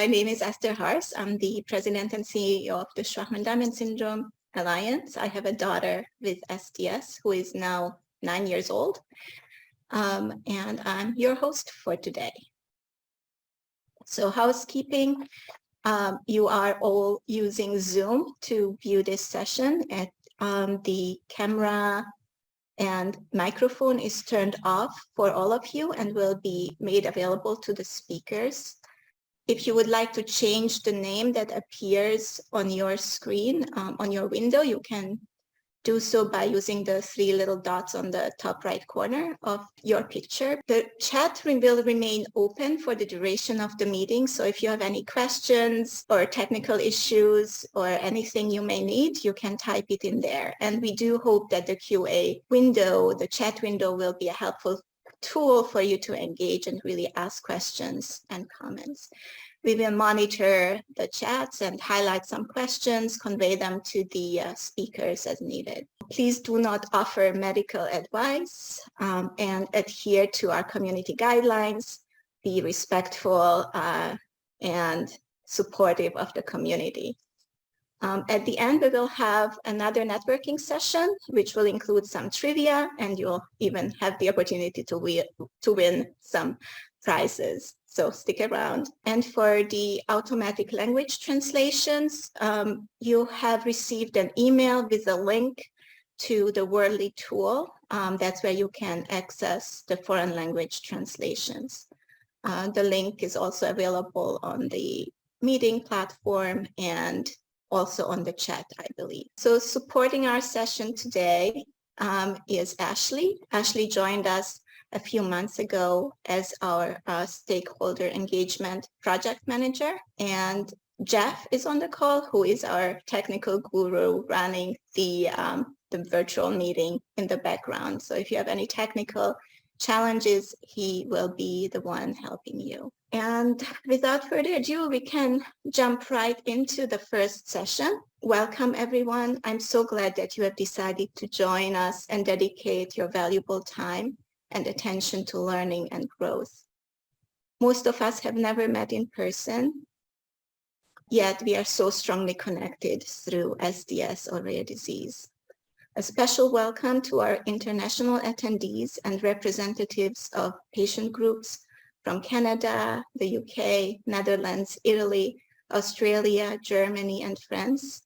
My name is Eszter Hars. I'm the president and CEO of the Shwachman-Diamond Syndrome Alliance. I have a daughter with SDS who is now 9 years old, and I'm your host for today. So housekeeping, you are all using Zoom to view this session. The camera and microphone is turned off for all of you and will be made available to the speakers. If you would like to change the name that appears on your screen, on your window, you can do so by using the 3 little dots on the top right corner of your picture. The chat room will remain open for the duration of the meeting. So if you have any questions or technical issues or anything you may need, you can type it in there. And we do hope that the QA window, the chat window, will be a helpful tool for you to engage and really ask questions and comments. We will monitor the chats and highlight some questions, convey them to the speakers as needed. Please do not offer medical advice and adhere to our community guidelines. Be respectful and supportive of the community. At the end, we will have another networking session, which will include some trivia, and you'll even have the opportunity to win some prizes. So stick around. And for the automatic language translations, you have received an email with a link to the Wordly tool. That's where you can access the foreign language translations. The link is also available on the meeting platform and also on the chat, I believe. So supporting our session today is Ashley. Ashley joined us a few months ago as our stakeholder engagement project manager. And Jeff is on the call, who is our technical guru running the virtual meeting in the background. So if you have any technical challenges, he will be the one helping you. And without further ado, we can jump right into the first session. Welcome, everyone. I'm so glad that you have decided to join us and dedicate your valuable time and attention to learning and growth. Most of us have never met in person, yet we are so strongly connected through SDS or rare disease. A special welcome to our international attendees and representatives of patient groups from Canada, the UK, Netherlands, Italy, Australia, Germany, and France.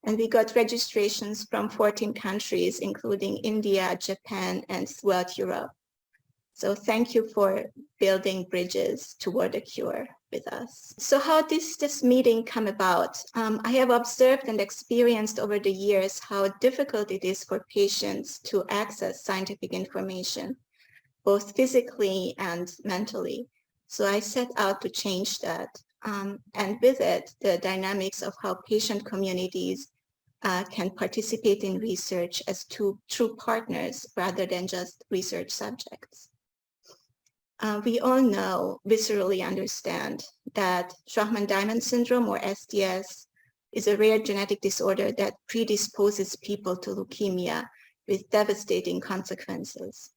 And we got registrations from 14 countries, including India, Japan, and throughout Europe. So thank you for building bridges toward a cure with us. So how did this meeting come about? I have observed and experienced over the years how difficult it is for patients to access scientific information, both physically and mentally. So I set out to change that. And with it, the dynamics of how patient communities can participate in research as true partners rather than just research subjects. We all know, viscerally understand, that Shwachman-Diamond syndrome, or SDS, is a rare genetic disorder that predisposes people to leukemia with devastating consequences.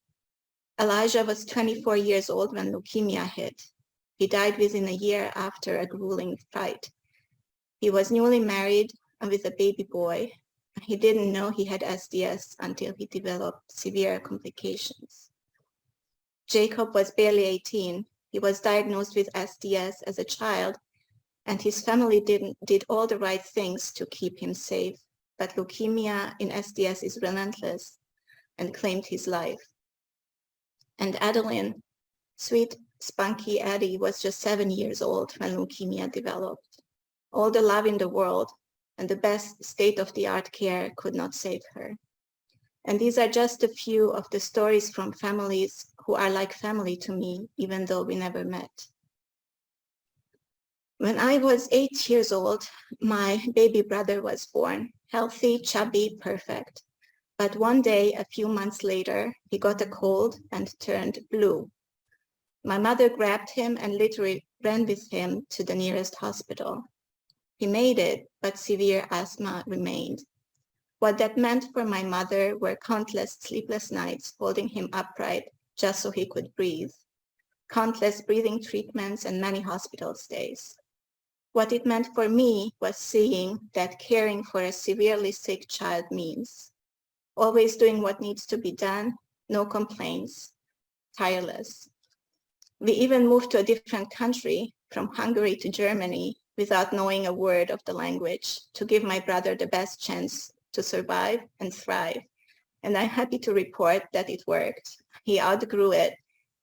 Elijah was 24 years old when leukemia hit. He died within a year after a grueling fight. He was newly married with a baby boy. He didn't know he had SDS until he developed severe complications. Jacob was barely 18. He was diagnosed with SDS as a child, and his family did all the right things to keep him safe. But leukemia in SDS is relentless and claimed his life. And Adeline, sweet, spunky Addie, was just 7 years old when leukemia developed. All the love in the world and the best state-of-the-art care could not save her. And these are just a few of the stories from families who are like family to me, even though we never met. When I was 8 years old, my baby brother was born, healthy, chubby, perfect. But one day, a few months later, he got a cold and turned blue. My mother grabbed him and literally ran with him to the nearest hospital. He made it, but severe asthma remained. What that meant for my mother were countless sleepless nights holding him upright just so he could breathe, countless breathing treatments and many hospital stays. What it meant for me was seeing that caring for a severely sick child means always doing what needs to be done, no complaints, tireless. We even moved to a different country, from Hungary to Germany, without knowing a word of the language, to give my brother the best chance to survive and thrive. And I'm happy to report that it worked. He outgrew it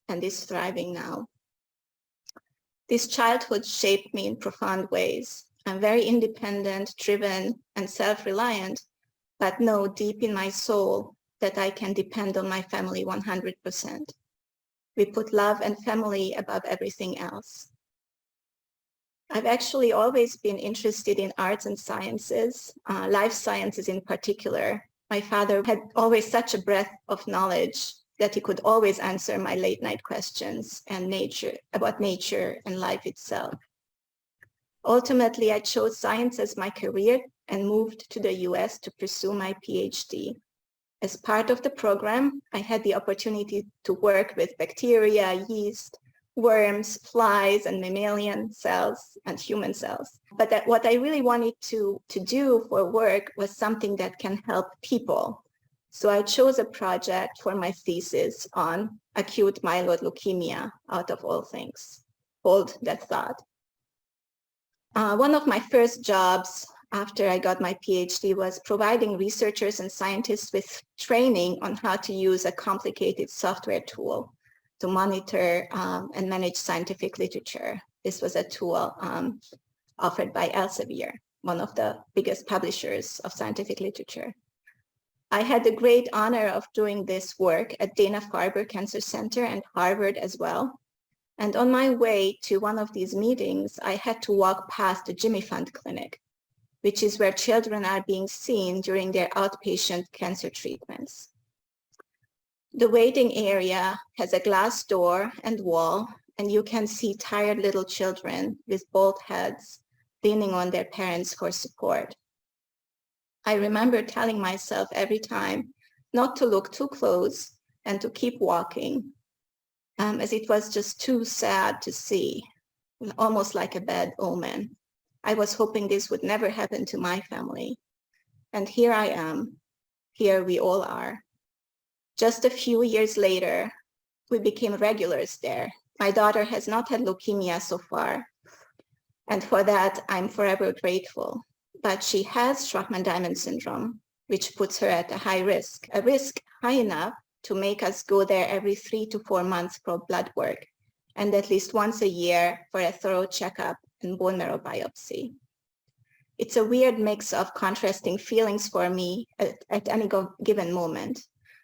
and is thriving now. This childhood shaped me in profound ways. I'm very independent, driven, and self-reliant, but know deep in my soul that I can depend on my family 100%. We put love and family above everything else. I've actually always been interested in arts and sciences, life sciences in particular. My father had always such a breadth of knowledge that he could always answer my late night questions and about nature and life itself. Ultimately, I chose science as my career and moved to the US to pursue my PhD. As part of the program, I had the opportunity to work with bacteria, yeast, worms, flies, and mammalian cells and human cells. But what I really wanted to do for work was something that can help people. So I chose a project for my thesis on acute myeloid leukemia, out of all things. Hold that thought. One of my first jobs after I got my PhD was providing researchers and scientists with training on how to use a complicated software tool to monitor and manage scientific literature. This was a tool offered by Elsevier, one of the biggest publishers of scientific literature. I had the great honor of doing this work at Dana-Farber Cancer Center and Harvard as well. And on my way to one of these meetings, I had to walk past the Jimmy Fund Clinic, which is where children are being seen during their outpatient cancer treatments. The waiting area has a glass door and wall, and you can see tired little children with bald heads leaning on their parents for support. I remember telling myself every time not to look too close and to keep walking, as it was just too sad to see, almost like a bad omen. I was hoping this would never happen to my family. And here I am. Here we all are. Just a few years later, we became regulars there. My daughter has not had leukemia so far, and for that, I'm forever grateful. But she has Shwachman-Diamond syndrome, which puts her at a high risk, a risk high enough to make us go there every 3 to 4 months for blood work, and at least once a year for a thorough checkup and bone marrow biopsy. It's a weird mix of contrasting feelings for me at any given moment.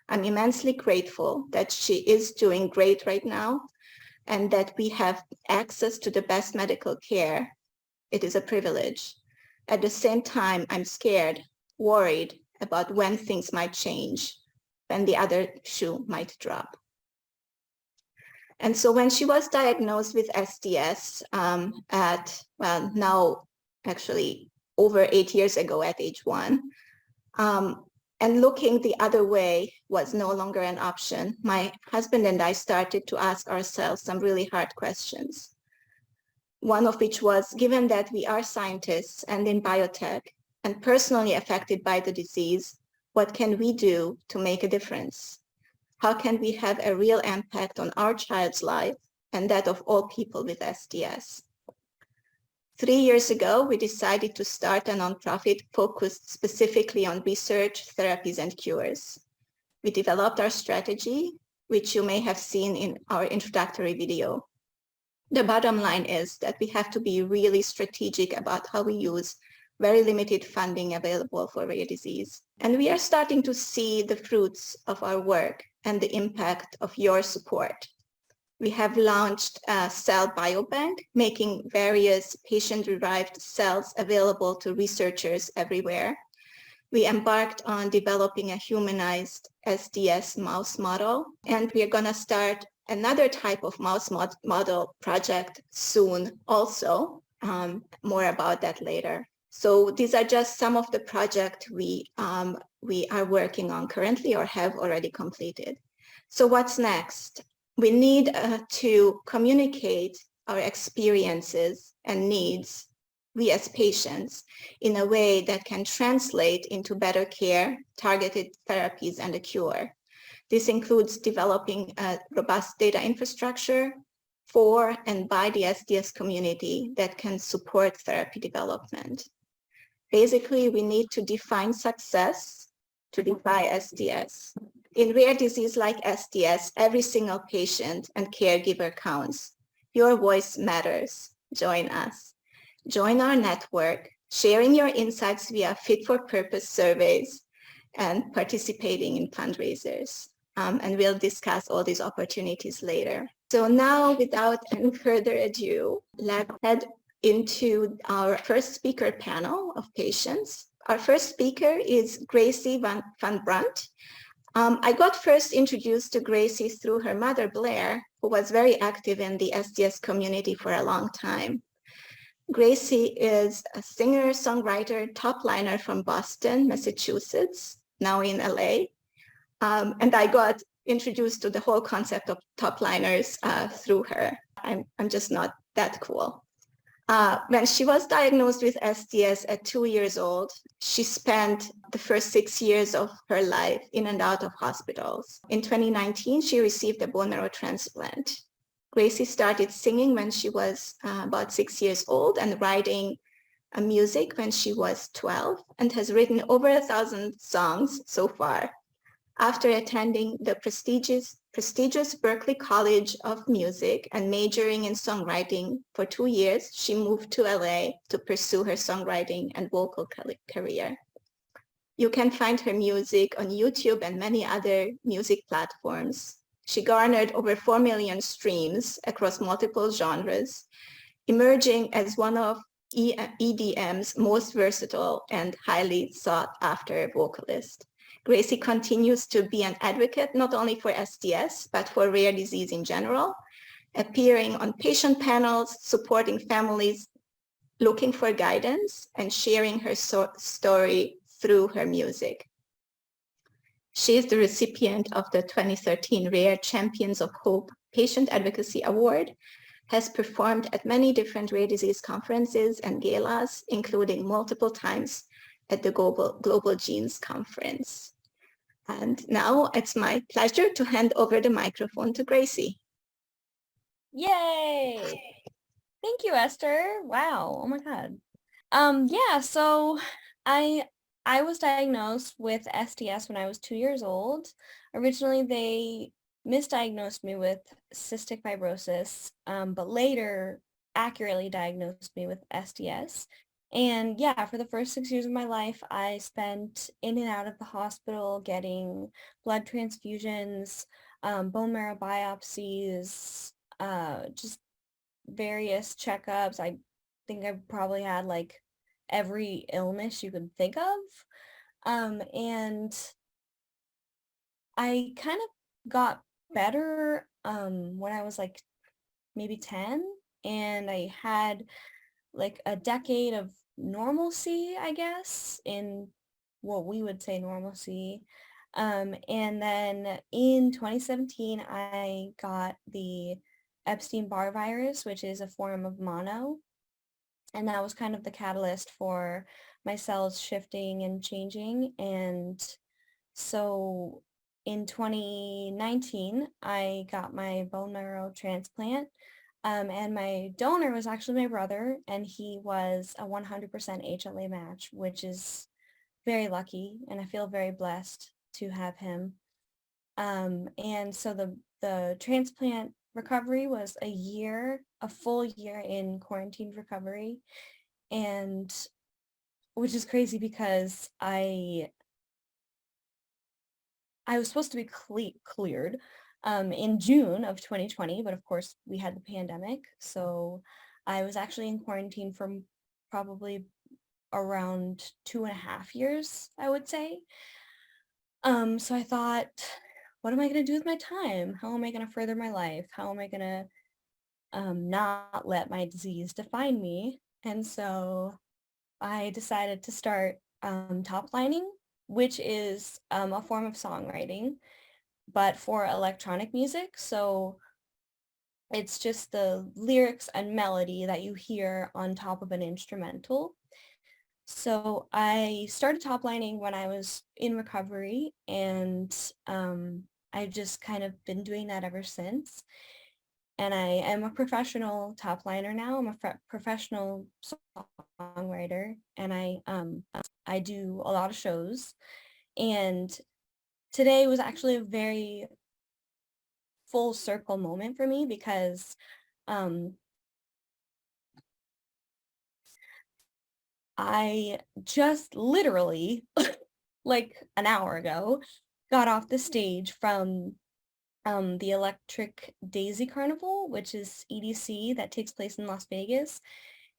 I'm immensely grateful that she is doing great right now and that we have access to the best medical care. It is a privilege. At the same time, I'm scared, worried about when things might change, when the other shoe might drop. And so when she was diagnosed with SDS now actually over 8 years ago at age 1, and looking the other way was no longer an option, my husband and I started to ask ourselves some really hard questions. One of which was, given that we are scientists and in biotech and personally affected by the disease, what can we do to make a difference? How can we have a real impact on our child's life and that of all people with SDS? 3 years ago, we decided to start a nonprofit focused specifically on research, therapies, and cures. We developed our strategy, which you may have seen in our introductory video. The bottom line is that we have to be really strategic about how we use very limited funding available for rare disease. And we are starting to see the fruits of our work and the impact of your support. We have launched a cell biobank, making various patient-derived cells available to researchers everywhere. We embarked on developing a humanized SDS mouse model, and we are going to start another type of mouse model project soon also. More about that later. So these are just some of the projects we are working on currently or have already completed. So what's next? We need to communicate our experiences and needs we as patients in a way that can translate into better care, targeted therapies, and a cure. This includes developing a robust data infrastructure for and by the SDS community that can support therapy development. Basically, we need to define success to defy SDS. In rare disease like SDS, every single patient and caregiver counts. Your voice matters. Join us. Join our network, sharing your insights via fit-for-purpose surveys and participating in fundraisers. And we'll discuss all these opportunities later. So now, without any further ado, let's head into our first speaker panel of patients. Our first speaker is Gracie van Brunt. I got first introduced to Gracie through her mother, Blair, who was very active in the SDS community for a long time. Gracie is a singer, songwriter, topliner from Boston, Massachusetts, now in LA. And I got introduced to the whole concept of topliners through her. I'm just not that cool. When she was diagnosed with SDS at 2 years old, she spent the first 6 years of her life in and out of hospitals. In 2019, she received a bone marrow transplant. Gracie started singing when she was about 6 years old and writing music when she was 12 and has written over 1,000 songs so far. After attending the prestigious Berklee College of Music and majoring in songwriting for 2 years, she moved to LA to pursue her songwriting and vocal career. You can find her music on YouTube and many other music platforms. She garnered over 4 million streams across multiple genres, emerging as one of EDM's most versatile and highly sought after vocalists. Gracie continues to be an advocate not only for SDS, but for rare disease in general, appearing on patient panels, supporting families looking for guidance, and sharing her story through her music. She is the recipient of the 2013 Rare Champions of Hope Patient Advocacy Award, has performed at many different rare disease conferences and galas, including multiple times at the Global Genes Conference. And now it's my pleasure to hand over the microphone to Gracie. Yay! Thank you, Esther. Wow. Oh my God. Yeah, so I was diagnosed with SDS when I was 2 years old. Originally, they misdiagnosed me with cystic fibrosis, but later accurately diagnosed me with SDS. And yeah, for the first 6 years of my life, I spent in and out of the hospital getting blood transfusions, bone marrow biopsies, just various checkups. I think I probably had like every illness you could think of. And I kind of got better when I was like maybe 10, and I had like a decade of normalcy, I guess, in what we would say normalcy. And then in 2017, I got the Epstein-Barr virus, which is a form of mono. And that was kind of the catalyst for my cells shifting and changing. And so in 2019, I got my bone marrow transplant. And my donor was actually my brother, and he was a 100% HLA match, which is very lucky, and I feel very blessed to have him. And so the transplant recovery was a full year in quarantined recovery, and which is crazy because I was supposed to be cleared in June of 2020, but of course we had the pandemic. So I was actually in quarantine for probably around 2.5 years, I would say. So I thought, what am I going to do with my time? How am I going to further my life? How am I going to not let my disease define me? And so I decided to start toplining, which is a form of songwriting, but for electronic music. So It's just the lyrics and melody that you hear on top of an instrumental. So I started toplining when I was in recovery, and I've just kind of been doing that ever since. And I am a professional topliner now. I'm a professional songwriter, and I do a lot of shows. And today was actually a very full circle moment for me because I just literally, like an hour ago, got off the stage from the Electric Daisy Carnival, which is EDC, that takes place in Las Vegas.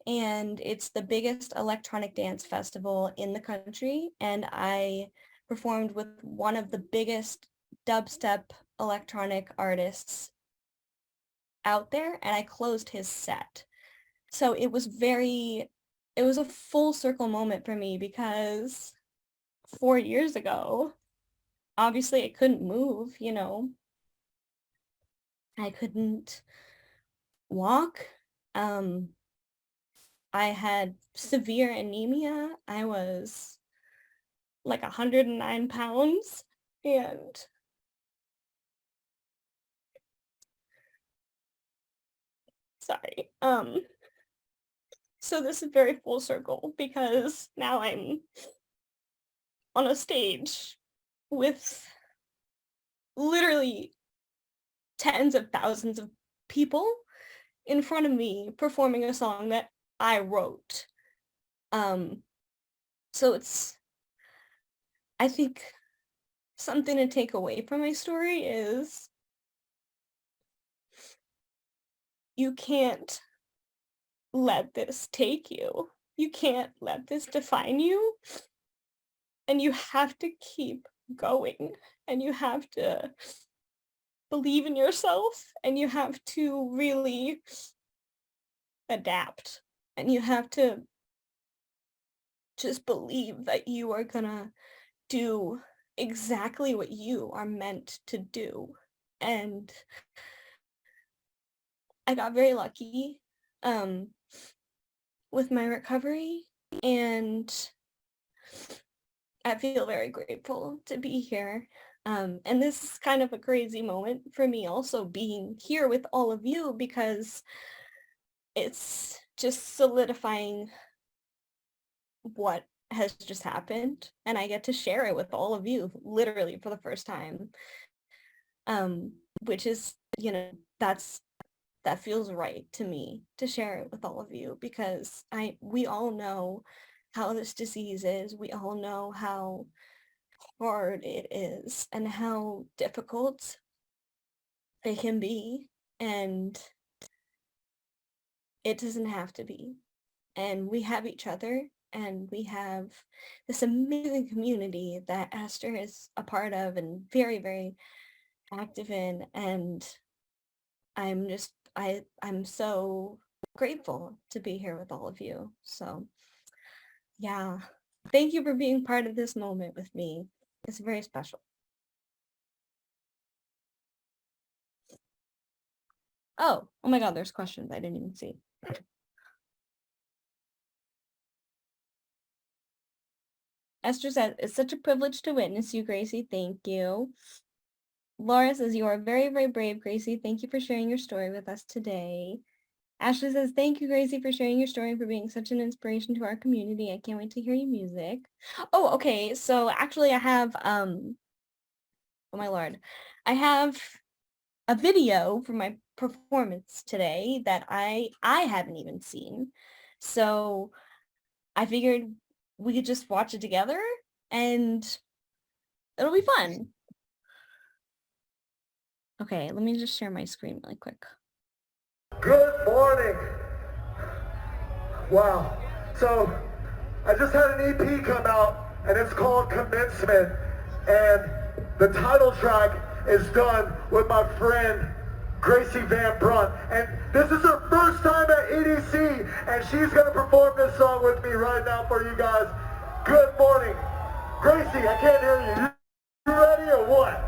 And it's the biggest electronic dance festival in the country. And I performed with one of the biggest dubstep electronic artists out there, and I closed his set. So it was a full circle moment for me, because 4 years ago, obviously I couldn't move, you know. I couldn't walk. I had severe anemia. I was like 109 pounds, and sorry. So this is very full circle, because now I'm on a stage with literally tens of thousands of people in front of me performing a song that I wrote. So it's, I think something to take away from my story is you can't let this take you. You can't let this define you. And you have to keep going, and you have to believe in yourself, and you have to really adapt, and you have to just believe that you are gonna do exactly what you are meant to do. And I got very lucky with my recovery, and I feel very grateful to be here. And this is kind of a crazy moment for me also, being here with all of you, because it's just solidifying what has just happened, and I get to share it with all of you literally for the first time, which is, you know, that feels right to me, to share it with all of you, because we all know how this disease is. We all know how hard it is and how difficult it can be, and it doesn't have to be. And we have each other, and we have this amazing community that Eszter is a part of and very, very active in. And I'm so grateful to be here with all of you. So yeah, thank you for being part of this moment with me. It's very special. Oh my God, there's questions I didn't even see. Eszter says, it's such a privilege to witness you, Gracie. Thank you. Laura says, you are very, very brave, Gracie. Thank you for sharing your story with us today. Ashley says, thank you, Gracie, for sharing your story and for being such an inspiration to our community. I can't wait to hear your music. Oh, okay. So actually I have, oh my Lord, I have a video for my performance today that I haven't even seen. So I figured we could just watch it together, and it'll be fun. Okay, let me just share my screen really quick. Good morning. Wow. So I just had an EP come out, and it's called Commencement, and the title track is done with my friend Gracie Van Brunt, and this is her first time at EDC, and she's going to perform this song with me right now for you guys. Good morning. Gracie, I can't hear you. You ready or what?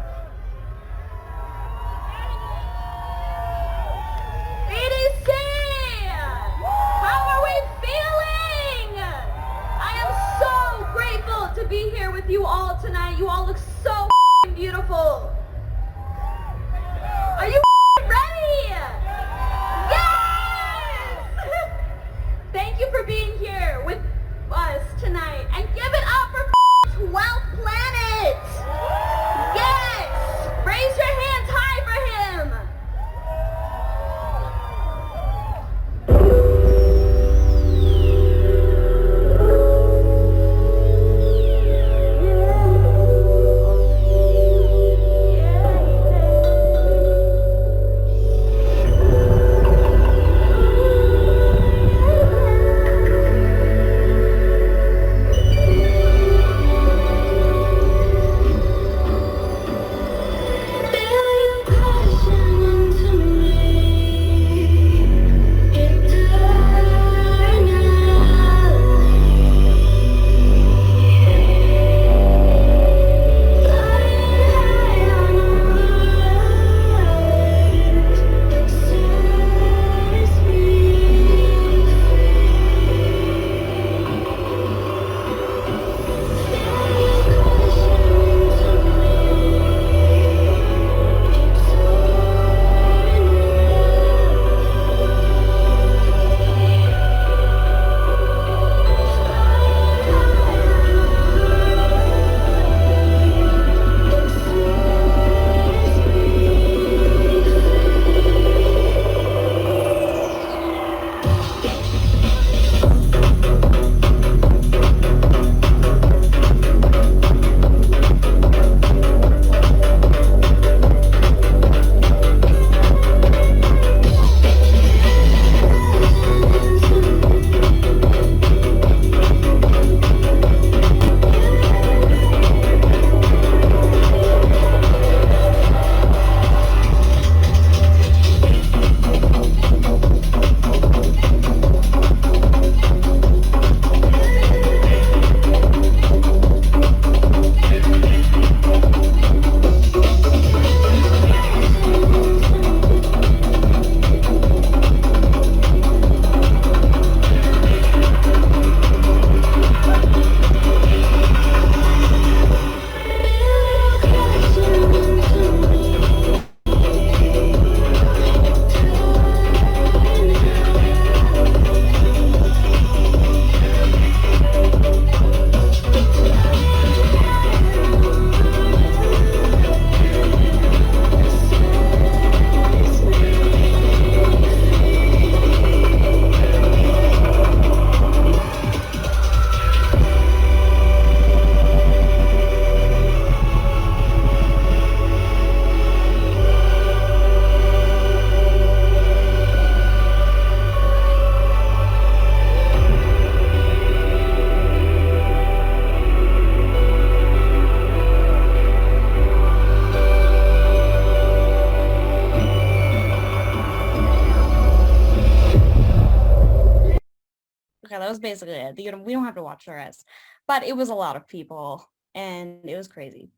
that was basically it. You know, we don't have to watch the rest. But it was a lot of people, and it was crazy.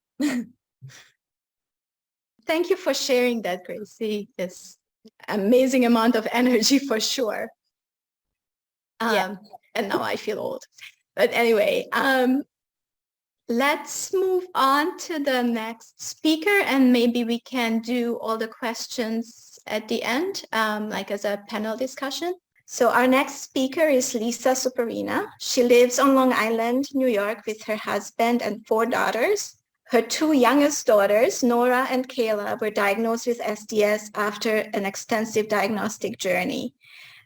Thank you for sharing that, Gracie. It's amazing amount of energy for sure. Yeah. And now I feel old. But anyway, let's move on to the next speaker, and maybe we can do all the questions at the end, like as a panel discussion. So our next speaker is Lisa Superina. She lives on Long Island, New York, with her husband and 4 daughters. Her 2 youngest daughters, Nora and Kayla, were diagnosed with SDS after an extensive diagnostic journey.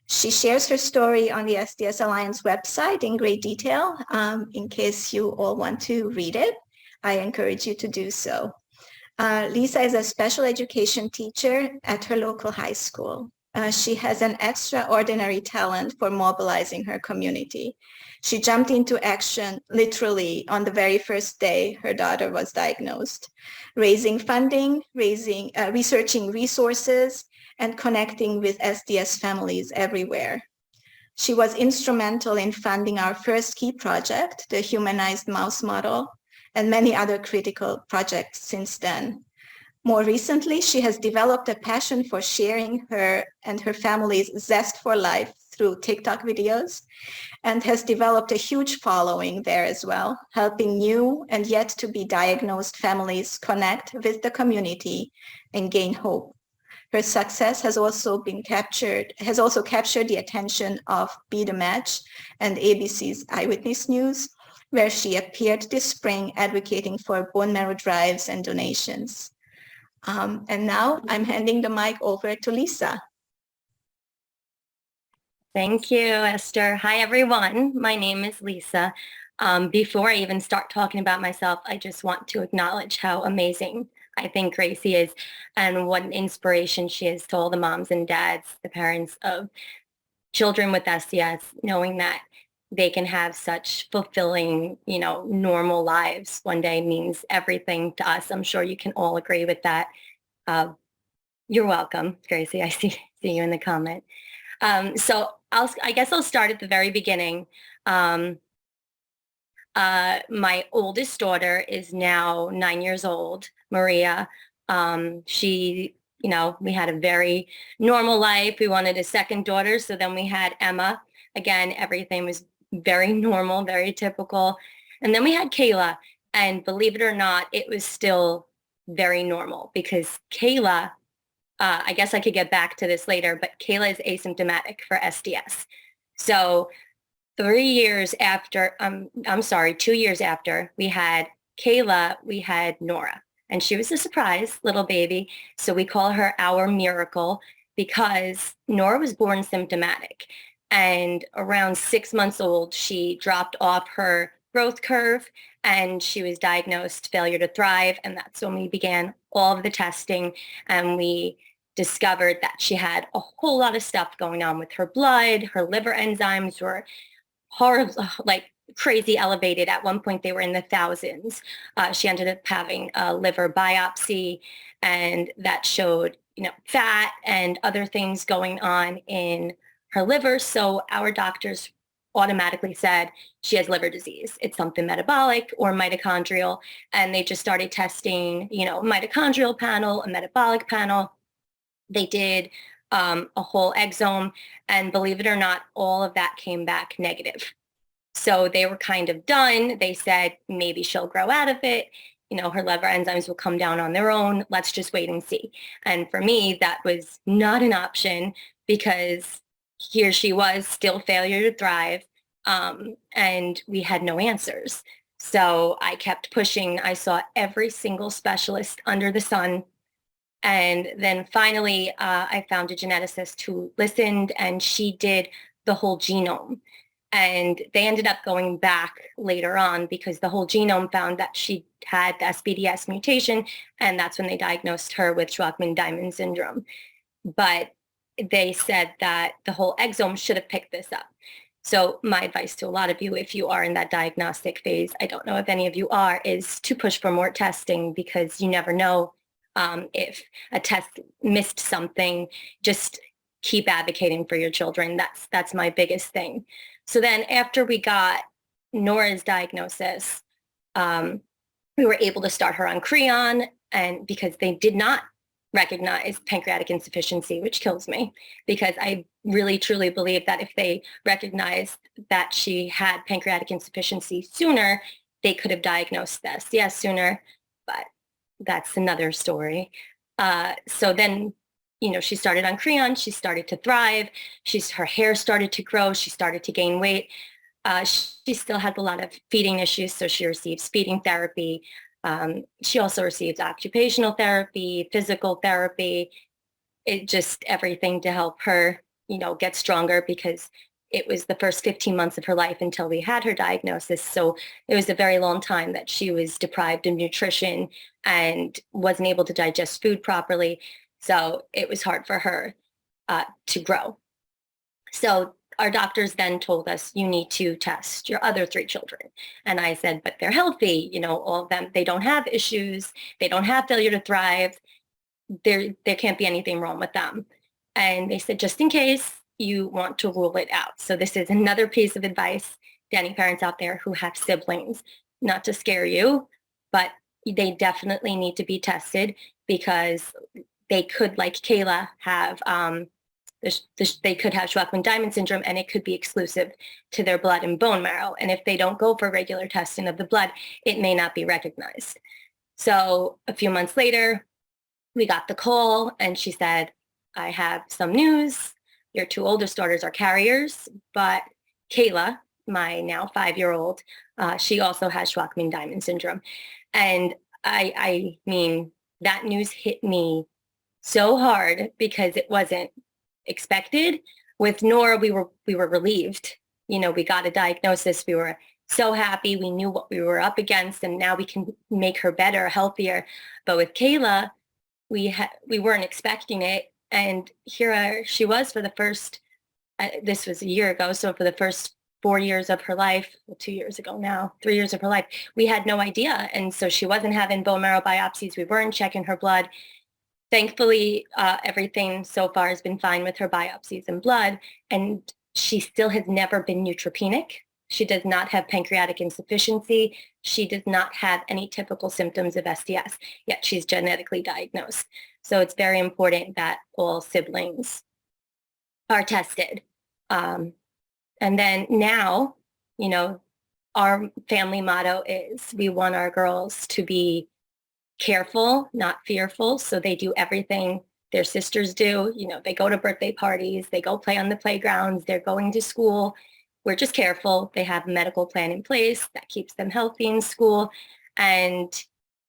She shares her story on the SDS Alliance website in great detail. In case you all want to read it, I encourage you to do so. Lisa is a special education teacher at her local high school. She has an extraordinary talent for mobilizing her community. She jumped into action literally on the very first day her daughter was diagnosed, raising funding, researching resources, and connecting with SDS families everywhere. She was instrumental in funding our first key project, the humanized mouse model, and many other critical projects since then. More recently, she has developed a passion for sharing her and her family's zest for life through TikTok videos, and has developed a huge following there as well, helping new and yet to be diagnosed families connect with the community and gain hope. Her success has also captured the attention of Be the Match and ABC's Eyewitness News, where she appeared this spring advocating for bone marrow drives and donations. And now I'm handing the mic over to Lisa. Thank you, Esther. Hi, everyone. My name is Lisa. Before I even start talking about myself, I just want to acknowledge how amazing I think Gracie is and what an inspiration she is to all the moms and dads, the parents of children with SDS, knowing that they can have such fulfilling, normal lives one day means everything to us. I'm sure you can all agree with that. You're welcome, Gracie. I see you in the comment. So I guess I'll start at the very beginning. My oldest daughter is now 9 years old, Maria. She, we had a very normal life. We wanted a second daughter. So then we had Emma. Again, everything was very normal, very typical. And then we had Kayla. And believe it or not, it was still very normal because Kayla, I guess I could get back to this later, but Kayla is asymptomatic for SDS. So 2 years after we had Kayla, we had Nora. And she was a surprise little baby. So we call her our miracle because Nora was born symptomatic. And around 6 months old, she dropped off her growth curve and she was diagnosed failure to thrive. And that's when we began all of the testing. And we discovered that she had a whole lot of stuff going on with her blood. Her liver enzymes were horrible, like crazy elevated. At one point, they were in the thousands. She ended up having a liver biopsy, and that showed, fat and other things going on in her liver. So our doctors automatically said she has liver disease. It's something metabolic or mitochondrial, and they just started testing, mitochondrial panel, a metabolic panel. They did a whole exome, and believe it or not, all of that came back negative. So they were kind of done. They said, maybe she'll grow out of it. Her liver enzymes will come down on their own. Let's just wait and see. And for me, that was not an option because here she was, still failure to thrive. And we had no answers. So I kept pushing. I saw every single specialist under the sun. And then finally, I found a geneticist who listened, and she did the whole genome. And they ended up going back later on because the whole genome found that she had the SBDS mutation, and that's when they diagnosed her with Shwachman-Diamond syndrome. But they said that the whole exome should have picked this up. So my advice to a lot of you, if you are in that diagnostic phase, I don't know if any of you are, is to push for more testing because you never know if a test missed something. Just keep advocating for your children. That's my biggest thing. So then after we got Nora's diagnosis, we were able to start her on Creon, and because they did not recognize pancreatic insufficiency, which kills me, because I really truly believe that if they recognized that she had pancreatic insufficiency sooner, they could have diagnosed this. Yes, sooner, but that's another story. So then, you know, she started on Creon, she started to thrive, her hair started to grow, she started to gain weight. She still has a lot of feeding issues, so she receives feeding therapy. She also receives occupational therapy, physical therapy, everything to help her, you know, get stronger, because it was the first 15 months of her life until we had her diagnosis. So it was a very long time that she was deprived of nutrition and wasn't able to digest food properly. So it was hard for her to grow. So our doctors then told us, you need to test your other 3 children. And I said, but they're healthy, you know, all of them, they don't have issues, they don't have failure to thrive, there can't be anything wrong with them. And they said, just in case, you want to rule it out. So this is another piece of advice to any parents out there who have siblings, not to scare you, but they definitely need to be tested, because they could, like Kayla, have they could have Shwachman-Diamond syndrome, and it could be exclusive to their blood and bone marrow. And if they don't go for regular testing of the blood, it may not be recognized. So a few months later, we got the call, and she said, I have some news. Your 2 oldest daughters are carriers, but Kayla, my now 5-year-old, she also has Shwachman-Diamond syndrome. And I mean, that news hit me so hard, because it wasn't expected. With Nora, we were relieved. You know, we got a diagnosis. We were so happy. We knew what we were up against, and now we can make her better, healthier. But with Kayla, we weren't expecting it, and here she was for the first. This was a year ago, so for the first 4 years of her life, well, 2 years ago now, 3 years of her life, we had no idea, and so she wasn't having bone marrow biopsies. We weren't checking her blood. Thankfully, everything so far has been fine with her biopsies and blood, and she still has never been neutropenic. She does not have pancreatic insufficiency. She does not have any typical symptoms of SDS, yet she's genetically diagnosed. So it's very important that all siblings are tested. And then now, you know, our family motto is we want our girls to be careful, not fearful. So they do everything their sisters do. You know, they go to birthday parties, they go play on the playgrounds, they're going to school. We're just careful. They have a medical plan in place that keeps them healthy in school. And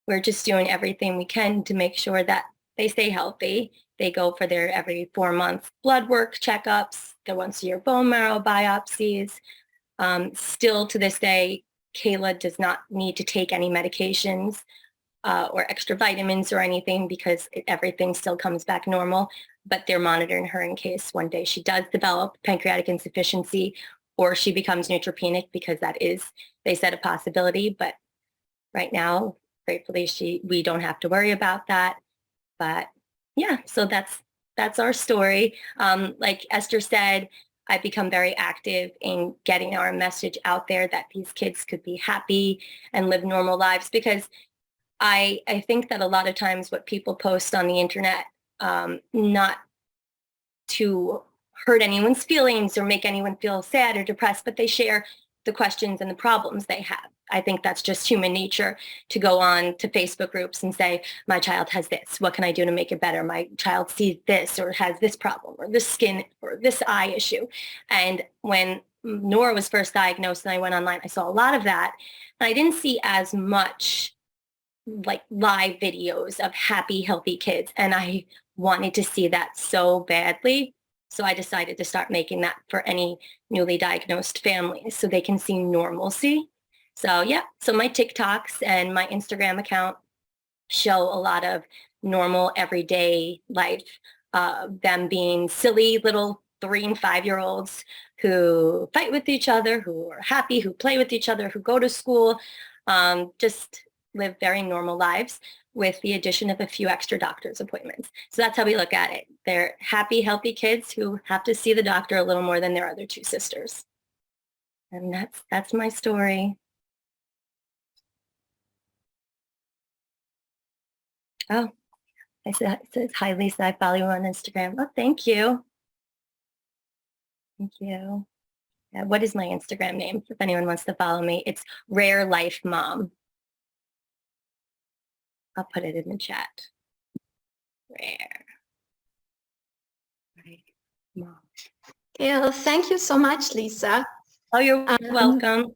we're just doing everything we can to make sure that they stay healthy. They go for their every 4-month blood work checkups, their once-a-year bone marrow biopsies. Still to this day, Kayla does not need to take any medications or extra vitamins or anything, because everything still comes back normal, but they're monitoring her in case one day she does develop pancreatic insufficiency or she becomes neutropenic, because that is, they said, a possibility. But right now, gratefully, we don't have to worry about that. But yeah, so that's our story. Like Eszter said, I've become very active in getting our message out there that these kids could be happy and live normal lives, because I think that a lot of times what people post on the internet, not to hurt anyone's feelings or make anyone feel sad or depressed, but they share the questions and the problems they have. I think that's just human nature, to go on to Facebook groups and say, my child has this, what can I do to make it better? My child sees this or has this problem or this skin or this eye issue. And when Nora was first diagnosed and I went online, I saw a lot of that. And I didn't see as much like live videos of happy, healthy kids. And I wanted to see that so badly. So I decided to start making that for any newly diagnosed families so they can see normalcy. So yeah, so my TikToks and my Instagram account show a lot of normal everyday life, them being silly little 3- and 5-year-olds who fight with each other, who are happy, who play with each other, who go to school, just live very normal lives with the addition of a few extra doctor's appointments. So that's how we look at it. They're happy, healthy kids who have to see the doctor a little more than their other 2 sisters. And that's my story. Oh, it says, hi, Lisa, I follow you on Instagram. Oh, thank you. Thank you. Yeah, what is my Instagram name? If anyone wants to follow me, it's Rare Life Mom. I'll put it in the chat. Rare Life Mom. Yeah, well, thank you so much, Lisa. Oh, you're welcome.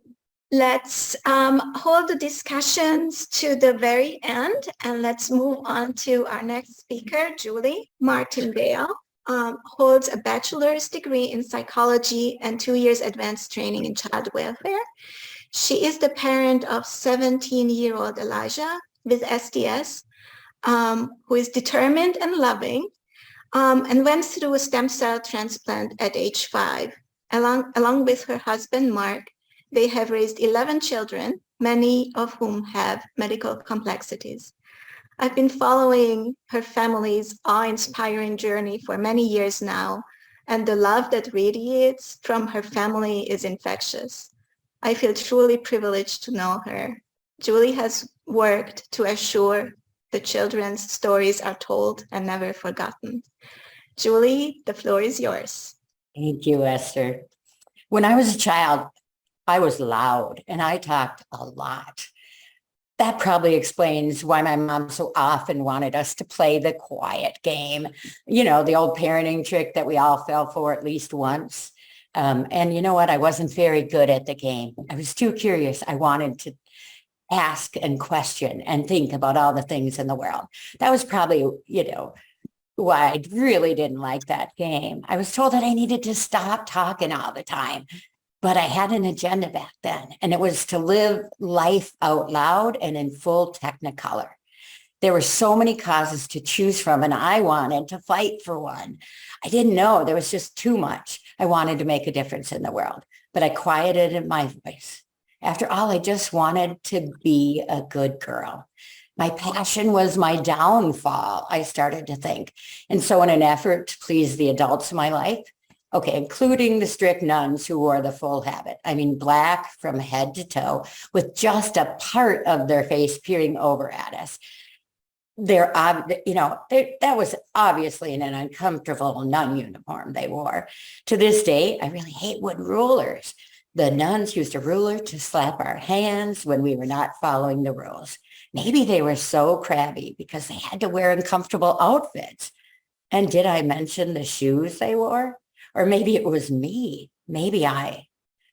Let's hold the discussions to the very end, and let's move on to our next speaker, Julie Martindale. Holds a bachelor's degree in psychology and 2 years advanced training in child welfare. She is the parent of 17-year-old Elijah with SDS, who is determined and loving, and went through a stem cell transplant at age 5. Along with her husband, Mark, they have raised 11 children, many of whom have medical complexities. I've been following her family's awe-inspiring journey for many years now, and the love that radiates from her family is infectious. I feel truly privileged to know her. Julie has worked to assure the children's stories are told and never forgotten. Julie, the floor is yours. Thank you, Esther. When I was a child, I was loud and I talked a lot. That probably explains why my mom so often wanted us to play the quiet game, you know, the old parenting trick that we all fell for at least once. And you know what? I wasn't very good at the game. I was too curious. I wanted to ask and question and think about all the things in the world. That was probably, you know, why I really didn't like that game. I was told that I needed to stop talking all the time. But I had an agenda back then, and it was to live life out loud and in full technicolor. There were so many causes to choose from, and I wanted to fight for one. I didn't know. There was just too much. I wanted to make a difference in the world, but I quieted my voice. After all, I just wanted to be a good girl. My passion was my downfall, I started to think. And so in an effort to please the adults in my life, okay, including the strict nuns who wore the full habit. I mean, black from head to toe with just a part of their face peering over at us. That was obviously an uncomfortable nun uniform they wore. To this day, I really hate wooden rulers. The nuns used a ruler to slap our hands when we were not following the rules. Maybe they were so crabby because they had to wear uncomfortable outfits. And did I mention the shoes they wore? Or maybe it was me. Maybe I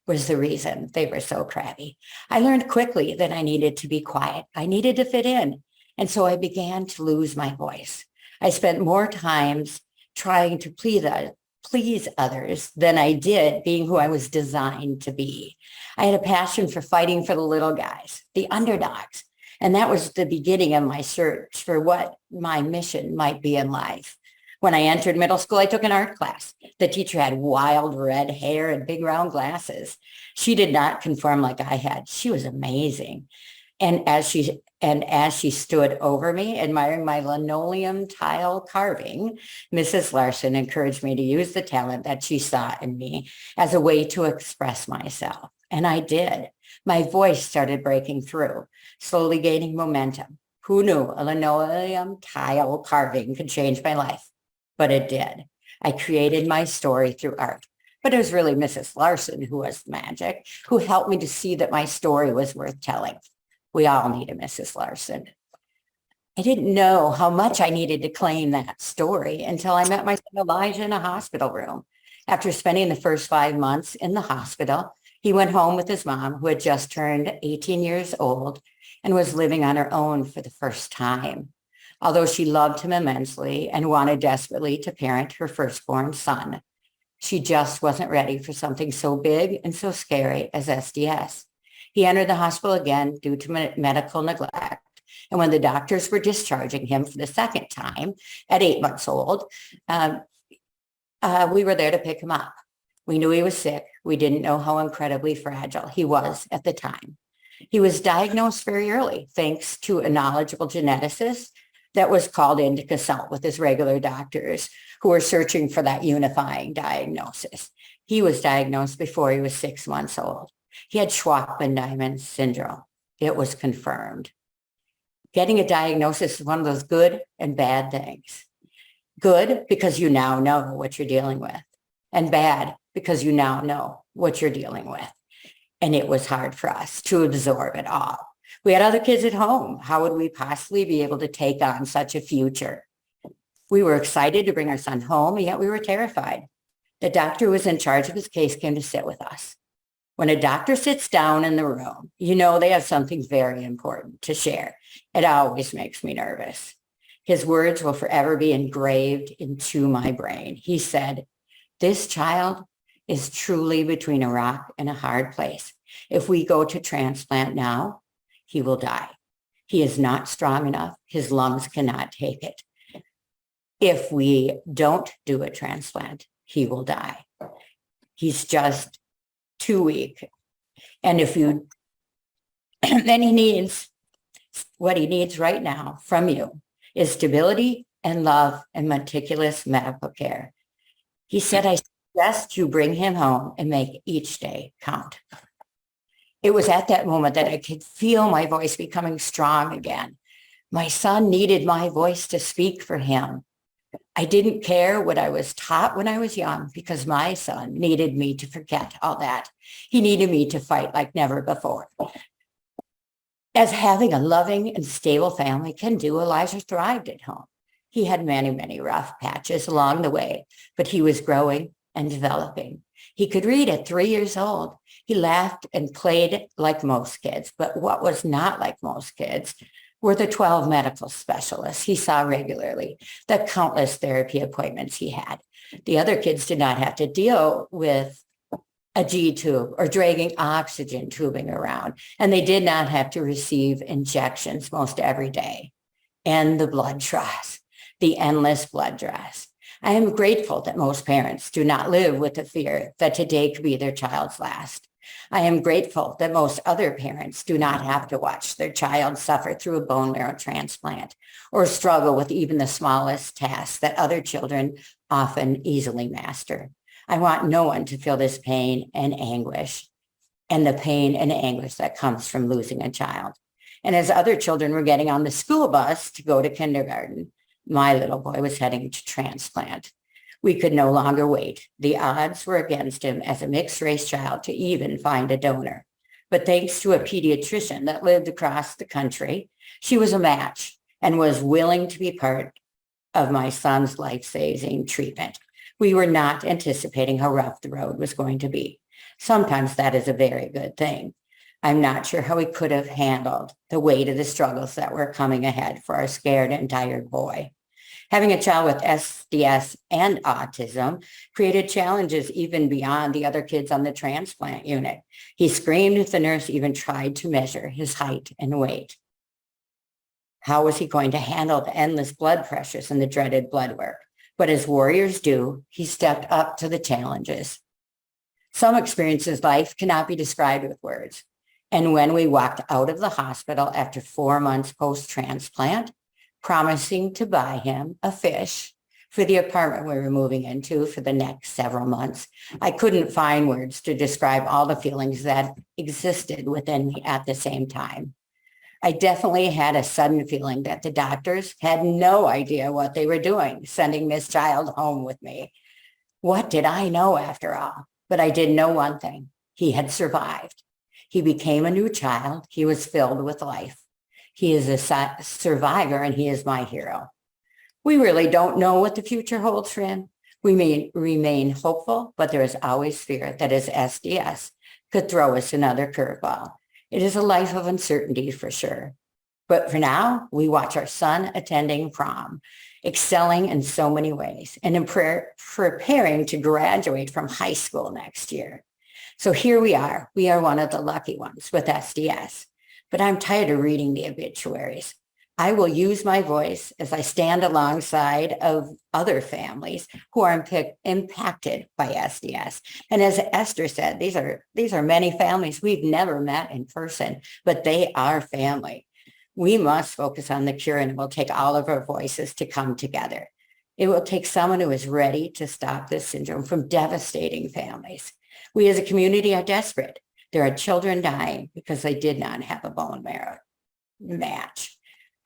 was the reason they were so crabby. I learned quickly that I needed to be quiet. I needed to fit in. And so I began to lose my voice. I spent more times trying to please others than I did being who I was designed to be. I had a passion for fighting for the little guys, the underdogs. And that was the beginning of my search for what my mission might be in life. When I entered middle school, I took an art class. The teacher had wild red hair and big round glasses. She did not conform like I had. She was amazing. And as she stood over me, admiring my linoleum tile carving, Mrs. Larson encouraged me to use the talent that she saw in me as a way to express myself. And I did. My voice started breaking through, slowly gaining momentum. Who knew a linoleum tile carving could change my life? But it did. I created my story through art. But it was really Mrs. Larson who was magic, who helped me to see that my story was worth telling. We all need a Mrs. Larson. I didn't know how much I needed to claim that story until I met my son Elijah in a hospital room. After spending the first 5 months in the hospital, he went home with his mom, who had just turned 18 years old and was living on her own for the first time. Although she loved him immensely and wanted desperately to parent her firstborn son, she just wasn't ready for something so big and so scary as SDS. He entered the hospital again due to medical neglect. And when the doctors were discharging him for the second time at 8 months old, we were there to pick him up. We knew he was sick. We didn't know how incredibly fragile he was at the time. He was diagnosed very early, thanks to a knowledgeable geneticist that was called in to consult with his regular doctors who were searching for that unifying diagnosis. He was diagnosed before he was 6 months old. He had Shwachman-Diamond syndrome. It was confirmed. Getting a diagnosis is one of those good and bad things. Good because you now know what you're dealing with, and bad because you now know what you're dealing with. And it was hard for us to absorb it all. We had other kids at home. How would we possibly be able to take on such a future? We were excited to bring our son home, and yet we were terrified. The doctor who was in charge of his case came to sit with us. When a doctor sits down in the room, you know they have something very important to share. It always makes me nervous. His words will forever be engraved into my brain. He said, "This child is truly between a rock and a hard place. If we go to transplant now, he will die. He is not strong enough. His lungs cannot take it. If we don't do a transplant, he will die. He's just too weak. And if you, then he needs, what he needs right now from you is stability and love and meticulous medical care." He said, "I suggest you bring him home and make each day count." It was at that moment that I could feel my voice becoming strong again. My son needed my voice to speak for him. I didn't care what I was taught when I was young because my son needed me to forget all that. He needed me to fight like never before. As having a loving and stable family can do, Elijah thrived at home. He had many, many rough patches along the way, but he was growing and developing. He could read at 3 years old. He laughed and played like most kids, but what was not like most kids were the 12 medical specialists he saw regularly, the countless therapy appointments he had. The other kids did not have to deal with a G tube or dragging oxygen tubing around, and they did not have to receive injections most every day. And the blood draws, the endless blood draws. I am grateful that most parents do not live with the fear that today could be their child's last. I am grateful that most other parents do not have to watch their child suffer through a bone marrow transplant or struggle with even the smallest tasks that other children often easily master. I want no one to feel this pain and anguish, and the pain and anguish that comes from losing a child. And as other children were getting on the school bus to go to kindergarten, my little boy was heading to transplant. We could no longer wait. The odds were against him as a mixed race child to even find a donor. But thanks to a pediatrician that lived across the country, she was a match and was willing to be part of my son's life-saving treatment. We were not anticipating how rough the road was going to be. Sometimes that is a very good thing. I'm not sure how we could have handled the weight of the struggles that were coming ahead for our scared and tired boy. Having a child with SDS and autism created challenges even beyond the other kids on the transplant unit. He screamed if the nurse even tried to measure his height and weight. How was he going to handle the endless blood pressures and the dreaded blood work? But as warriors do, he stepped up to the challenges. Some experiences life cannot be described with words. And when we walked out of the hospital after 4 months post-transplant, promising to buy him a fish for the apartment we were moving into for the next several months, I couldn't find words to describe all the feelings that existed within me at the same time. I definitely had a sudden feeling that the doctors had no idea what they were doing, sending this child home with me. What did I know after all? But I did know one thing. He had survived. He became a new child. He was filled with life. He is a survivor, and he is my hero. We really don't know what the future holds for him. We may remain hopeful, but there is always fear that as SDS could throw us another curveball. It is a life of uncertainty for sure. But for now, we watch our son attending prom, excelling in so many ways, and in preparing to graduate from high school next year. So here we are. We are one of the lucky ones with SDS. But I'm tired of reading the obituaries. I will use my voice as I stand alongside of other families who are impacted by SDS. And as Eszter said, these are many families we've never met in person, but they are family. We must focus on the cure, and it will take all of our voices to come together. It will take someone who is ready to stop this syndrome from devastating families. We as a community are desperate. There are children dying because they did not have a bone marrow match.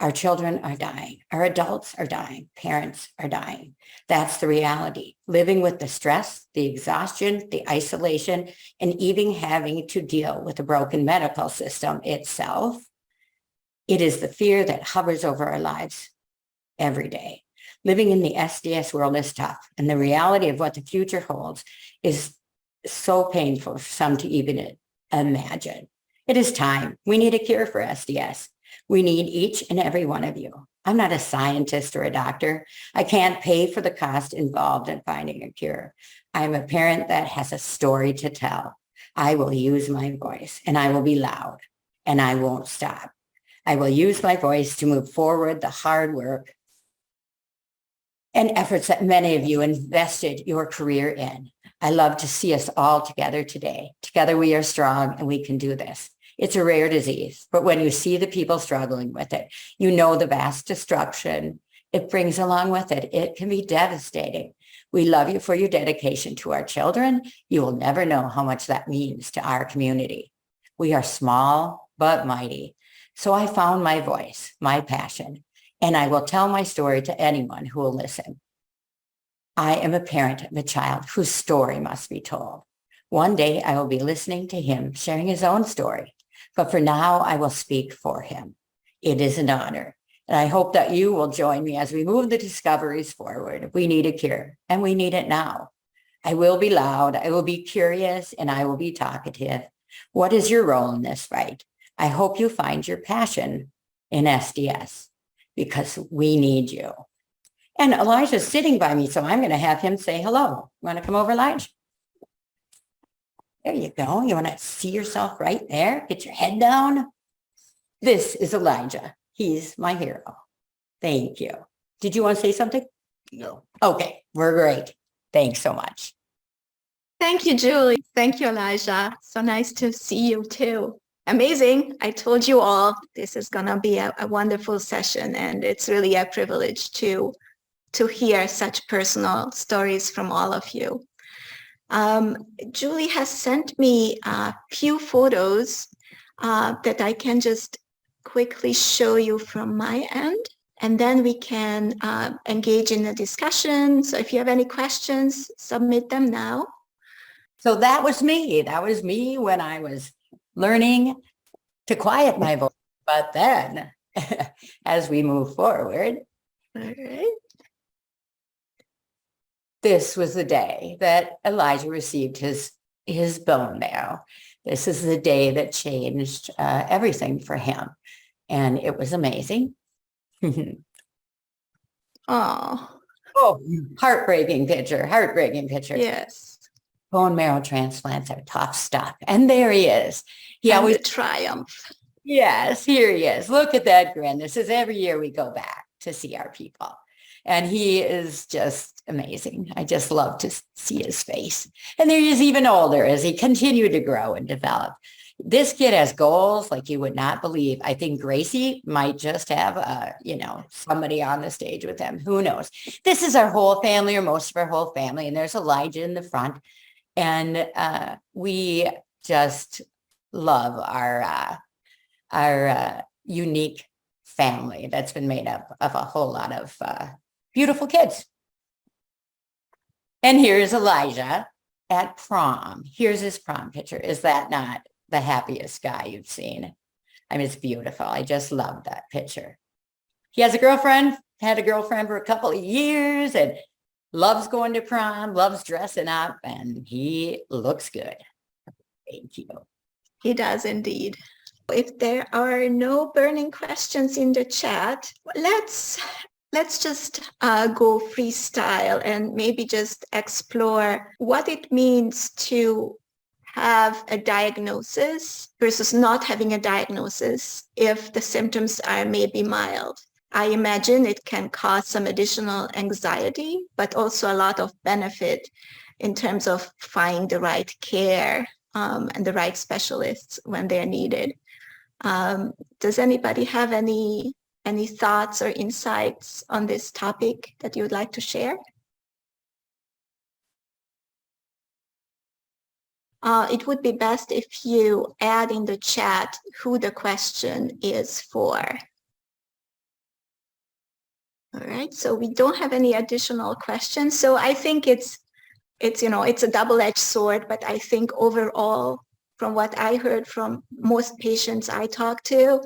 Our children are dying. Our adults are dying. Parents are dying. That's the reality. Living with the stress, the exhaustion, the isolation, and even having to deal with the broken medical system itself. It is the fear that hovers over our lives every day. Living in the SDS world is tough, and the reality of what the future holds is so painful for some to even imagine. It is time. We need a cure for SDS. We need each and every one of you. I'm not a scientist or a doctor. I can't pay for the cost involved in finding a cure. I'm a parent that has a story to tell. I will use my voice, and I will be loud, and I won't stop. I will use my voice to move forward the hard work and efforts that many of you invested your career in. I love to see us all together today. Together we are strong, and we can do this. It's a rare disease, but when you see the people struggling with it, you know the vast destruction it brings along with it. It can be devastating. We love you for your dedication to our children. You will never know how much that means to our community. We are small but mighty. So I found my voice, my passion, and I will tell my story to anyone who will listen. I am a parent of a child whose story must be told. One day I will be listening to him sharing his own story, but for now I will speak for him. It is an honor, and I hope that you will join me as we move the discoveries forward. We need a cure, and we need it now. I will be loud, I will be curious, and I will be talkative. What is your role in this fight? I hope you find your passion in SDS, because we need you. And Elijah's sitting by me, so I'm going to have him say hello. You want to come over, Elijah? There you go. You want to see yourself right there? Get your head down. This is Elijah. He's my hero. Thank you. Did you want to say something? No. Okay, we're great. Thanks so much. Thank you, Julie. Thank you, Elijah. So nice to see you too. Amazing. I told you all this is going to be a wonderful session, and it's really a privilege to hear such personal stories from all of you. Julie has sent me a few photos that I can just quickly show you from my end, and then we can engage in a discussion. So if you have any questions, submit them now. So that was me. That was me when I was learning to quiet my voice. But then as we move forward, All right. this was the day that Elijah received his bone marrow. This is the day that changed everything for him. And it was amazing. Oh, Heartbreaking picture, heartbreaking picture. yes. Bone marrow transplants are tough stuff. And there he is. He And always, the triumph. yes, here he is. Look at that grin. This is every year we go back to see our people. And he is just amazing. I just love to see his face. And there he is even older as he continued to grow and develop. This kid has goals like you would not believe. I think Gracie might just have, somebody on the stage with him. Who knows? This is our whole family, or most of our whole family. And there's Elijah in the front. And we just love our unique family that's been made up of a whole lot of beautiful kids. And here's Elijah at prom. Here's his prom picture. Is that not the happiest guy you've seen? I mean, it's beautiful. I just love that picture. He has a girlfriend, had a girlfriend for a couple of years, and loves going to prom, loves dressing up, and he looks good. Thank you. He does indeed. If there are no burning questions in the chat, let's just go freestyle and maybe just explore what it means to have a diagnosis versus not having a diagnosis if the symptoms are maybe mild. I imagine it can cause some additional anxiety, but also a lot of benefit in terms of finding the right care and the right specialists when they're needed. Does anybody have any thoughts or insights on this topic that you would like to share? It would be best if you add in the chat who the question is for. All right, so we don't have any additional questions. So I think it's a double-edged sword, but I think overall, from what I heard from most patients I talk to,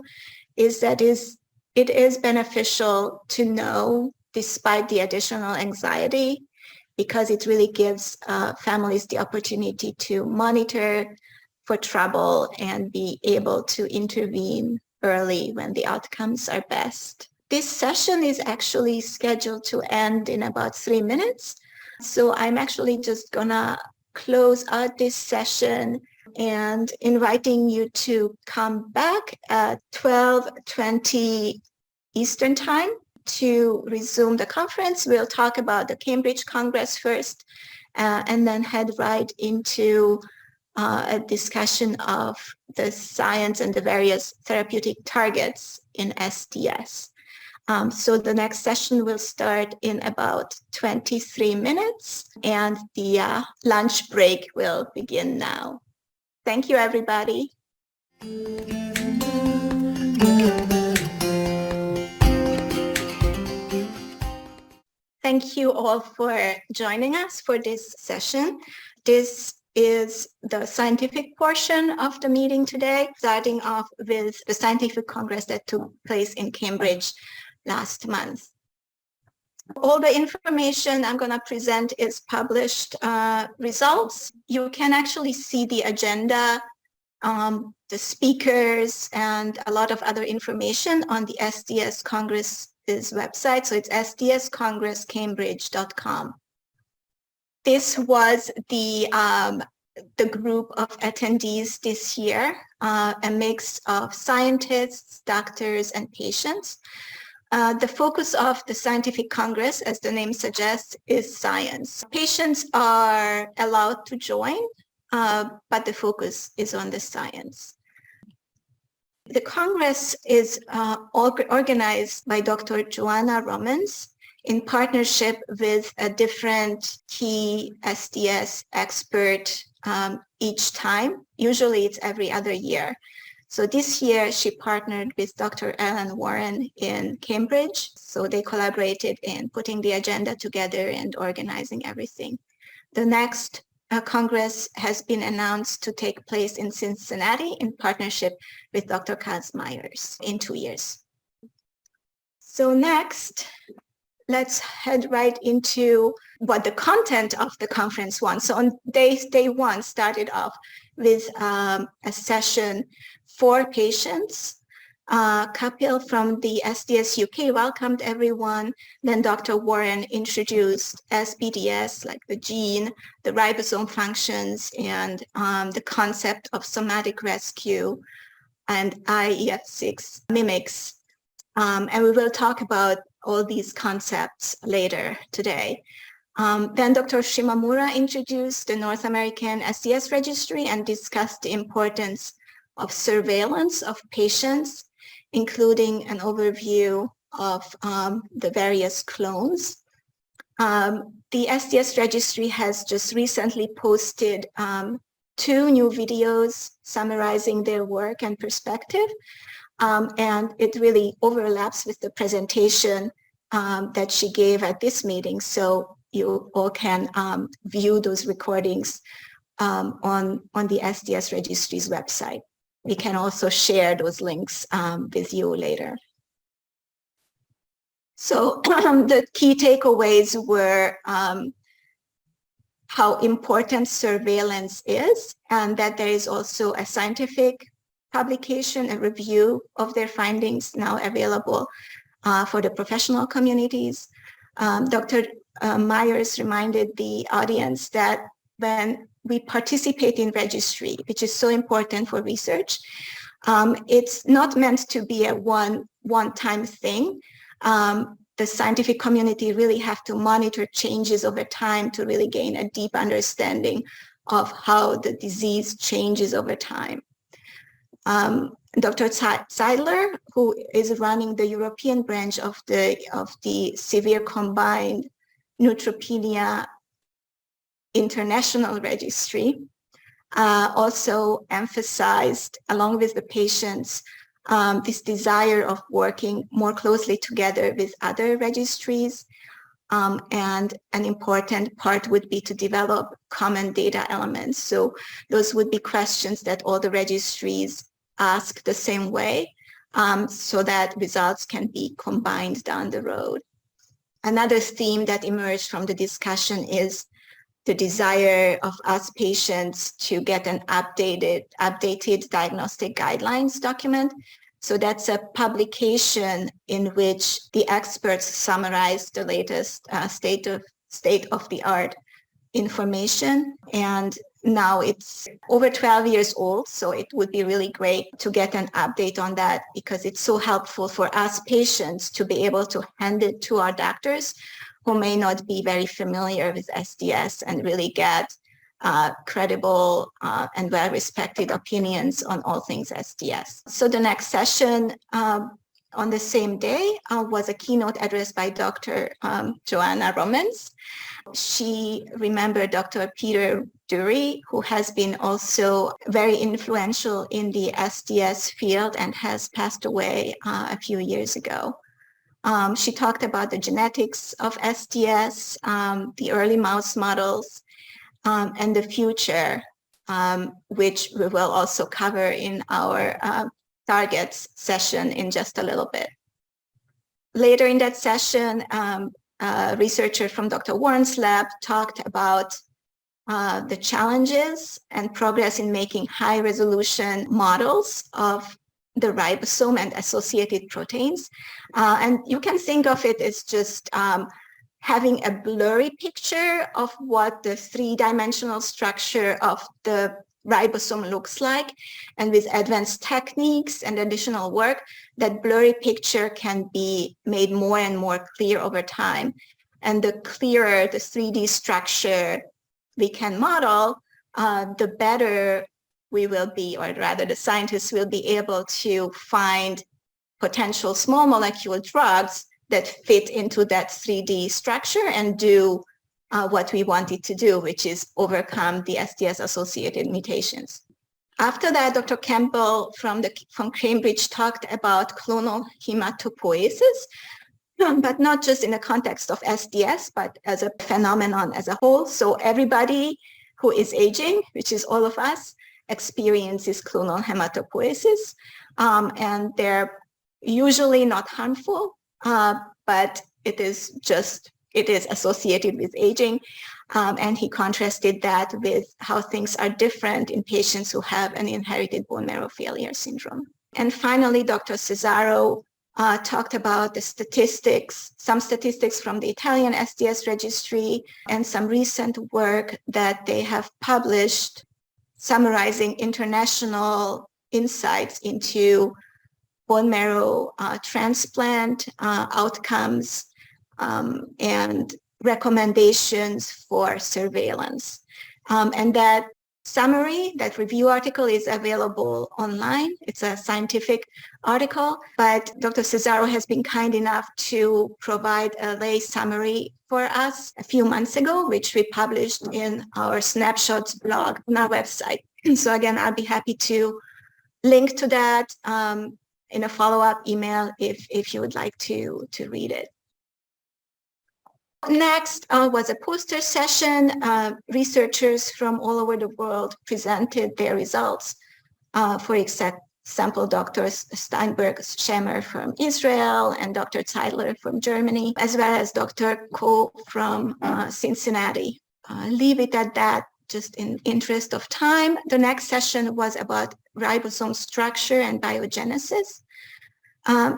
is that it is beneficial to know despite the additional anxiety, because it really gives families the opportunity to monitor for trouble and be able to intervene early when the outcomes are best. This session is actually scheduled to end in about 3 minutes. So I'm actually just gonna close out this session and inviting you to come back at 12:20 Eastern Time to resume the conference. We'll talk about the Cambridge Congress first, and then head right into a discussion of the science and the various therapeutic targets in SDS. So the next session will start in about 23 minutes, and the lunch break will begin now. Thank you, everybody. Thank you all for joining us for this session. This is the scientific portion of the meeting today, starting off with the scientific congress that took place in Cambridge last month. All the information I'm going to present is published results. You can actually see the agenda, the speakers, and a lot of other information on the SDS Congress's website. So it's sdscongresscambridge.com. This was the group of attendees this year, a mix of scientists, doctors, and patients. The focus of the Scientific Congress, as the name suggests, is science. Patients are allowed to join, but the focus is on the science. The Congress is organized by Dr. Joanna Romans in partnership with a different key SDS expert each time. Usually it's every other year. So this year she partnered with Dr. Alan Warren in Cambridge. So they collaborated in putting the agenda together and organizing everything. The next Congress has been announced to take place in Cincinnati in partnership with Dr. Kaz Myers in 2 years. So next, let's head right into what the content of the conference was. So on day one started off with a session for patients. Kapil from the SDS UK welcomed everyone. Then Dr. Warren introduced SBDS, like the gene, the ribosome functions, and the concept of somatic rescue and IEF6 mimics. And we will talk about all these concepts later today. Then Dr. Shimamura introduced the North American SDS registry and discussed the importance of surveillance of patients, including an overview of the various clones. The SDS registry has just recently posted 2 new videos summarizing their work and perspective. And it really overlaps with the presentation that she gave at this meeting. So you all can view those recordings on the SDS registry's website. We can also share those links with you later. So the key takeaways were how important surveillance is, and that there is also a scientific publication, a review of their findings now available for the professional communities. Dr. Myers reminded the audience that when we participate in registry, which is so important for research, it's not meant to be a one-time thing. The scientific community really have to monitor changes over time to really gain a deep understanding of how the disease changes over time. Dr. Zeidler, who is running the European branch of the Severe Combined Neutropenia International Registry, also emphasized, along with the patients, this desire of working more closely together with other registries. And an important part would be to develop common data elements. So those would be questions that all the registries ask the same way, so that results can be combined down the road. Another theme that emerged from the discussion is the desire of us patients to get an updated diagnostic guidelines document. So that's a publication in which the experts summarize the latest state-of-the-art information. And now it's over 12 years old, so it would be really great to get an update on that, because it's so helpful for us patients to be able to hand it to our doctors who may not be very familiar with SDS and really get credible and well-respected opinions on all things SDS. So the next session on the same day was a keynote address by Dr. Joanna Romans. She remembered Dr. Peter Dury, who has been also very influential in the SDS field and has passed away a few years ago. She talked about the genetics of SDS, the early mouse models, and the future, which we will also cover in our targets session in just a little bit. Later in that session, a researcher from Dr. Warren's lab talked about the challenges and progress in making high-resolution models of the ribosome and associated proteins. And you can think of it as just having a blurry picture of what the three-dimensional structure of the ribosome looks like. And with advanced techniques and additional work, that blurry picture can be made more and more clear over time. And the clearer the 3D structure we can model, the better we will be, or rather the scientists will be able to find potential small molecule drugs that fit into that 3D structure and do what we want it to do, which is overcome the SDS-associated mutations. After that, Dr. Campbell from Cambridge talked about clonal hematopoiesis, but not just in the context of SDS, but as a phenomenon as a whole. So everybody who is aging, which is all of us, experiences clonal hematopoiesis, and they're usually not harmful, but it is associated with aging. And he contrasted that with how things are different in patients who have an inherited bone marrow failure syndrome. And finally, Dr. Cesaro talked about the statistics, some statistics from the Italian SDS registry and some recent work that they have published summarizing international insights into bone marrow transplant outcomes and recommendations for surveillance. And that summary, that review article is available online. It's a scientific article, but Dr. Cesaro has been kind enough to provide a lay summary for us a few months ago, which we published in our snapshots blog on our website. So again, I'll be happy to link to that in a follow-up email if you would like to read it. Next was a poster session. Researchers from all over the world presented their results. For example, Dr. Steinberg-Schemer from Israel and Dr. Zeidler from Germany, as well as Dr. Ko from Cincinnati. Leave it at that, just in interest of time. The next session was about ribosome structure and biogenesis.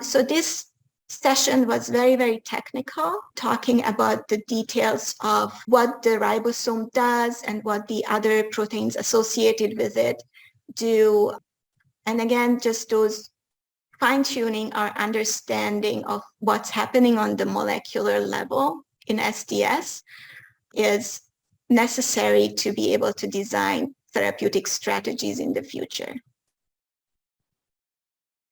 So this session was very, very technical, talking about the details of what the ribosome does and what the other proteins associated with it do. And again, just those fine-tuning our understanding of what's happening on the molecular level in SDS is necessary to be able to design therapeutic strategies in the future.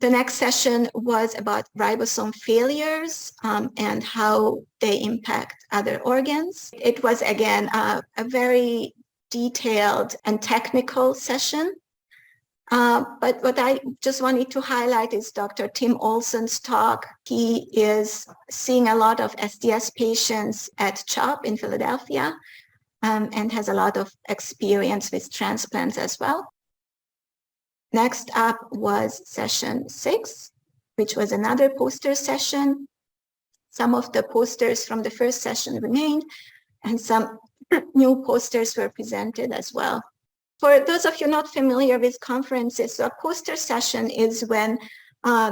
The next session was about ribosome failures and how they impact other organs. It was, again, a very detailed and technical session. But what I just wanted to highlight is Dr. Tim Olson's talk. He is seeing a lot of SDS patients at CHOP in Philadelphia and has a lot of experience with transplants as well. Next up was session 6, which was another poster session. Some of the posters from the first session remained, and some new posters were presented as well. For those of you not familiar with conferences, so a poster session is when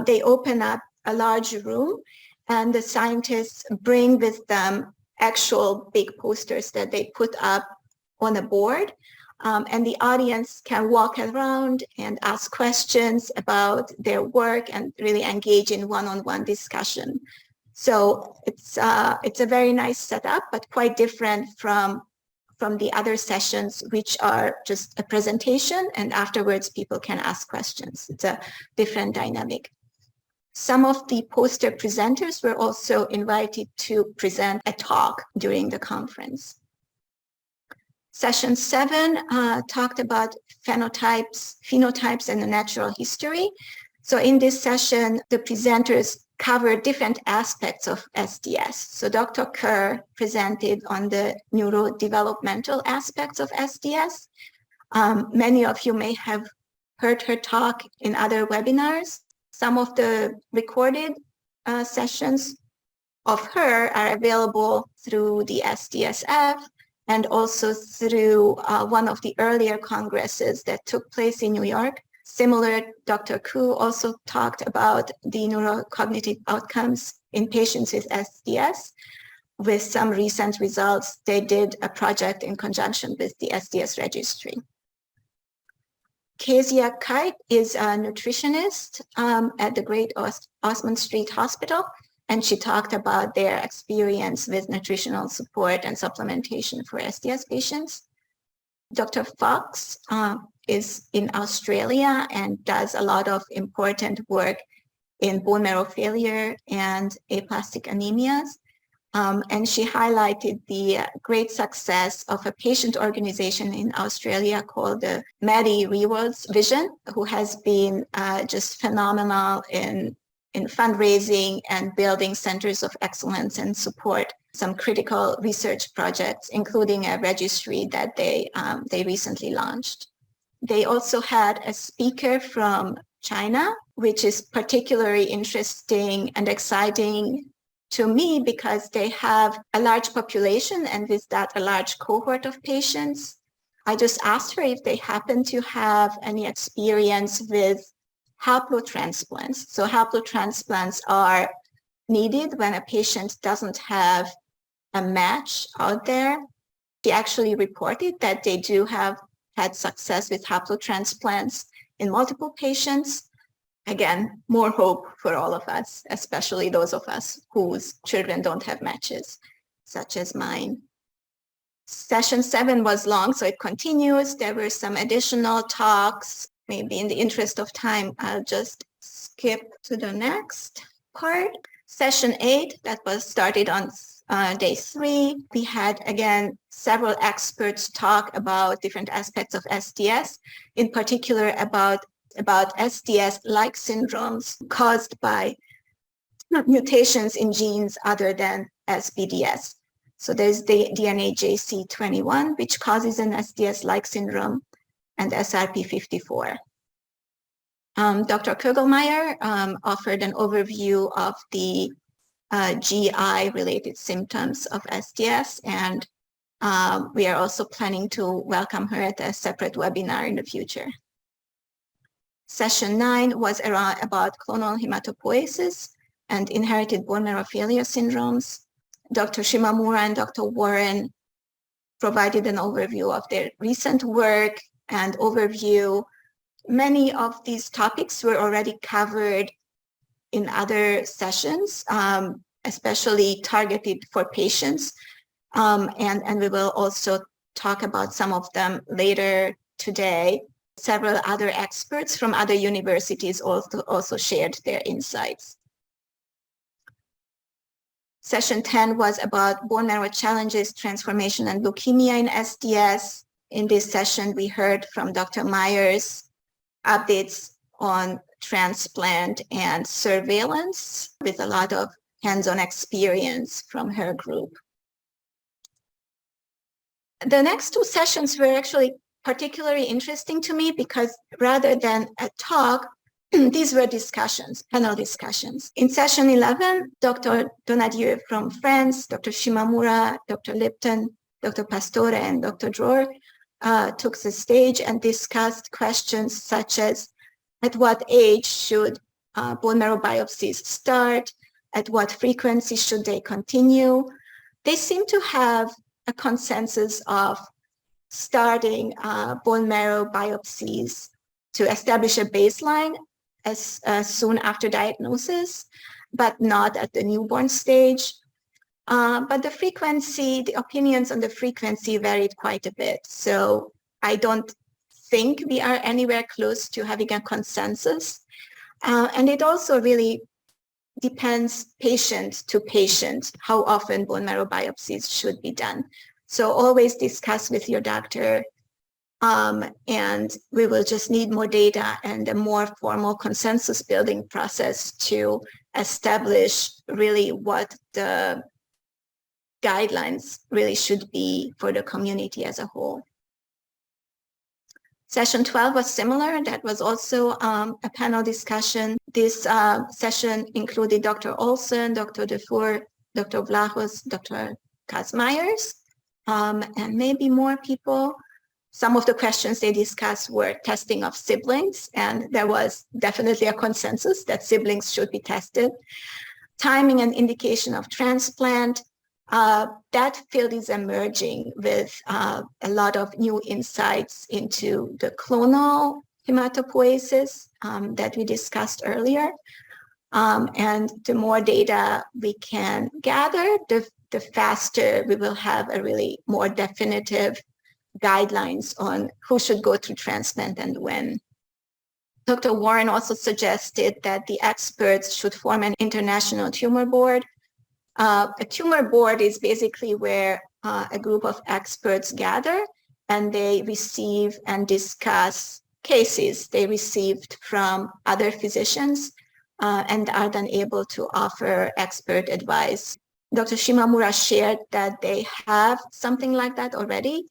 they open up a large room and the scientists bring with them actual big posters that they put up on a board. And the audience can walk around and ask questions about their work and really engage in one-on-one discussion. So it's a very nice setup, but quite different from the other sessions, which are just a presentation, and afterwards people can ask questions. It's a different dynamic. Some of the poster presenters were also invited to present a talk during the conference. Session 7 talked about phenotypes and the natural history. So in this session, the presenters covered different aspects of SDS. So Dr. Kerr presented on the neurodevelopmental aspects of SDS. Many of you may have heard her talk in other webinars. Some of the recorded sessions of her are available through the SDSF and also through one of the earlier congresses that took place in New York. Similar, Dr. Koo also talked about the neurocognitive outcomes in patients with SDS. With some recent results, they did a project in conjunction with the SDS registry. Kezia Kite is a nutritionist at the Great Osmond Street Hospital, and she talked about their experience with nutritional support and supplementation for SDS patients. Dr. Fox is in Australia and does a lot of important work in bone marrow failure and aplastic anemias. And she highlighted the great success of a patient organization in Australia called the Maddie Reward's Vision, who has been just phenomenal in fundraising and building centers of excellence and support some critical research projects, including a registry that they recently launched. They also had a speaker from China, which is particularly interesting and exciting to me because they have a large population and with that a large cohort of patients. I just asked her if they happen to have any experience with haplotransplants. So haplotransplants are needed when a patient doesn't have a match out there. She actually reported that they do have had success with haplotransplants in multiple patients. Again, more hope for all of us, especially those of us whose children don't have matches, such as mine. Session 7 was long, so it continues. There were some additional talks. Maybe in the interest of time, I'll just skip to the next part. Session 8, that was started on day 3. We had, again, several experts talk about different aspects of SDS, in particular about SDS-like syndromes caused by mutations in genes other than SBDS. So there's the DNA JC21, which causes an SDS-like syndrome, and SRP54. Dr. Kugelmeyer offered an overview of the GI-related symptoms of SDS, and we are also planning to welcome her at a separate webinar in the future. Session 9 was about clonal hematopoiesis and inherited bone marrow failure syndromes. Dr. Shimamura and Dr. Warren provided an overview of their recent work and overview. Many of these topics were already covered in other sessions, especially targeted for patients. And we will also talk about some of them later today. Several other experts from other universities also shared their insights. Session 10 was about bone marrow challenges, transformation, and leukemia in SDS. In this session, we heard from Dr. Myers updates on transplant and surveillance with a lot of hands-on experience from her group. The next two sessions were actually particularly interesting to me because rather than a talk, these were discussions, panel discussions. In session 11, Dr. Donadieu from France, Dr. Shimamura, Dr. Lipton, Dr. Pastore, and Dr. Dror took the stage and discussed questions such as, at what age should bone marrow biopsies start? At what frequency should they continue? They seem to have a consensus of starting bone marrow biopsies to establish a baseline as soon after diagnosis, but not at the newborn stage. But the frequency, the opinions on the frequency varied quite a bit. So I don't think we are anywhere close to having a consensus. And it also really depends patient to patient how often bone marrow biopsies should be done. So always discuss with your doctor, and we will just need more data and a more formal consensus building process to establish really what the guidelines really should be for the community as a whole. Session 12 was similar. That was also a panel discussion. This session included Dr. Olsen, Dr. Dufour, Dr. Vlachos, Dr. Kazmeyers, and maybe more people. Some of the questions they discussed were testing of siblings, and there was definitely a consensus that siblings should be tested. Timing and indication of transplant. That field is emerging with a lot of new insights into the clonal hematopoiesis that we discussed earlier. And the more data we can gather, the faster we will have a really more definitive guidelines on who should go through transplant and when. Dr. Warren also suggested that the experts should form an international tumor board. A tumor board is basically where a group of experts gather and they receive and discuss cases they received from other physicians and are then able to offer expert advice. Dr. Shimamura shared that they have something like that already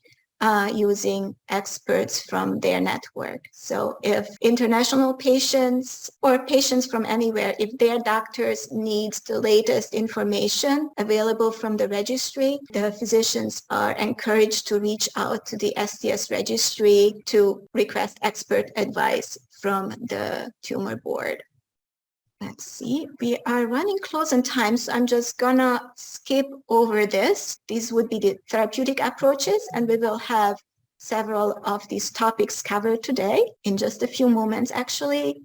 using experts from their network. So if international patients or patients from anywhere, if their doctors need the latest information available from the registry, the physicians are encouraged to reach out to the SDS registry to request expert advice from the tumor board. Let's see, we are running close on time, so I'm just gonna skip over this. These would be the therapeutic approaches, and we will have several of these topics covered today in just a few moments, actually.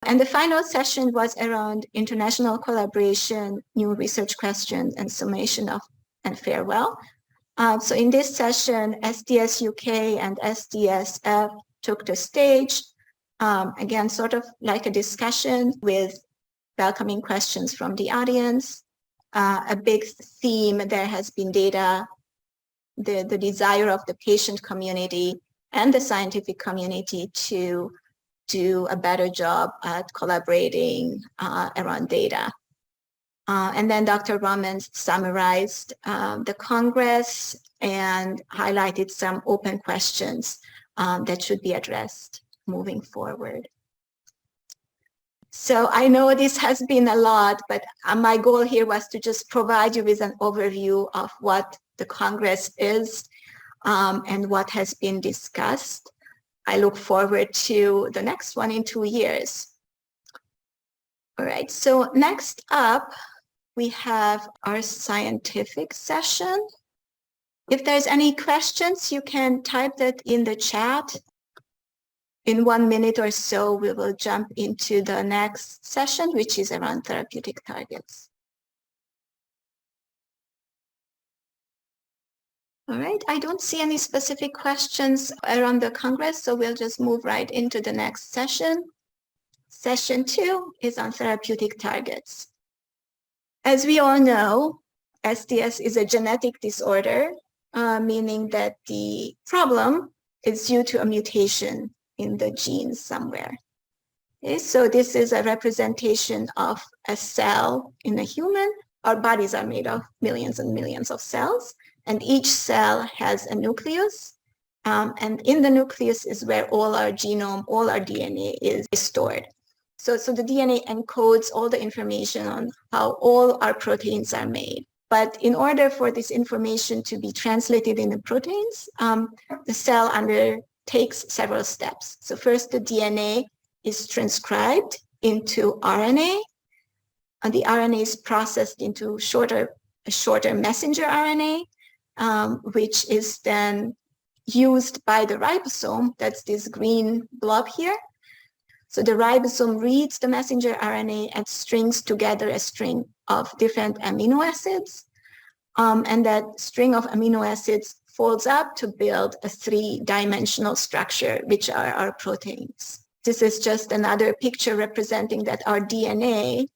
And the final session was around international collaboration, new research questions, and summation of and farewell. So in this session, SDS UK and SDSF took the stage. Again, sort of like a discussion with welcoming questions from the audience. A big theme there has been data, the desire of the patient community and the scientific community to do a better job at collaborating around data. And then Dr. Romans summarized the Congress and highlighted some open questions that should be addressed moving forward. So I know this has been a lot, but my goal here was to just provide you with an overview of what the Congress is and what has been discussed. I look forward to the next one in 2 years. All right, so next up, we have our scientific session. If there's any questions, you can type that in the chat. In 1 minute or so, we will jump into the next session, which is around therapeutic targets. All right, I don't see any specific questions around the Congress, so we'll just move right into the next session. Session 2 is on therapeutic targets. As we all know, SDS is a genetic disorder, meaning that the problem is due to a mutation in the genes somewhere. Okay, so this is a representation of a cell in a human. Our bodies are made of millions and millions of cells, and each cell has a nucleus. And in the nucleus is where all our genome, all our DNA is stored. So the DNA encodes all the information on how all our proteins are made. But in order for this information to be translated into proteins, the cell undertakes several steps. So first, the DNA is transcribed into RNA, and the RNA is processed into a shorter messenger RNA, which is then used by the ribosome. That's this green blob here. So the ribosome reads the messenger RNA and strings together a string of different amino acids. And that string of amino acids folds up to build a three-dimensional structure, which are our proteins. This is just another picture representing that our DNA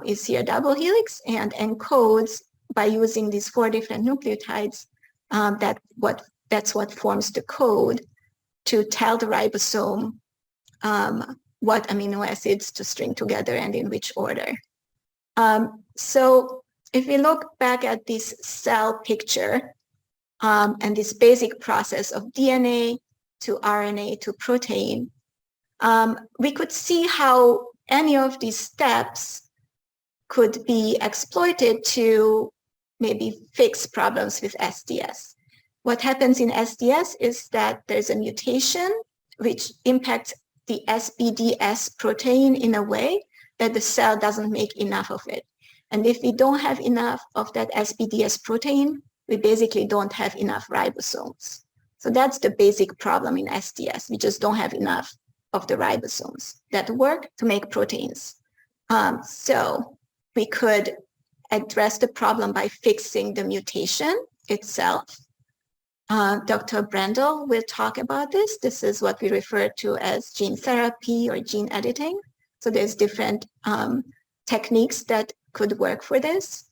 is here double helix and encodes by using these 4 different nucleotides. That's what forms the code to tell the ribosome what amino acids to string together and in which order. So if we look back at this cell picture and this basic process of DNA to RNA to protein, we could see how any of these steps could be exploited to maybe fix problems with SDS. What happens in SDS is that there's a mutation which impacts the SDS protein in a way that the cell doesn't make enough of it. And if we don't have enough of that SDS protein, we basically don't have enough ribosomes. So that's the basic problem in SDS. We just don't have enough of the ribosomes that work to make proteins. So we could address the problem by fixing the mutation itself. Dr. Brendel will talk about this. This is what we refer to as gene therapy or gene editing. So there's different techniques that could work for this.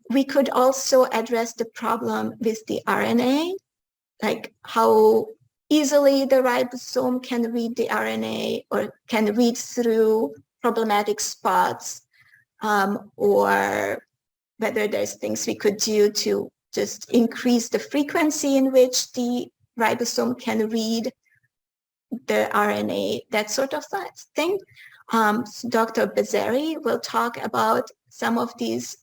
We could also address the problem with the RNA, like how easily the ribosome can read the RNA or can read through problematic spots, or whether there's things we could do to just increase the frequency in which the ribosome can read the RNA, that sort of thing. Dr. Bezzerri will talk about some of these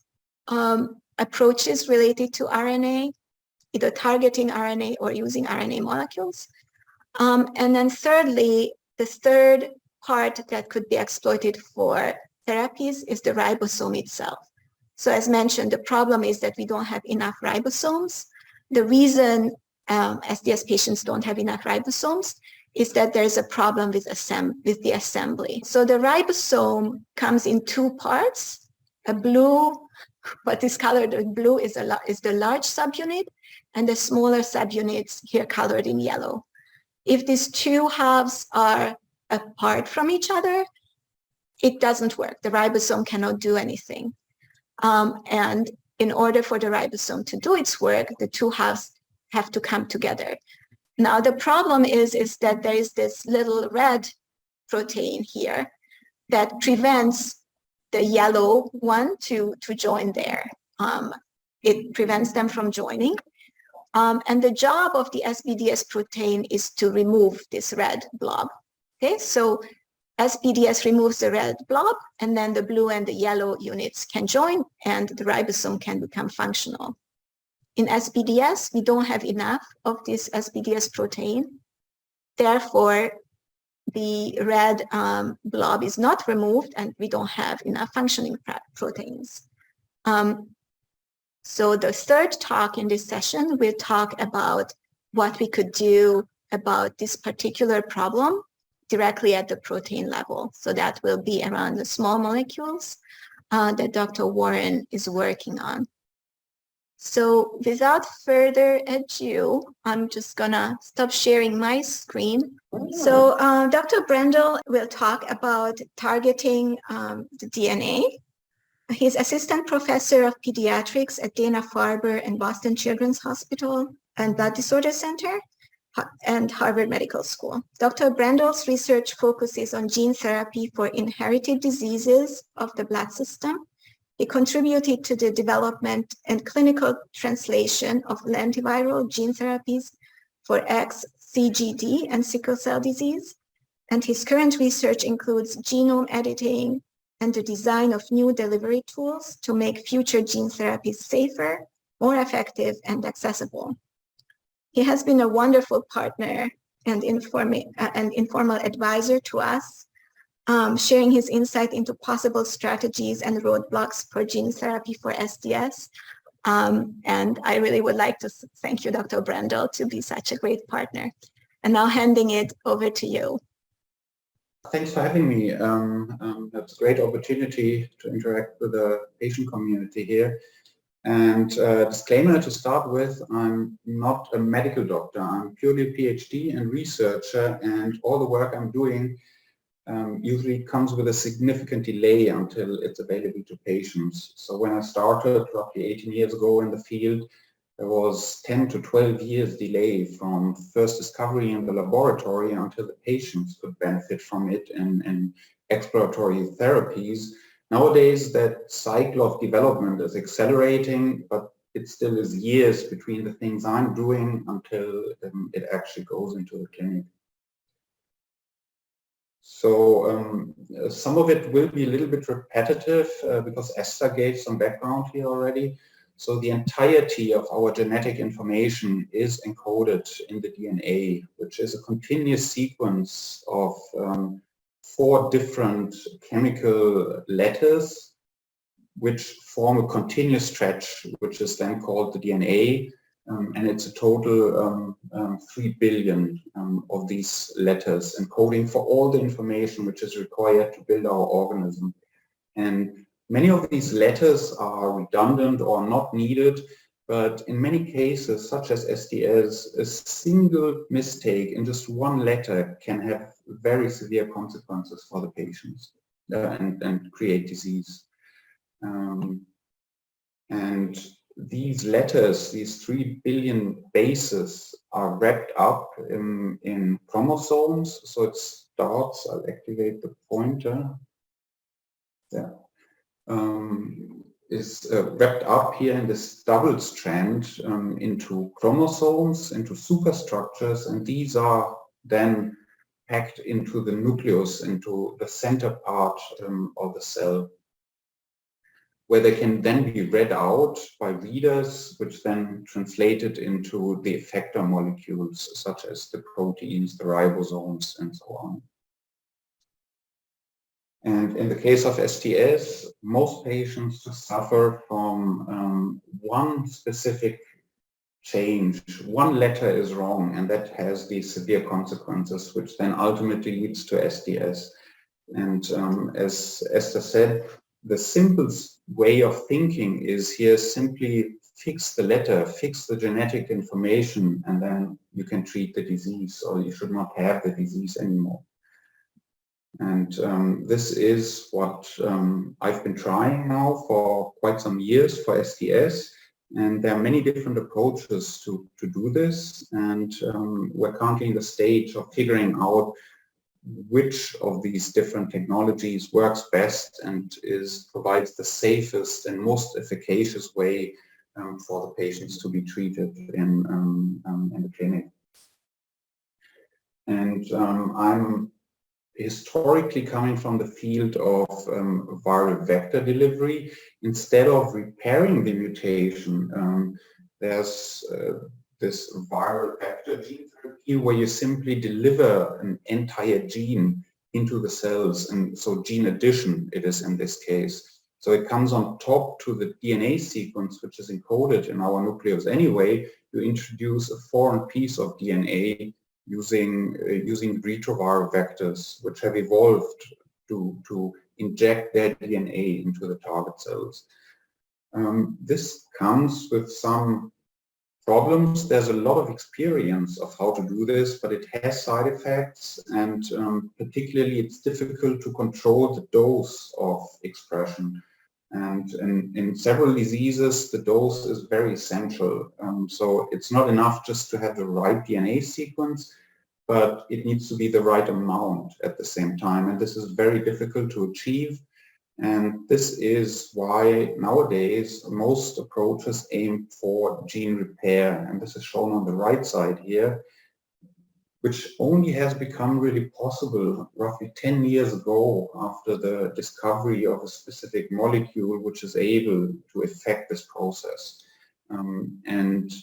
approaches related to RNA, either targeting RNA or using RNA molecules. And then thirdly, the third part that could be exploited for therapies is the ribosome itself. So as mentioned, the problem is that we don't have enough ribosomes. The reason SDS patients don't have enough ribosomes is that there's a problem with the assembly. So the ribosome comes in 2 parts. A blue, what is colored in blue is the large subunit, and the smaller subunits here colored in yellow. If these 2 halves are apart from each other, it doesn't work. The ribosome cannot do anything. And in order for the ribosome to do its work, the 2 halves have to come together. Now, the problem is that there is this little red protein here that prevents the yellow one to join there. It prevents them from joining. And the job of the SDS protein is to remove this red blob. Okay, so SDS removes the red blob, and then the blue and the yellow units can join, and the ribosome can become functional. In SDS, we don't have enough of this SDS protein. Therefore, the red blob is not removed, and we don't have enough functioning proteins. So the third talk in this session will talk about what we could do about this particular problem directly at the protein level. So that will be around the small molecules that Dr. Warren is working on. So without further ado, I'm just gonna stop sharing my screen. So Dr. Brendel will talk about targeting the DNA. He's assistant professor of pediatrics at Dana-Farber and Boston Children's Hospital and Blood Disorder Center and Harvard Medical School. Dr. Brendel's research focuses on gene therapy for inherited diseases of the blood system. He contributed to the development and clinical translation of lentiviral gene therapies for X, CGD, and sickle cell disease. And his current research includes genome editing and the design of new delivery tools to make future gene therapies safer, more effective, and accessible. He has been a wonderful partner and informal advisor to us, sharing his insight into possible strategies and roadblocks for gene therapy for SDS. And I really would like to thank you, Dr. Brendel, to be such a great partner. And now handing it over to you. Thanks for having me. That's a great opportunity to interact with the patient community here. And disclaimer to start with, I'm not a medical doctor. I'm purely a PhD and researcher, and all the work I'm doing usually comes with a significant delay until it's available to patients. So when I started roughly 18 years ago in the field, there was 10 to 12 years delay from first discovery in the laboratory until the patients could benefit from it in exploratory therapies. Nowadays, that cycle of development is accelerating, but it still is years between the things I'm doing until it actually goes into the clinic. So some of it will be a little bit repetitive because Eszter gave some background here already. So the entirety of our genetic information is encoded in the DNA, which is a continuous sequence of 4 different chemical letters, which form a continuous stretch, which is then called the DNA. And it's a total 3 billion of these letters encoding for all the information which is required to build our organism. And many of these letters are redundant or not needed, but in many cases, such as SDS, a single mistake in just one letter can have very severe consequences for the patients and create disease. And these letters, these 3 billion bases, are wrapped up in chromosomes. So it starts, I'll activate the pointer. Yeah. Is wrapped up here in this double strand into chromosomes, into superstructures, and these are then packed into the nucleus, into the center part of the cell, where they can then be read out by readers, which then translated into the effector molecules, such as the proteins, the ribosomes, and so on. And in the case of SDS, most patients suffer from one specific change. One letter is wrong, and that has these severe consequences, which then ultimately leads to SDS. And as Eszter said, the simplest way of thinking is here simply fix the letter, fix the genetic information, and then you can treat the disease, or you should not have the disease anymore. And this is what I've been trying now for quite some years for SDS. And there are many different approaches to do this. And we're currently in the stage of figuring out which of these different technologies works best and provides the safest and most efficacious way for the patients to be treated in the clinic. And I'm historically coming from the field of viral vector delivery. Instead of repairing the mutation, there's this viral vector gene therapy where you simply deliver an entire gene into the cells, and so gene addition it is in this case. So it comes on top to the DNA sequence which is encoded in our nucleus anyway. You introduce a foreign piece of DNA using retroviral vectors, which have evolved to inject their DNA into the target cells. This comes with some problems. There's a lot of experience of how to do this, but it has side effects, and particularly it's difficult to control the dose of expression. And in several diseases, the dose is very essential. So it's not enough just to have the right DNA sequence, but it needs to be the right amount at the same time. And this is very difficult to achieve. And this is why nowadays most approaches aim for gene repair. And this is shown on the right side here, which only has become really possible roughly 10 years ago after the discovery of a specific molecule which is able to affect this process. And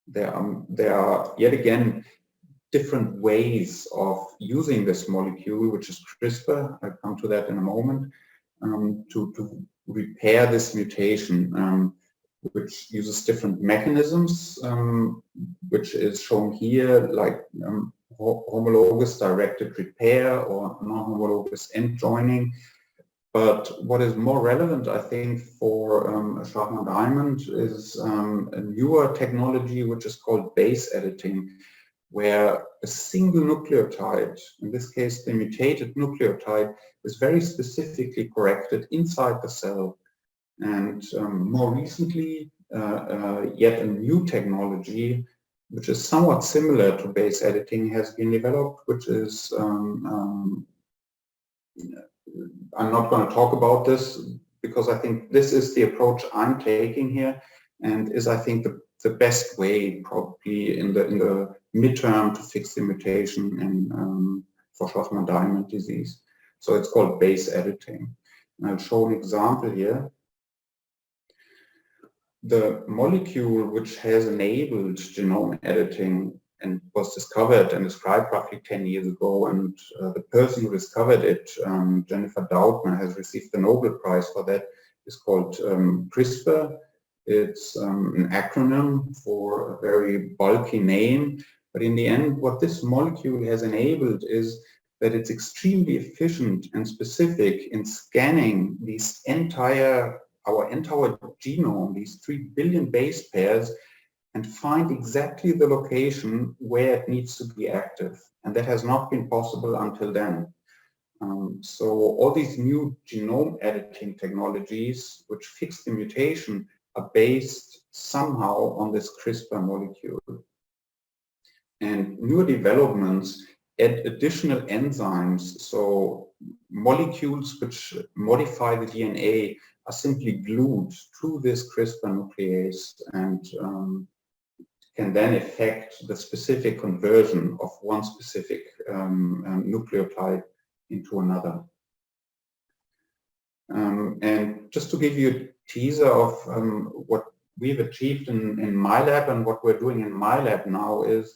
there are yet again different ways of using this molecule, which is CRISPR. I'll come to that in a moment, to repair this mutation, which uses different mechanisms, which is shown here, like homologous directed repair or non-homologous end joining. But what is more relevant, I think, for Shwachman-Diamond is a newer technology which is called base editing, where a single nucleotide, in this case the mutated nucleotide, is very specifically corrected inside the cell. And more recently, yet a new technology, which is somewhat similar to base editing, has been developed, which is, I'm not going to talk about this because I think this is the approach I'm taking here, and is, I think, the best way probably in the midterm to fix the mutation in, for Shwachman-Diamond disease. So it's called base editing. And I'll show an example here. The molecule which has enabled genome editing and was discovered and described roughly 10 years ago, and the person who discovered it, Jennifer Doudna, has received the Nobel Prize for that, is called CRISPR. It's an acronym for a very bulky name, but in the end what this molecule has enabled is that it's extremely efficient and specific in scanning these our entire genome, these 3 billion base pairs, and find exactly the location where it needs to be active. And that has not been possible until then. So all these new genome editing technologies which fix the mutation are based somehow on this CRISPR molecule. And newer developments add additional enzymes, so molecules which modify the DNA are simply glued to this CRISPR nuclease and can then affect the specific conversion of one specific nucleotide into another. And just to give you a teaser of what we've achieved in my lab and what we're doing in my lab now is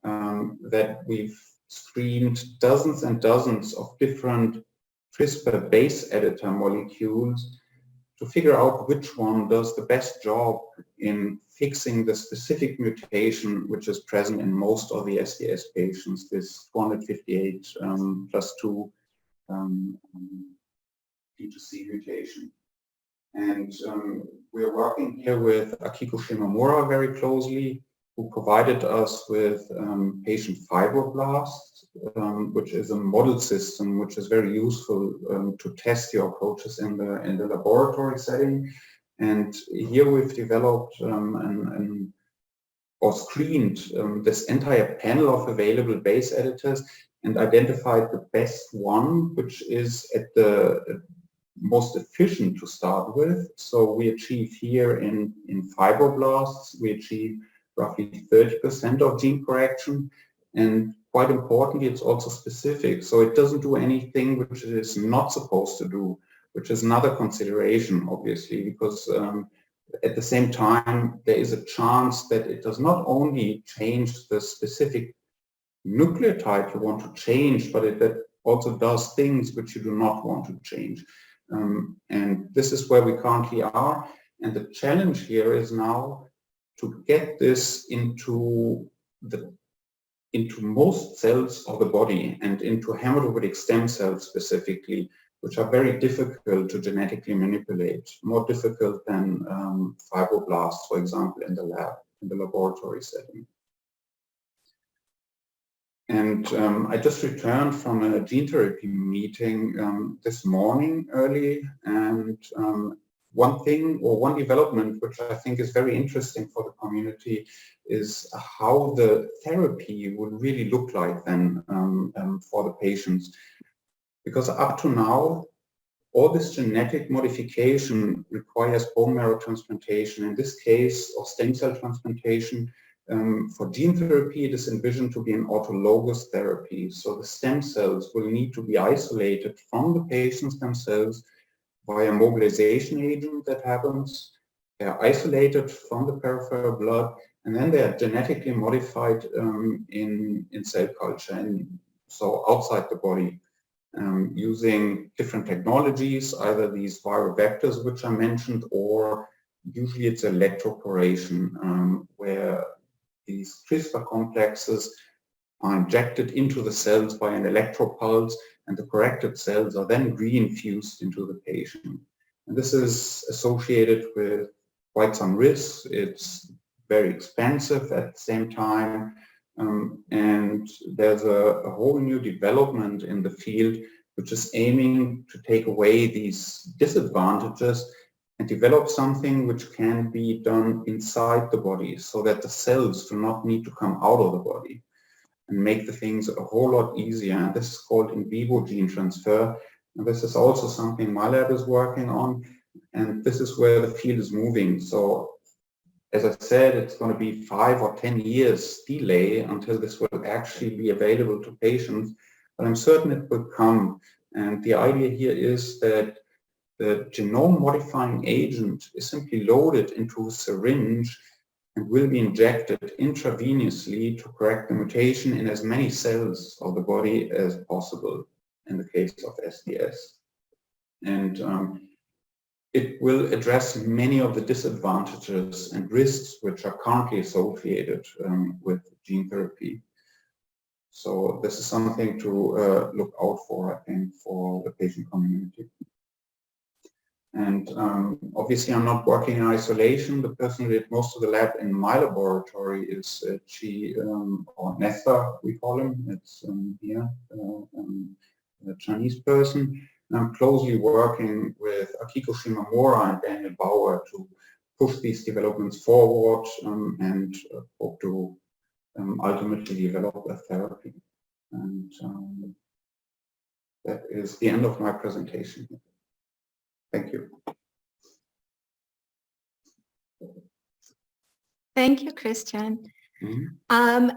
that we've screened dozens and dozens of different CRISPR base editor molecules to figure out which one does the best job in fixing the specific mutation which is present in most of the SDS patients, this 458 plus 2 D2C mutation. And we're working here with Akiko Shimomura very closely, who provided us with patient fibroblasts, which is a model system which is very useful to test your approaches in the laboratory setting. And here we've developed or screened this entire panel of available base editors and identified the best one, which is at the most efficient to start with. So we achieve here in fibroblasts, we achieve roughly 30% of gene correction, and quite importantly, it's also specific. So it doesn't do anything which it is not supposed to do, which is another consideration, obviously, because at the same time, there is a chance that it does not only change the specific nucleotide you want to change, but it also does things which you do not want to change. And this is where we currently are. And the challenge here is now to get this into most cells of the body and into hematopoietic stem cells specifically, which are very difficult to genetically manipulate, more difficult than fibroblasts, for example, in the lab, in the laboratory setting. And I just returned from a gene therapy meeting this morning early, and one thing or one development which I think is very interesting for the community is how the therapy would really look like then for the patients. Because up to now, all this genetic modification requires bone marrow transplantation. In this case, or stem cell transplantation, for gene therapy, it is envisioned to be an autologous therapy. So the stem cells will need to be isolated from the patients themselves via mobilization agent that happens. They are isolated from the peripheral blood, and then they are genetically modified in cell culture, and so outside the body, using different technologies, either these viral vectors which I mentioned, or usually it's electroporation, where these CRISPR complexes are injected into the cells by an electropulse, and the corrected cells are then reinfused into the patient. And this is associated with quite some risks. It's very expensive at the same time, and there's a whole new development in the field which is aiming to take away these disadvantages and develop something which can be done inside the body, so that the cells do not need to come out of the body, and make the things a whole lot easier. And this is called in vivo gene transfer. And this is also something my lab is working on, and this is where the field is moving. So as I said, it's going to be 5 or 10 years delay until this will actually be available to patients, but I'm certain it will come. And the idea here is that the genome modifying agent is simply loaded into a syringe and will be injected intravenously to correct the mutation in as many cells of the body as possible in the case of SDS. And it will address many of the disadvantages and risks which are currently associated with gene therapy. So this is something to look out for, I think, for the patient community. And obviously I'm not working in isolation. The person who did most of the lab in my laboratory is or Nesta, we call him. It's here, a Chinese person. And I'm closely working with Akiko Shimamura and Daniel Bauer to push these developments forward and hope to ultimately develop a therapy. And that is the end of my presentation. Thank you. Thank you, Christian. Mm-hmm.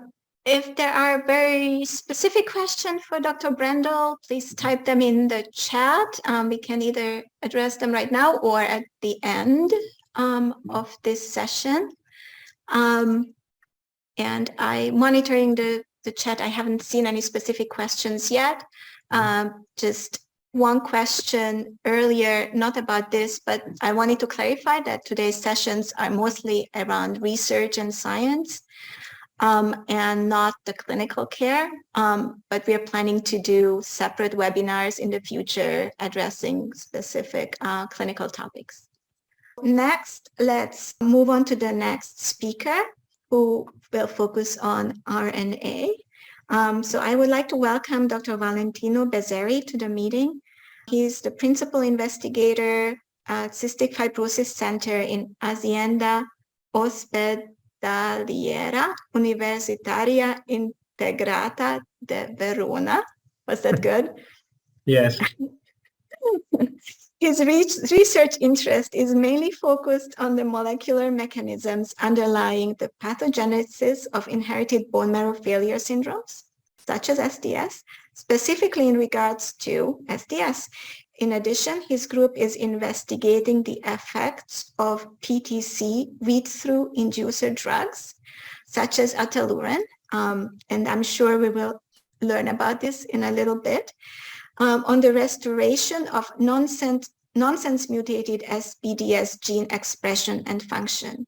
If there are very specific questions for Dr. Brendel, please type them in the chat. We can either address them right now or at the end of this session. And I'm monitoring the chat. I haven't seen any specific questions yet. Just one question earlier, not about this, but I wanted to clarify that today's sessions are mostly around research and science. And not the clinical care, but we are planning to do separate webinars in the future addressing specific clinical topics. Next, let's move on to the next speaker, who will focus on RNA. So I would like to welcome Dr. Valentino Bezzerri to the meeting. He's the principal investigator at Cystic Fibrosis Center in Azienda Ospedaliera Universitaria Integrata de Verona. Was that good? Yes. His research interest is mainly focused on the molecular mechanisms underlying the pathogenesis of inherited bone marrow failure syndromes, such as SDS, specifically in regards to SDS. In addition, his group is investigating the effects of PTC read-through inducer drugs, such as ataluren, and I'm sure we will learn about this in a little bit, on the restoration of nonsense mutated SBDS gene expression and function.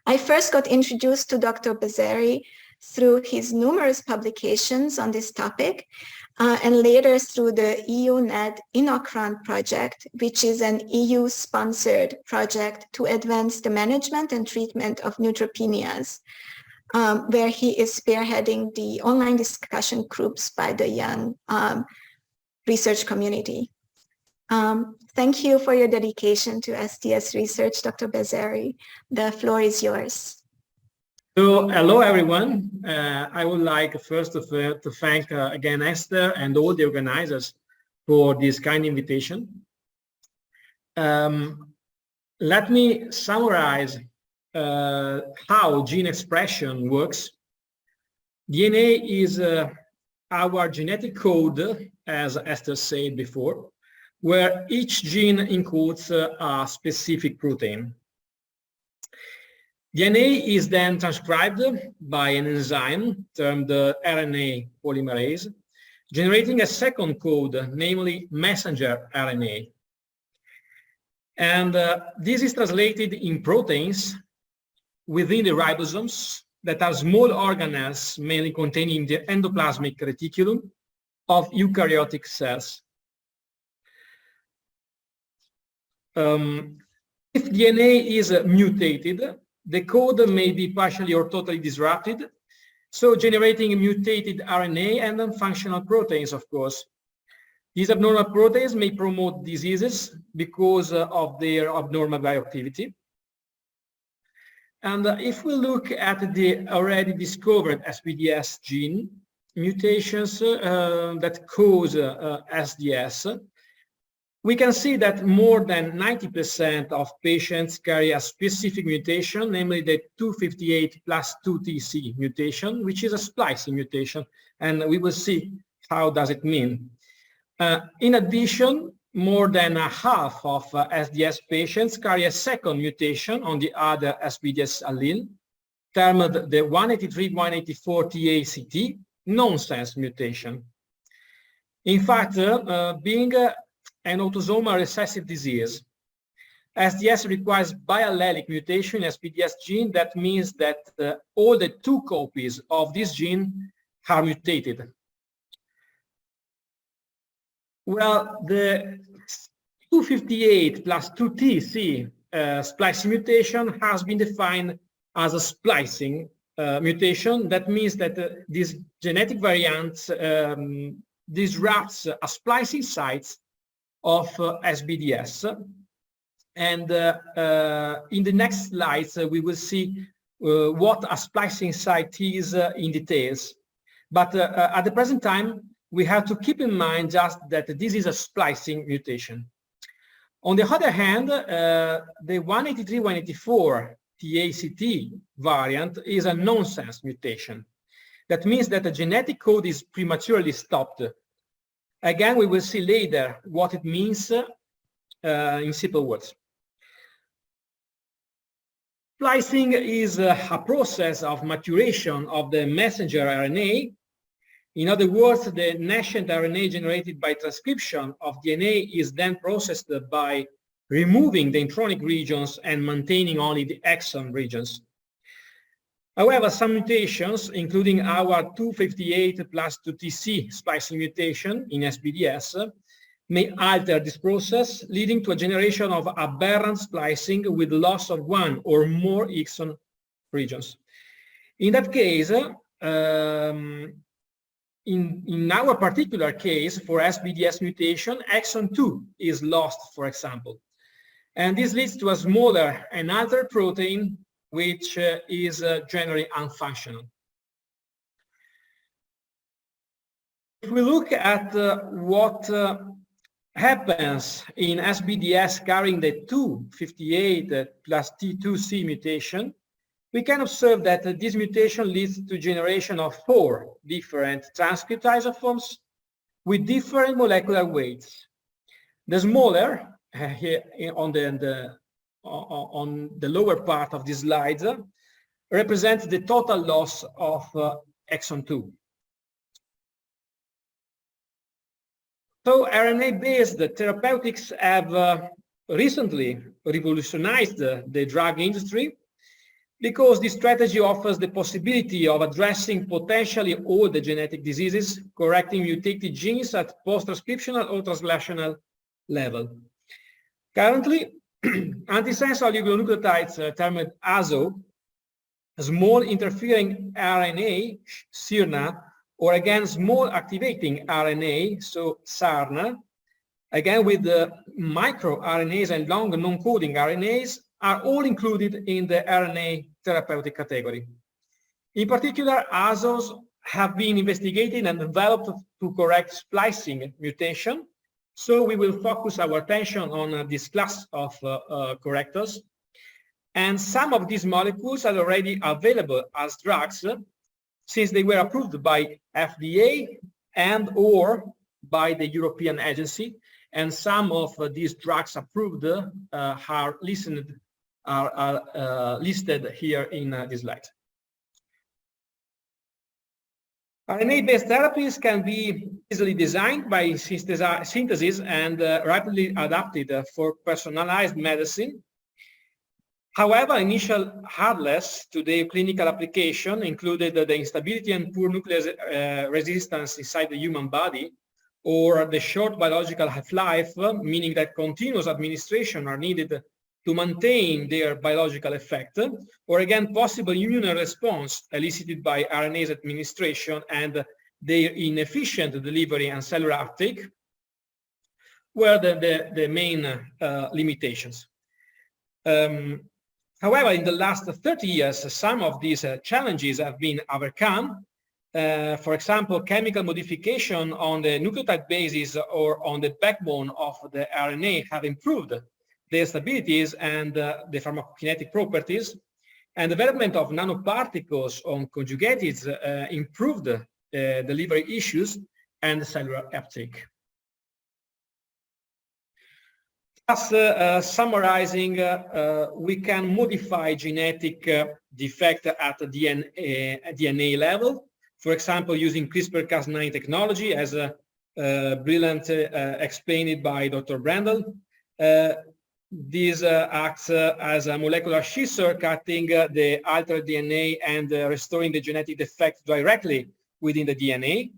I first got introduced to Dr. Bezzerri through his numerous publications on this topic, and later through the EU-NED Inocron project, which is an EU-sponsored project to advance the management and treatment of neutropenias, where he is spearheading the online discussion groups by the young research community. Thank you for your dedication to SDS research, Dr. Bezzerri. The floor is yours. So, hello everyone. I would like first to thank again Eszter and all the organizers for this kind invitation. Let me summarize how gene expression works. DNA is our genetic code, as Eszter said before, where each gene encodes a specific protein. DNA is then transcribed by an enzyme termed RNA polymerase, generating a second code, namely messenger RNA. And this is translated in proteins within the ribosomes that are small organelles mainly containing the endoplasmic reticulum of eukaryotic cells. If DNA is mutated, the code may be partially or totally disrupted, so generating mutated RNA and non-functional proteins, of course. These abnormal proteins may promote diseases because of their abnormal bioactivity. And if we look at the already discovered SPDS gene, mutations that cause SDS, we can see that more than 90% of patients carry a specific mutation, namely the 258+2TC mutation, which is a splicing mutation, and we will see how does it mean. In addition, more than half of SDS patients carry a second mutation on the other SDS allele, termed the 183-184-TACT nonsense mutation. In fact, being an autosomal recessive disease, SDS requires biallelic mutation in SPDS gene. That means that all the 2 copies of this gene are mutated. Well, the 258+2TC splicing mutation has been defined as a splicing mutation. That means that this genetic variant disrupts a splicing sites of SBDS. And in the next slides, we will see what a splicing site is in details. But at the present time, we have to keep in mind just that this is a splicing mutation. On the other hand, the 183-184-TACT variant is a nonsense mutation. That means that the genetic code is prematurely stopped. Again, we will see later what it means in simple words. Splicing is a process of maturation of the messenger RNA. In other words, the nascent RNA generated by transcription of DNA is then processed by removing the intronic regions and maintaining only the exon regions. However, some mutations, including our 258+2TC splicing mutation in SPDS, may alter this process, leading to a generation of aberrant splicing with loss of one or more exon regions. In that case, in our particular case, for SPDS mutation, exon 2 is lost, for example. And this leads to a smaller and altered protein, which is generally unfunctional. If we look at what happens in SPDS carrying the 258+T2C mutation, we can observe that this mutation leads to generation of 4 different transcript isoforms with different molecular weights. The smaller, here on the lower part of this slide, represents the total loss of exon 2. So RNA-based therapeutics have recently revolutionized the drug industry because this strategy offers the possibility of addressing potentially all the genetic diseases, correcting mutated genes at post-transcriptional or translational level. Currently, antisense oligonucleotides termed ASO, small interfering RNA, SIRNA, or again small activating RNA, so SARNA, again with the microRNAs and long non-coding RNAs, are all included in the RNA therapeutic category. In particular, ASOs have been investigated and developed to correct splicing mutation, so we will focus our attention on this class of correctors. And some of these molecules are already available as drugs since they were approved by FDA and or by the European Agency, and some of these drugs approved are listed here in this slide. RNA-based therapies can be easily designed by synthesis and rapidly adapted for personalized medicine. However, initial hurdles to their clinical application included the instability and poor nuclear resistance inside the human body, or the short biological half-life, meaning that continuous administration are needed to maintain their biological effect, or again, possible immune response elicited by RNase administration and their inefficient delivery and cellular uptake were the main limitations. However, in the last 30 years, some of these challenges have been overcome. For example, chemical modification on the nucleotide bases or on the backbone of the RNA have improved their stabilities and the pharmacokinetic properties, and development of nanoparticles on conjugates improved delivery issues and cellular uptake. Thus, summarizing, we can modify genetic defect at the DNA level, for example, using CRISPR-Cas9 technology, as brilliantly explained by Dr. Brendel. This acts as a molecular scissor, cutting the altered DNA and restoring the genetic defect directly within the DNA.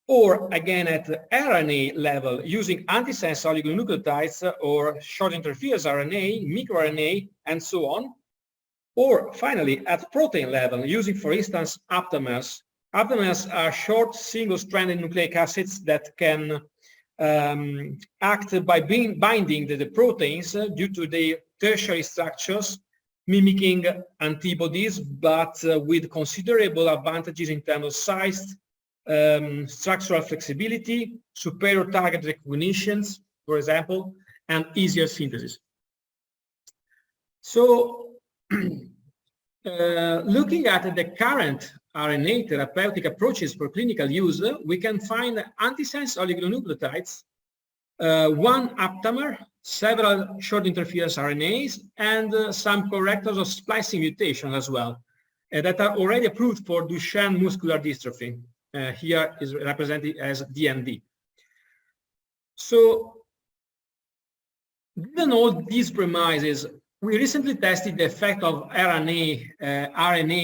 Or again at the RNA level, using antisense oligonucleotides or short interference RNA, microRNA, and so on. Or finally, at protein level, using, for instance, aptamers. Aptamers are short single-stranded nucleic acids that can act by binding the proteins due to their tertiary structures, mimicking antibodies, but with considerable advantages in terms of size, structural flexibility, superior target recognitions, for example, and easier synthesis. So, looking at the current RNA therapeutic approaches for clinical use, we can find antisense oligonucleotides, one aptamer, several short interference RNAs, and some correctors of splicing mutation as well, that are already approved for Duchenne muscular dystrophy. Here is represented as DMD. So, given all these premises, we recently tested the effect of RNA-based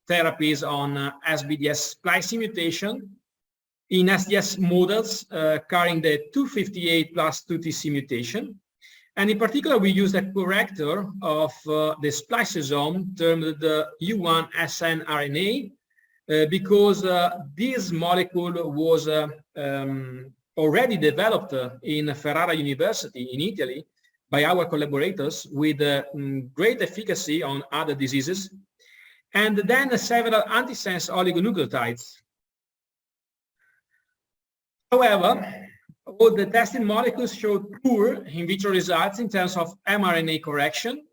therapies on SBDS splicing mutation in SDS models carrying the 258 plus 2TC mutation. And in particular, we used a corrector of the spliceosome termed the U1SN RNA because this molecule was already developed in Ferrara University in Italy by our collaborators with great efficacy on other diseases, and then several antisense oligonucleotides. However, all the tested molecules showed poor in vitro results in terms of mRNA correction,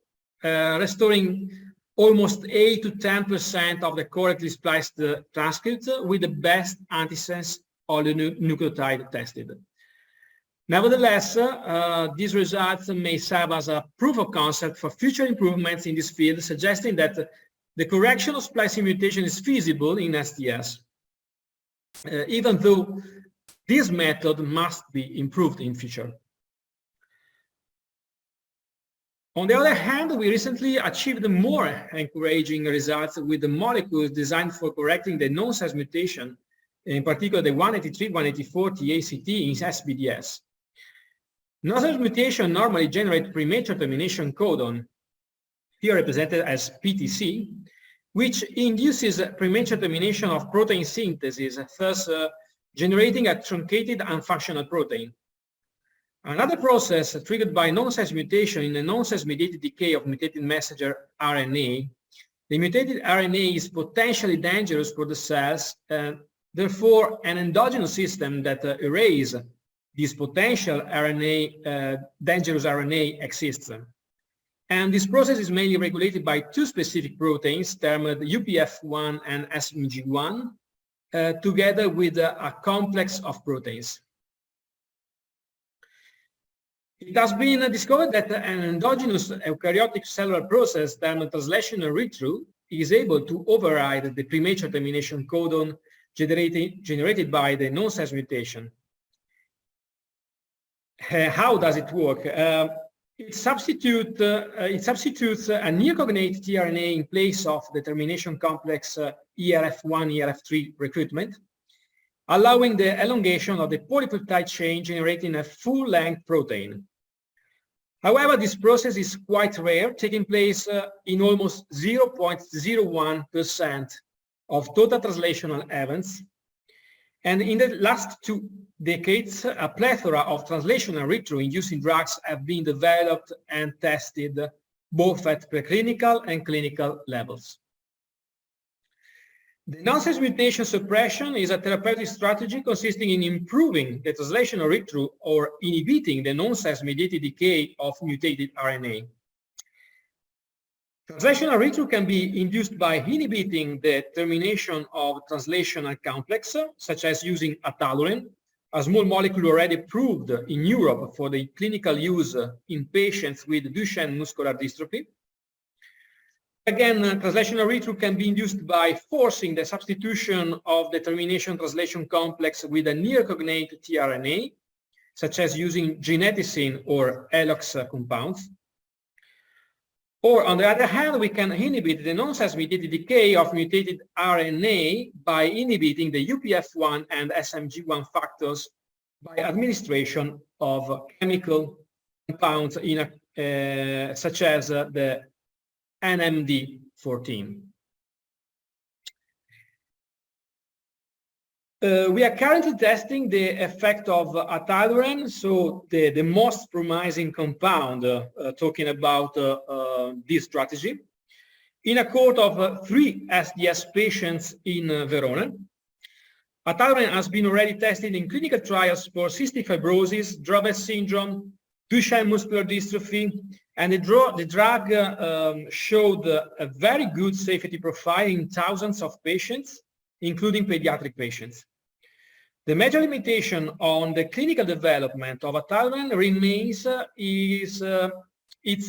restoring almost 8 to 10% of the correctly spliced transcripts with the best antisense oligonucleotide tested. Nevertheless, these results may serve as a proof of concept for future improvements in this field, suggesting that the correction of splicing mutation is feasible in SDS, even though this method must be improved in future. On the other hand, we recently achieved more encouraging results with the molecules designed for correcting the nonsense mutation, in particular the 183, 184 TACT in SBDS. Nonsense mutation normally generate premature termination codon, here represented as PTC, which induces premature termination of protein synthesis, thus generating a truncated unfunctional protein. Another process triggered by nonsense mutation in the nonsense-mediated decay of mutated messenger RNA. The mutated RNA is potentially dangerous for the cells, and therefore an endogenous system that erases this potential RNA, dangerous RNA exists. And this process is mainly regulated by two specific proteins termed UPF1 and SMG1, together with a complex of proteins. It has been discovered that an endogenous eukaryotic cellular process termed translational read-through is able to override the premature termination codon generated by the nonsense mutation. How does it work? It substitutes a neocognate tRNA in place of the termination complex ERF1, ERF3 recruitment, allowing the elongation of the polypeptide chain generating a full-length protein. However, this process is quite rare, taking place in almost 0.01% of total translational events. And in the last 2 decades, a plethora of translational read-through inducing drugs have been developed and tested both at preclinical and clinical levels. The nonsense mutation suppression is a therapeutic strategy consisting in improving the translational read-through or inhibiting the nonsense-mediated decay of mutated RNA. Translational read-through can be induced by inhibiting the termination of translational complex, such as using ataluren, a small molecule already approved in Europe for the clinical use in patients with Duchenne muscular dystrophy. Again, translational read-through can be induced by forcing the substitution of the termination translation complex with a neocognate tRNA, such as using geneticin or ELOX compounds. Or on the other hand, we can inhibit the nonsense-mediated decay of mutated RNA by inhibiting the UPF1 and SMG1 factors by administration of chemical compounds in such as the NMD14. We are currently testing the effect of ataluren, so the most promising compound, talking about this strategy, in a cohort of 3 SDS patients in Verona. Ataluren has been already tested in clinical trials for cystic fibrosis, Dravet syndrome, Duchenne muscular dystrophy, and the drug showed a very good safety profile in thousands of patients, including pediatric patients. The major limitation on the clinical development of ataluren remains its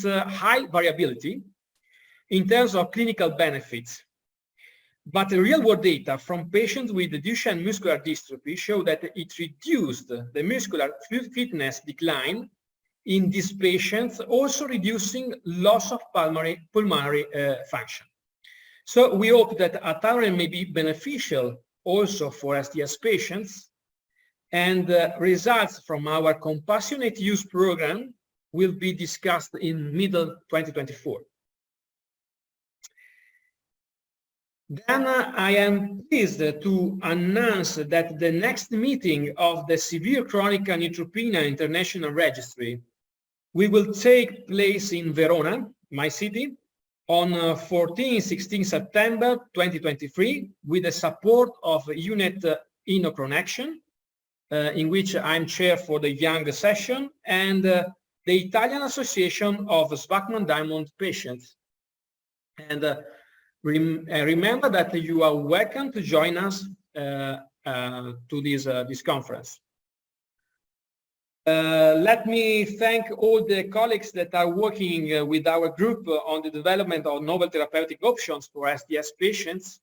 high variability in terms of clinical benefits. But the real-world data from patients with Duchenne muscular dystrophy show that it reduced the muscular fitness decline in these patients, also reducing loss of pulmonary function. So we hope that ataluren may be beneficial also for SDS patients, and results from our compassionate use program will be discussed in middle 2024. Then I am pleased to announce that the next meeting of the Severe Chronic Neutropenia International Registry will take place in Verona, my city, on 14-16 September 2023, with the support of Unit Inocron Action, in which I'm chair for the Young session, and the Italian Association of Shwachman-Diamond Patients. And remember that you are welcome to join us to this conference. Let me thank all the colleagues that are working with our group on the development of novel therapeutic options for SDS patients.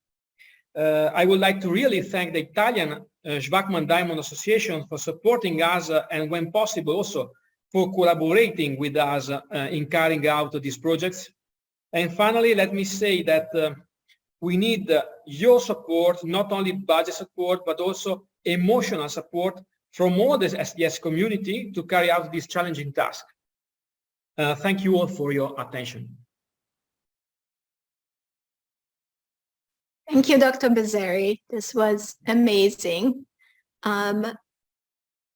I would like to really thank the Italian Shwachman-Diamond Association for supporting us and when possible also for collaborating with us in carrying out these projects. And finally, let me say that we need your support, not only budget support, but also emotional support from all the SDS community to carry out this challenging task. Thank you all for your attention. Thank you, Dr. Bezzerri. This was amazing.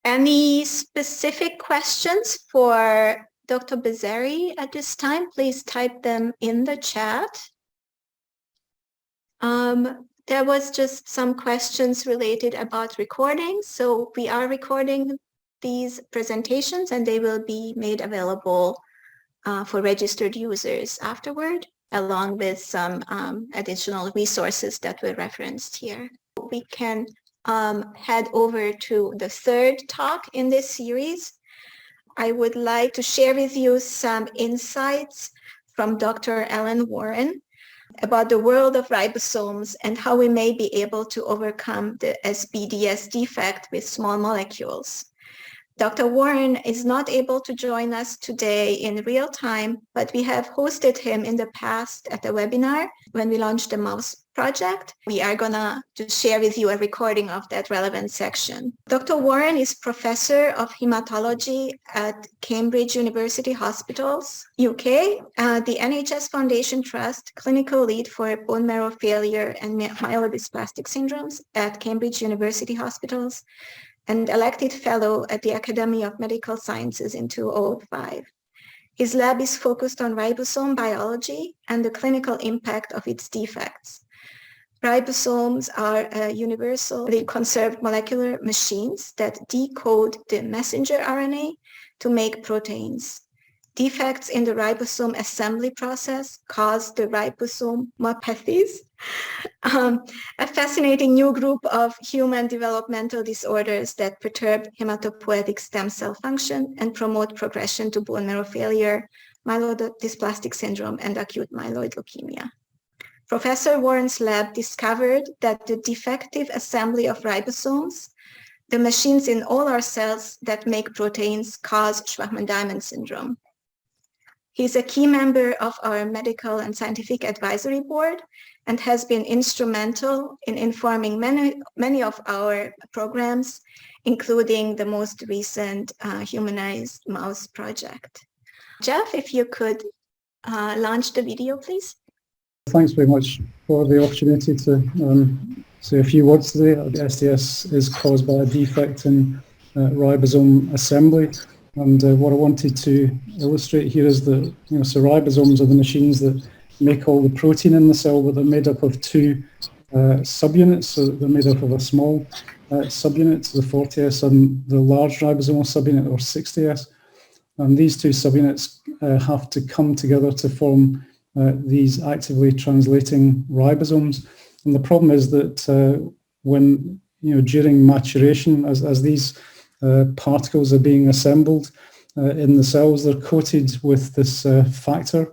Any specific questions for Dr. Bezzerri at this time? Please type them in the chat. There was just some questions related about recording. So we are recording these presentations and they will be made available for registered users afterward, along with some additional resources that were referenced here. We can head over to the third talk in this series. I would like to share with you some insights from Dr. Ellen Warren about the world of ribosomes and how we may be able to overcome the SBDS defect with small molecules. Dr. Warren is not able to join us today in real time, but we have hosted him in the past at a webinar when we launched the mouse project. We are gonna share with you a recording of that relevant section. Dr. Warren is professor of hematology at Cambridge University Hospitals, UK, the NHS Foundation Trust clinical lead for bone marrow failure and myelodysplastic syndromes at Cambridge University Hospitals, and elected fellow at the Academy of Medical Sciences in 2005. His lab is focused on ribosome biology and the clinical impact of its defects. Ribosomes are universally conserved molecular machines that decode the messenger RNA to make proteins. Defects in the ribosome assembly process cause the ribosomopathies, a fascinating new group of human developmental disorders that perturb hematopoietic stem cell function and promote progression to bone marrow failure, myelodysplastic syndrome, and acute myeloid leukemia. Professor Warren's lab discovered that the defective assembly of ribosomes, the machines in all our cells that make proteins, cause Shwachman-Diamond syndrome. He's a key member of our medical and scientific advisory board and has been instrumental in informing many of our programs, including the most recent humanized mouse project. Jeff, if you could launch the video, please. Thanks very much for the opportunity to say a few words today. The SDS is caused by a defect in ribosome assembly. And what I wanted to illustrate here is that, so ribosomes are the machines that make all the protein in the cell, but they're made up of two subunits. So they're made up of a small subunit, the 40S, and the large ribosomal subunit, or 60S. And these two subunits have to come together to form these actively translating ribosomes. And the problem is that when, during maturation, as these particles are being assembled in the cells, they're coated with this factor.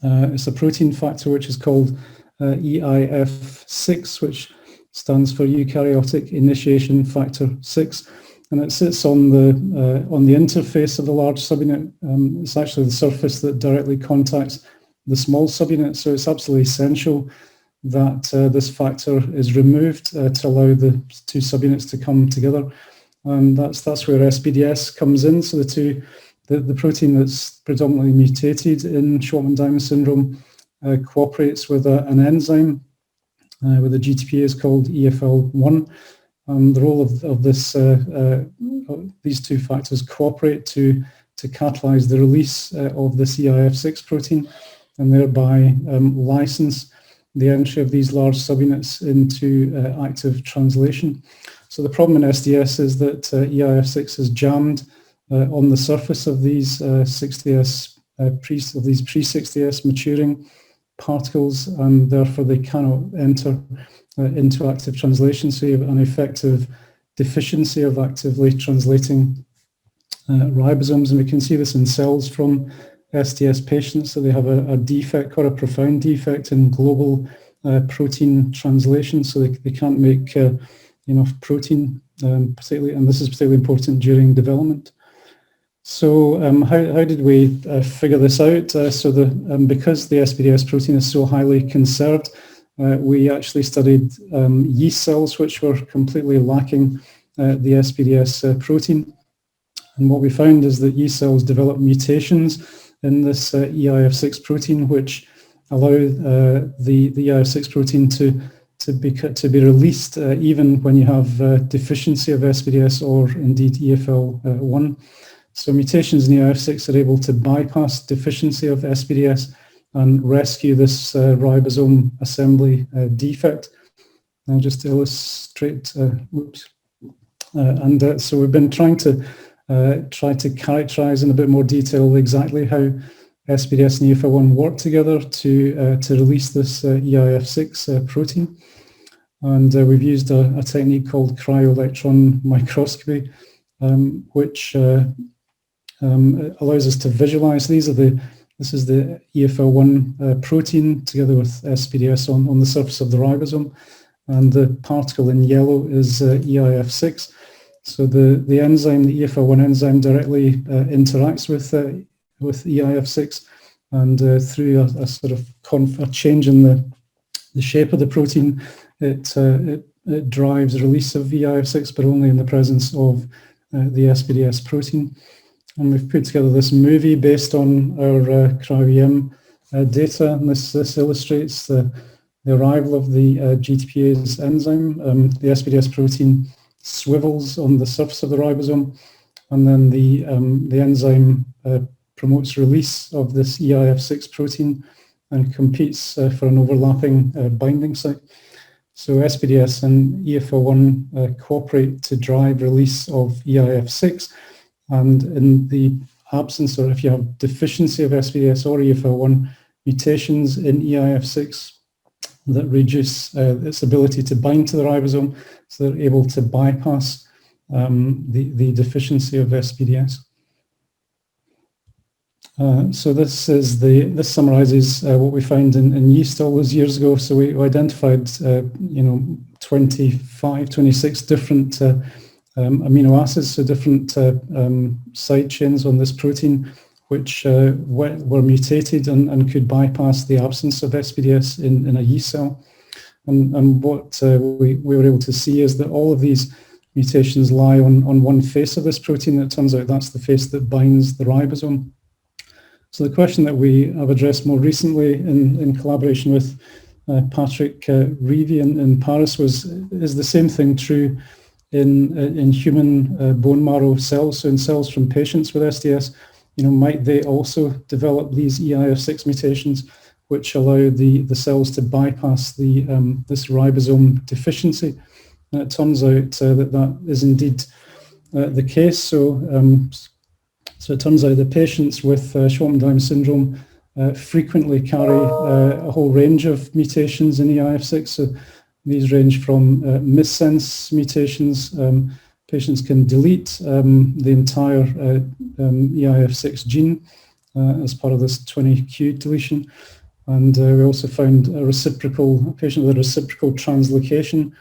It's a protein factor which is called EIF6, which stands for eukaryotic initiation factor 6, and it sits on the interface of the large subunit. It's actually the surface that directly contacts the small subunit, so it's absolutely essential that this factor is removed to allow the two subunits to come together. And that's where SBDS comes in. So the protein that's predominantly mutated in Shwachman-Diamond syndrome cooperates with an enzyme with a GTPase is called EFL1. And the role of these two factors cooperate to catalyze the release of this EIF6 protein, and thereby license the entry of these large subunits into active translation. So the problem in SDS is that EIF6 is jammed on the surface of these 60S pre-60S maturing particles, and therefore they cannot enter into active translation. So you have an effective deficiency of actively translating ribosomes, and we can see this in cells from SDS patients. So they have a defect, or a profound defect, in global protein translation, so they can't make enough protein, particularly, and this is particularly important during development. So how did we figure this out? Because the SBS protein is so highly conserved, we actually studied yeast cells which were completely lacking the SBS protein. And what we found is that yeast cells develop mutations in this EIF6 protein which allow the EIF6 protein to be released even when you have deficiency of SBS or indeed EFL1. So mutations in EIF6 are able to bypass deficiency of SBS and rescue this ribosome assembly defect. I'll just illustrate, so we've been trying to characterize in a bit more detail exactly how SBS and EFL1 work together to release this EIF6 protein. And we've used a technique called cryo-electron microscopy, which allows us to visualize. This is the EFL1 protein together with SBS on the surface of the ribosome, and the particle in yellow is EIF6. So the enzyme, the EFL1 enzyme, directly interacts with EIF6, and through a sort of a change in the shape of the protein, it drives release of EIF6, but only in the presence of the SBS protein. And we've put together this movie based on our cryo-EM data, and this illustrates the arrival of the GTPase enzyme. The SBS protein swivels on the surface of the ribosome, and then the enzyme promotes release of this EIF6 protein and competes for an overlapping binding site. So SBS and EFL1 cooperate to drive release of EIF6, and in the absence, or if you have deficiency of SBS or EFL1, mutations in EIF6 that reduce its ability to bind to the ribosome, so they're able to bypass the deficiency of SBS. So this summarizes what we found in yeast all those years ago. So we identified 26 different amino acids, so different side chains on this protein, which were mutated and could bypass the absence of SBS in a yeast cell. And what we were able to see is that all of these mutations lie on one face of this protein. It turns out that's the face that binds the ribosome. So the question that we have addressed more recently in collaboration with Patrick Reevy in Paris is the same thing true in human bone marrow cells, so in cells from patients with SDS? Might they also develop these EIF6 mutations which allow the cells to bypass this ribosome deficiency? And it turns out that is indeed the case. So it turns out that patients with Shwachman-Diamond syndrome frequently carry a whole range of mutations in EIF6. So these range from missense mutations. Patients can delete the entire EIF6 gene as part of this 20q deletion. And we also found a patient with a reciprocal translocation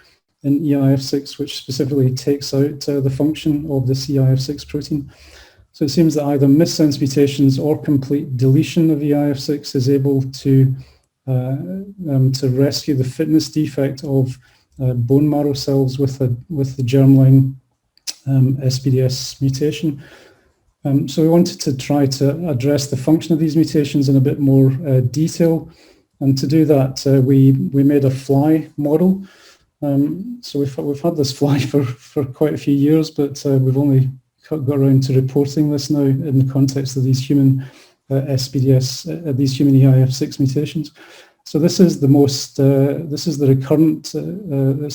in EIF6, which specifically takes out the function of this EIF6 protein. So it seems that either missense mutations or complete deletion of EIF6 is able to rescue the fitness defect of bone marrow cells with the germline SBS mutation. So we wanted to try to address the function of these mutations in a bit more detail. And to do that, we made a fly model. So we've had this fly for quite a few years, but we've only got around to reporting this now in the context of these human SBS, these human EIF6 mutations. So this is the most, it's the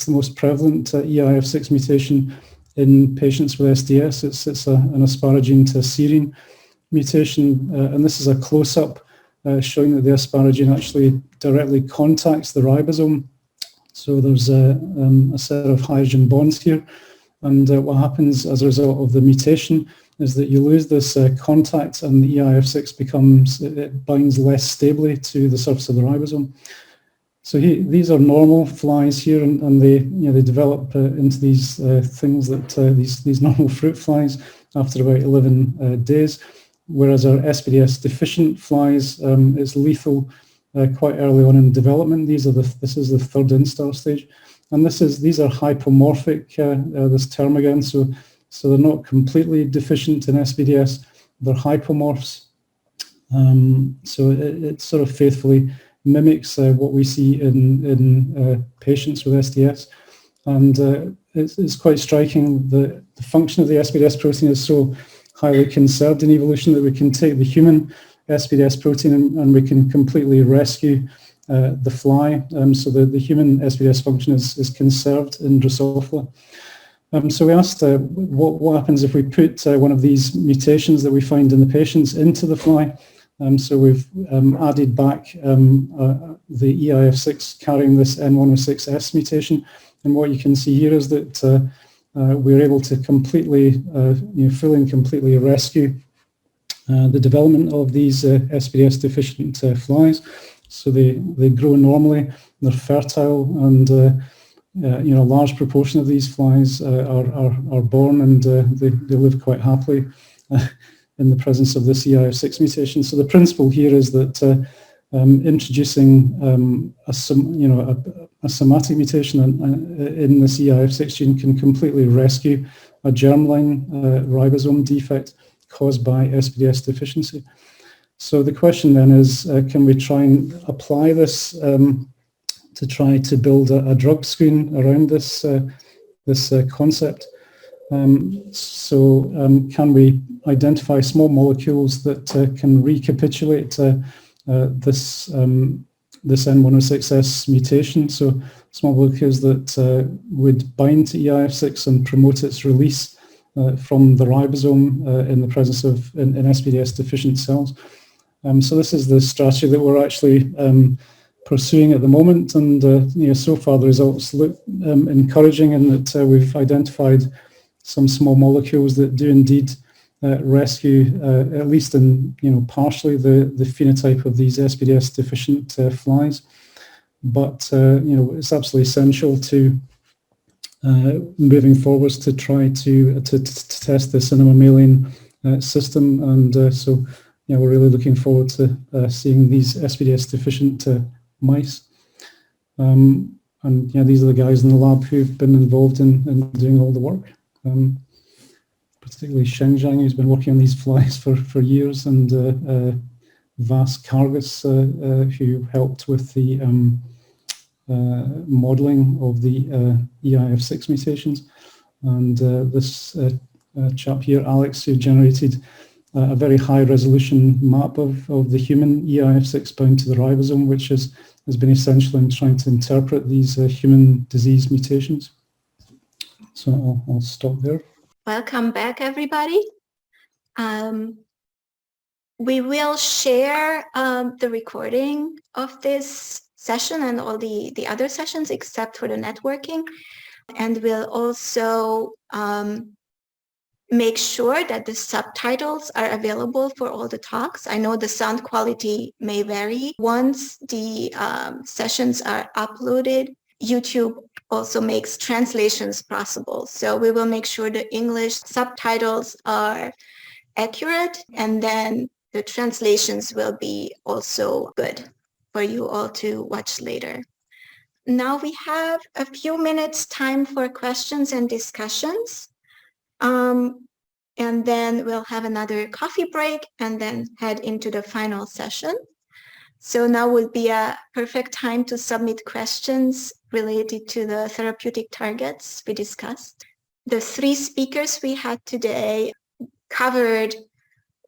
most prevalent EIF6 mutation in patients with SDS. It's an asparagine to serine mutation, and this is a close-up showing that the asparagine actually directly contacts the ribosome. So there's a set of hydrogen bonds here, and what happens as a result of the mutation is that you lose this contact, and the EIF6 it binds less stably to the surface of the ribosome. So these are normal flies here, and they develop into these things that these normal fruit flies, after about 11 days, whereas our SBDS deficient flies is lethal quite early on in development. This is the third instar stage, and these are hypomorphic. This term again, so they're not completely deficient in SBDS. They're hypomorphs. So it sort of faithfully mimics what we see in patients with SDS, and it's quite striking. The function of the SBDS protein is so highly conserved in evolution that we can take the human SBDS protein and we can completely rescue the fly. So the human SBDS function is conserved in Drosophila. So we asked what happens if we put one of these mutations that we find in the patients into the fly. So we've added back the EIF6 carrying this N106S mutation. And what you can see here is that we're able to completely, fully and completely rescue the development of these SBS deficient flies. So they grow normally, they're fertile, and a large proportion of these flies are born, and they live quite happily in the presence of this EIF6 mutation. So the principle here is that introducing a somatic mutation in this EIF6 gene can completely rescue a germline ribosome defect caused by SBS deficiency. So the question then is, can we try and apply this to try to build a drug screen around this concept? Can we identify small molecules that can recapitulate this N106S mutation? So small molecules that would bind to EIF6 and promote its release from the ribosome in the presence of in SBDS deficient cells. So this is the strategy that we're actually pursuing at the moment, and so far the results look encouraging in that we've identified some small molecules that do indeed rescue, at least in partially, the phenotype of these SBS deficient flies. But it's absolutely essential to moving forwards to try to test the cinema mammalian system, and so we're really looking forward to seeing these SBS deficient mice. And these are the guys in the lab who've been involved in doing all the work. Particularly Shengzhang, who's been working on these flies for years, and Vas Kargas, who helped with the modeling of the EIF6 mutations, and this chap here, Alex, who generated a very high resolution map of the human EIF6 bound to the ribosome, which has been essential in trying to interpret these human disease mutations. So I'll stop there. Welcome back, everybody. We will share the recording of this session and all the other sessions except for the networking. And we'll also make sure that the subtitles are available for all the talks. I know the sound quality may vary. Once the sessions are uploaded, YouTube also makes translations possible. So we will make sure the English subtitles are accurate, and then the translations will be also good for you all to watch later. Now we have a few minutes time for questions and discussions. And then we'll have another coffee break and then head into the final session. So now would be a perfect time to submit questions related to the therapeutic targets we discussed. The three speakers we had today covered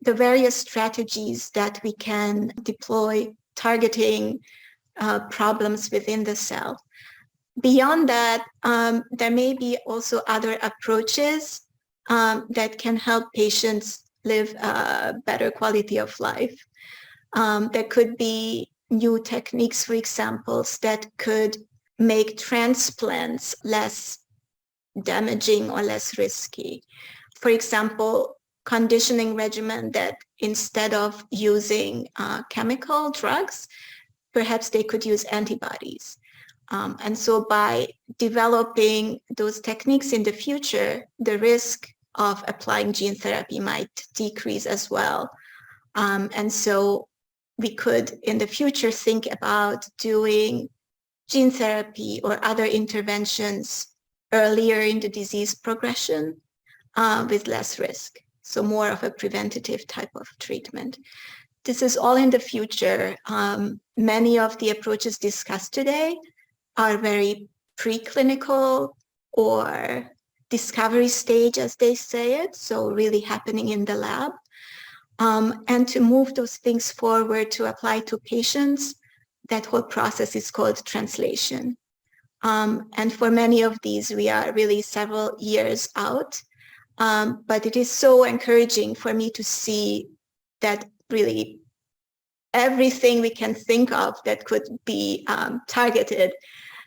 the various strategies that we can deploy targeting problems within the cell. Beyond that, there may be also other approaches that can help patients live a better quality of life. There could be new techniques, for example, that could make transplants less damaging or less risky. For example, conditioning regimen that instead of using chemical drugs, perhaps they could use antibodies. And so by developing those techniques in the future, the risk of applying gene therapy might decrease as well. And so we could in the future think about doing gene therapy or other interventions earlier in the disease progression with less risk. So more of a preventative type of treatment. This is all in the future. Many of the approaches discussed today are very preclinical or discovery stage, as they say it, so really happening in the lab. And to move those things forward to apply to patients, that whole process is called translation. And for many of these, we are really several years out. But it is so encouraging for me to see that really everything we can think of that could be targeted,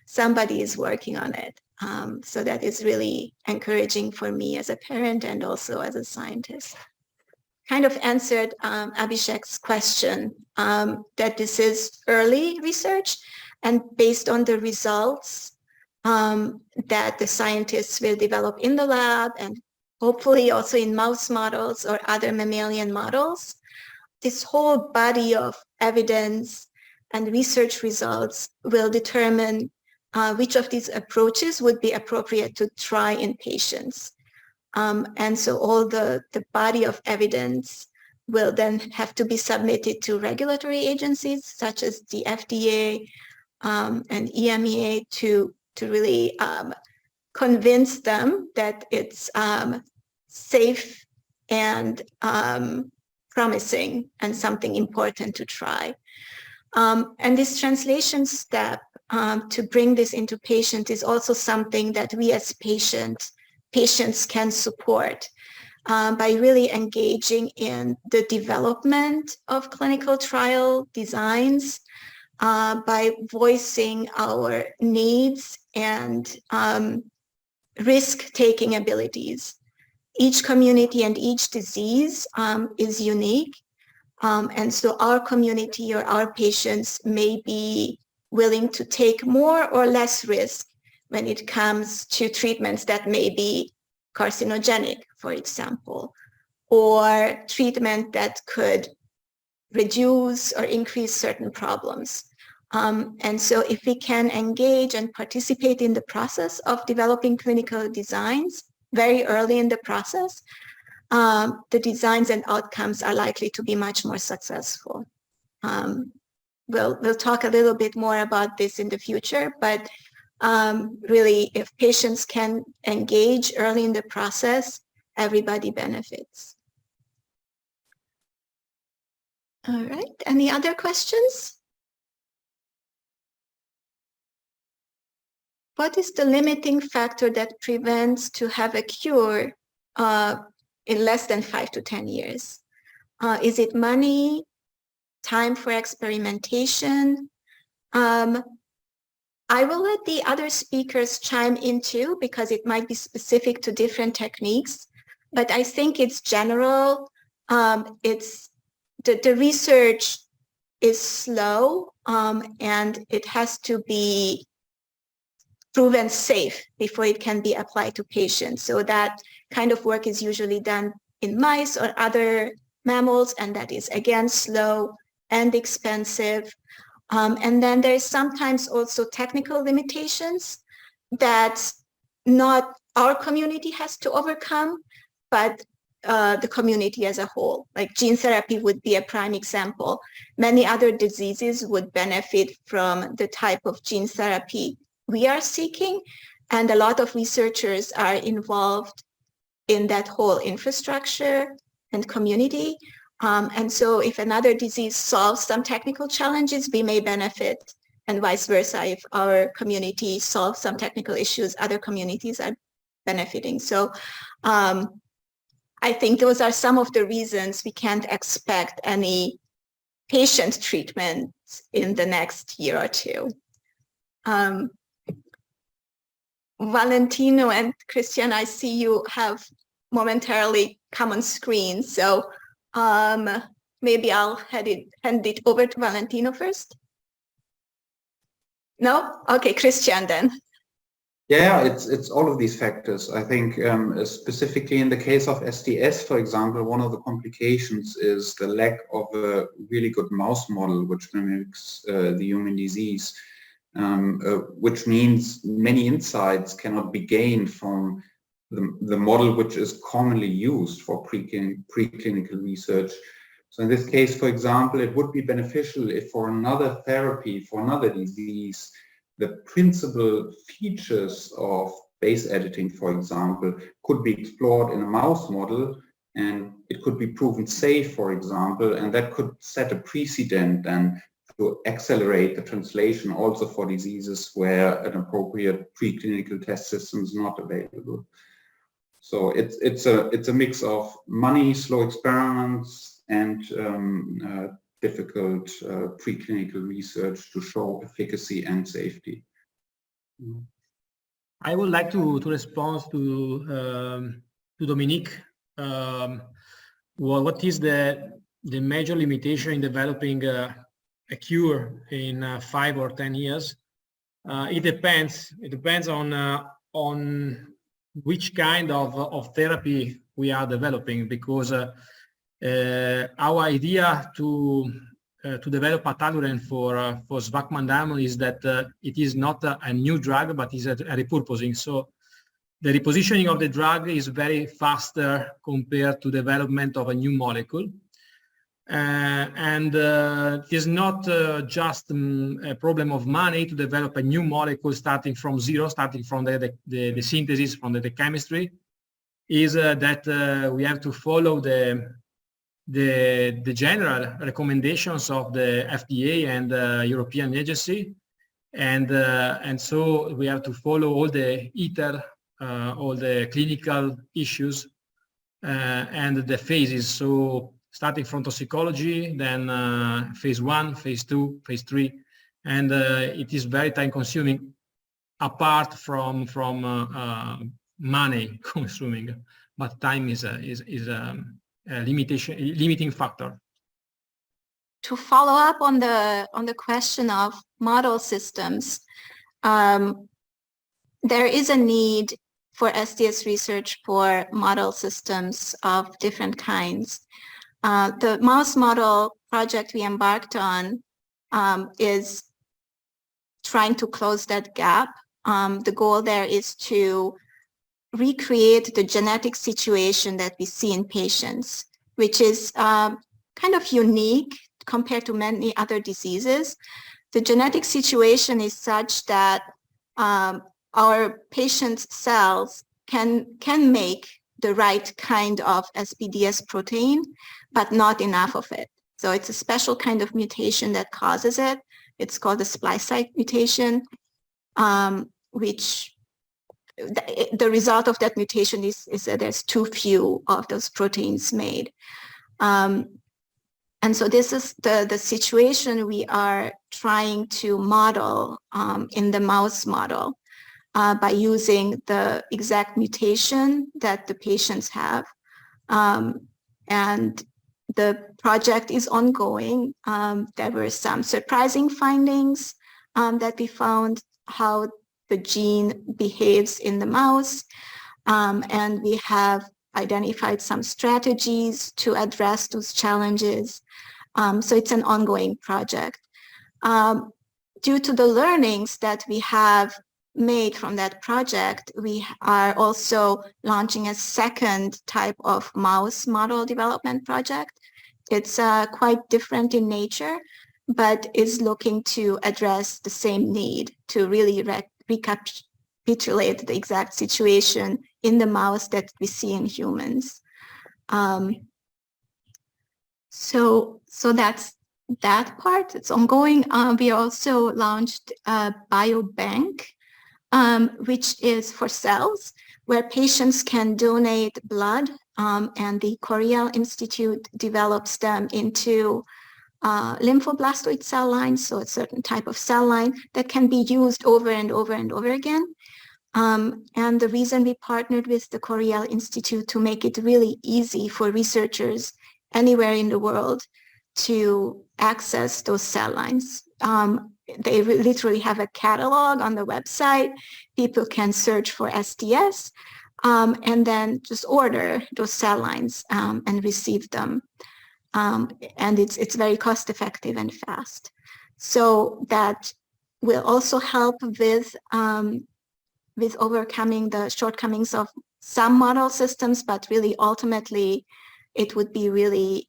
somebody is working on it. So that is really encouraging for me as a parent and also as a scientist. Kind of answered Abhishek's question that this is early research, and based on the results that the scientists will develop in the lab and hopefully also in mouse models or other mammalian models, this whole body of evidence and research results will determine which of these approaches would be appropriate to try in patients. And so all the body of evidence will then have to be submitted to regulatory agencies such as the FDA and EMEA to really convince them that it's safe and promising and something important to try. And this translation step to bring this into patients is also something that we as patients can support by really engaging in the development of clinical trial designs, by voicing our needs and risk-taking abilities. Each community and each disease is unique. And so our community or our patients may be willing to take more or less risk when it comes to treatments that may be carcinogenic, for example, or treatment that could reduce or increase certain problems. And so if we can engage and participate in the process of developing clinical designs very early in the process, the designs and outcomes are likely to be much more successful. We'll talk a little bit more about this in the future, but really, if patients can engage early in the process, everybody benefits. All right, any other questions? What is the limiting factor that prevents to have a cure in less than 5 to 10 years? Is it money, time for experimentation? I will let the other speakers chime in too, because it might be specific to different techniques, but I think it's general. It's the research is slow and it has to be proven safe before it can be applied to patients. So that kind of work is usually done in mice or other mammals, and that is again slow and expensive. And then there's sometimes also technical limitations that not our community has to overcome, but the community as a whole. Like gene therapy would be a prime example. Many other diseases would benefit from the type of gene therapy we are seeking, and a lot of researchers are involved in that whole infrastructure and community. And so if another disease solves some technical challenges, we may benefit, and vice versa. If our community solves some technical issues, other communities are benefiting. So I think those are some of the reasons we can't expect any patient treatment in the next year or two. Valentino and Christian, I see you have momentarily come on screen. So maybe I'll hand it over to Valentino first. No? Okay, Christian then. Yeah, it's all of these factors. I think specifically in the case of SDS, for example, one of the complications is the lack of a really good mouse model which mimics the human disease, which means many insights cannot be gained from the model which is commonly used for preclinical research. So in this case, for example, it would be beneficial if for another therapy, for another disease, the principal features of base editing, for example, could be explored in a mouse model, and it could be proven safe, for example, and that could set a precedent and to accelerate the translation also for diseases where an appropriate preclinical test system is not available. So it's a mix of money, slow experiments, and difficult preclinical research to show efficacy and safety. I would like to respond to Dominique. What is the major limitation in developing a cure in 5 or 10 years? It depends. It depends on which kind of therapy we are developing, because our idea to develop Ataluren for Shwachman-Diamond is that it is not a new drug, but is a repurposing. So the repositioning of the drug is very faster compared to development of a new molecule. And it is not just a problem of money to develop a new molecule starting from zero, starting from the synthesis, from the chemistry, is that we have to follow the general recommendations of the FDA and European agency, and so we have to follow all the ITER, all the clinical issues and the phases. So starting from toxicology, then phase 1, phase 2, phase 3, and it is very time consuming, apart from money consuming, but time is a limiting factor. To follow up on the question of model systems, there is a need for SDS research for model systems of different kinds. The mouse model project we embarked on is trying to close that gap. The goal there is to recreate the genetic situation that we see in patients, which is kind of unique compared to many other diseases. The genetic situation is such that our patient's cells can make the right kind of SPDS protein, but not enough of it. So it's a special kind of mutation that causes it. It's called the splice site mutation, which the result of that mutation is that there's too few of those proteins made. And so this is the situation we are trying to model in the mouse model by using the exact mutation that the patients have. And the project is ongoing. There were some surprising findings that we found how the gene behaves in the mouse. And we have identified some strategies to address those challenges. So it's an ongoing project. Due to the learnings that we have made from that project, we are also launching a second type of mouse model development project. It's quite different in nature, but is looking to address the same need to really recapitulate the exact situation in the mouse that we see in humans. So that's that part. It's ongoing. We also launched a biobank, which is for cells, where patients can donate blood, and the Coriell Institute develops them into lymphoblastoid cell lines, so a certain type of cell line that can be used over and over and over again. And the reason we partnered with the Coriell Institute to make it really easy for researchers anywhere in the world to access those cell lines. they literally have a catalog on the website. People can search for SDS and then just order those cell lines and receive them. And it's very cost effective and fast. So that will also help with overcoming the shortcomings of some model systems, but really ultimately it would be really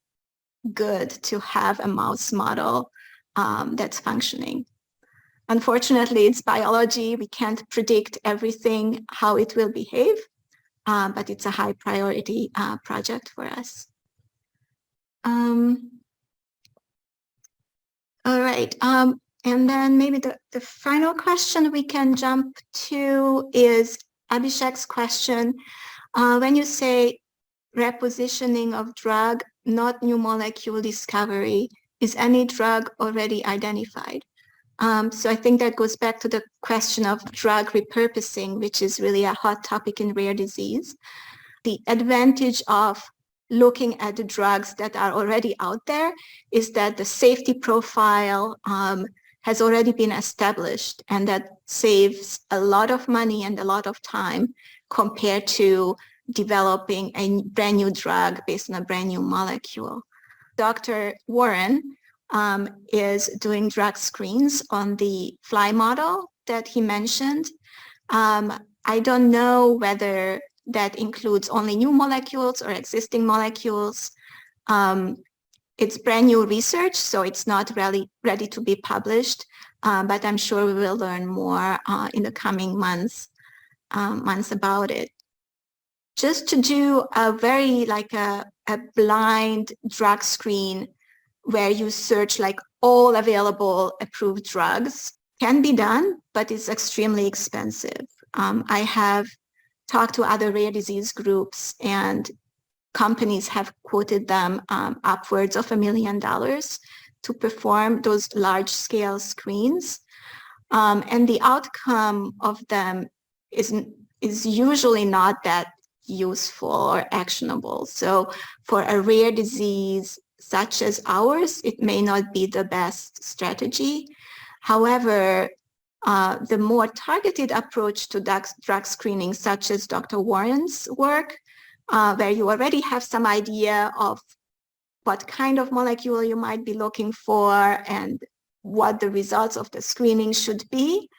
good to have a mouse model that's functioning. Unfortunately, it's biology. We can't predict everything, how it will behave, but it's a high priority project for us. All right. And then maybe the final question we can jump to is Abhishek's question. When you say repositioning of drug, not new molecule discovery, is any drug already identified? So I think that goes back to the question of drug repurposing, which is really a hot topic in rare disease. The advantage of looking at the drugs that are already out there is that the safety profile has already been established, and that saves a lot of money and a lot of time compared to developing a brand new drug based on a brand new molecule. Dr. Warren is doing drug screens on the fly model that he mentioned. I don't know whether that includes only new molecules or existing molecules. It's brand new research, so it's not really ready to be published, but I'm sure we will learn more in the coming months about it. Just to do a very like a blind drug screen where you search like all available approved drugs can be done, but it's extremely expensive. I have talked to other rare disease groups, and companies have quoted them upwards of $1 million to perform those large-scale screens. And the outcome of them is usually not that useful or actionable. So for a rare disease such as ours, it may not be the best strategy. However, the more targeted approach to drug screening, such as Dr. Warren's work, where you already have some idea of what kind of molecule you might be looking for and what the results of the screening should be,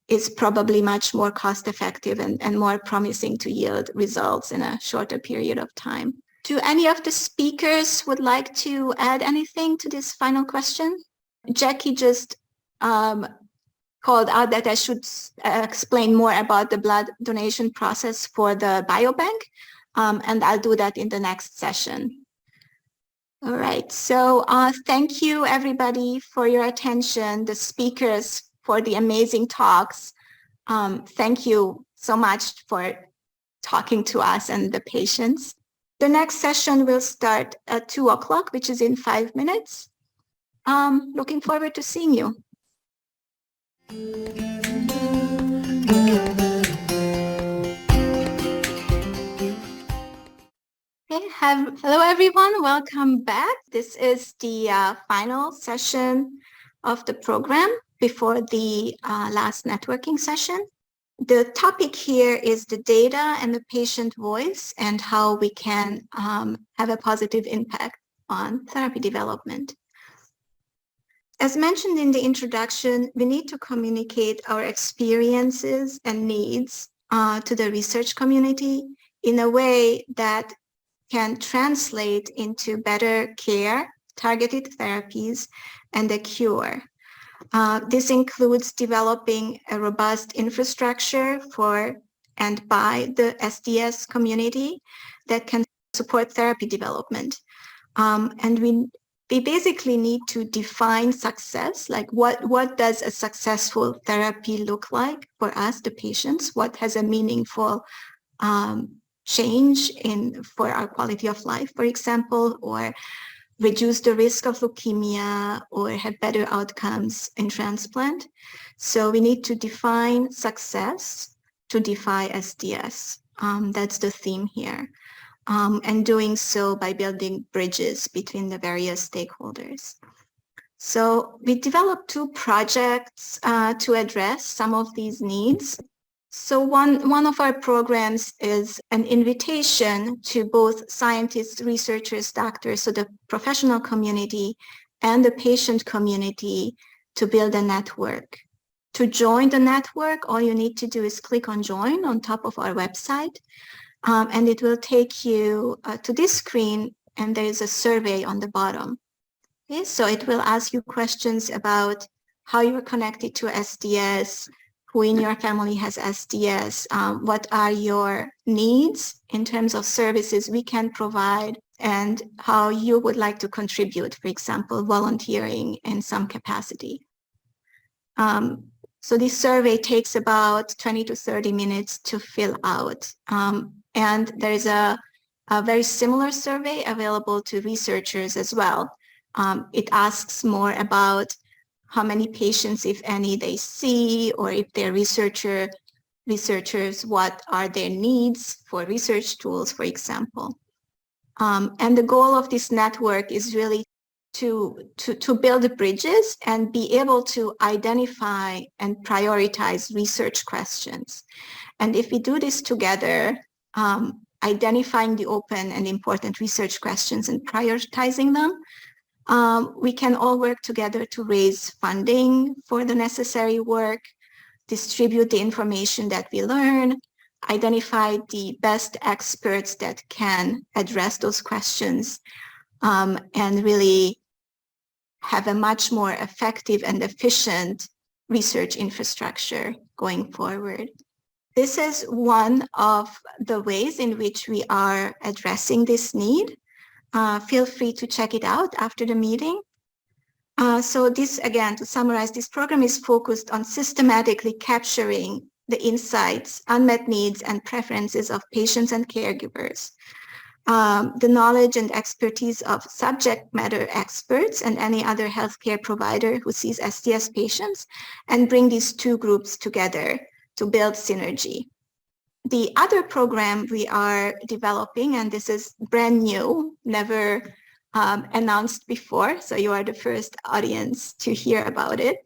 is probably much more cost effective and more promising to yield results in a shorter period of time. Do any of the speakers would like to add anything to this final question? Jackie just called out that I should explain more about the blood donation process for the biobank, and I'll do that in the next session. All right, so thank you everybody for your attention, the speakers for the amazing talks. Thank you so much for talking to us and the patients. The next session will start at 2 o'clock, which is in 5 minutes. Looking forward to seeing you. Okay, hello everyone, welcome back. This is the final session of the program before the last networking session. The topic here is the data and the patient voice and how we can have a positive impact on therapy development. As mentioned in the introduction, we need to communicate our experiences and needs to the research community in a way that can translate into better care, targeted therapies, and a cure. This includes developing a robust infrastructure for and by the SDS community that can support therapy development. And we basically need to define success, like what does a successful therapy look like for us, the patients? What has a meaningful change for our quality of life, for example, or reduce the risk of leukemia or have better outcomes in transplant. So we need to define success to define SDS. That's the theme here. And doing so by building bridges between the various stakeholders. So we developed 2 projects to address some of these needs. So one of our programs is an invitation to both scientists, researchers, doctors, so the professional community and the patient community to build a network. To join the network, all you need to do is click on join on top of our website, and it will take you to this screen, and there is a survey on the bottom. Okay, so it will ask you questions about how you're connected to SDS, who in your family has SDS, what are your needs in terms of services we can provide, and how you would like to contribute, for example, volunteering in some capacity. So this survey takes about 20 to 30 minutes to fill out. And there is a very similar survey available to researchers as well. It asks more about how many patients, if any, they see, or if they're researchers, what are their needs for research tools, for example. And the goal of this network is really to build bridges and be able to identify and prioritize research questions. And if we do this together, identifying the open and important research questions and prioritizing them, we can all work together to raise funding for the necessary work, distribute the information that we learn, identify the best experts that can address those questions, and really have a much more effective and efficient research infrastructure going forward. This is one of the ways in which we are addressing this need. Feel free to check it out after the meeting. So this, again, to summarize, this program is focused on systematically capturing the insights, unmet needs, and preferences of patients and caregivers, the knowledge and expertise of subject matter experts and any other healthcare provider who sees SDS patients, and bring these 2 groups together to build synergy. The other program we are developing, and this is brand new, never announced before, so you are the first audience to hear about it,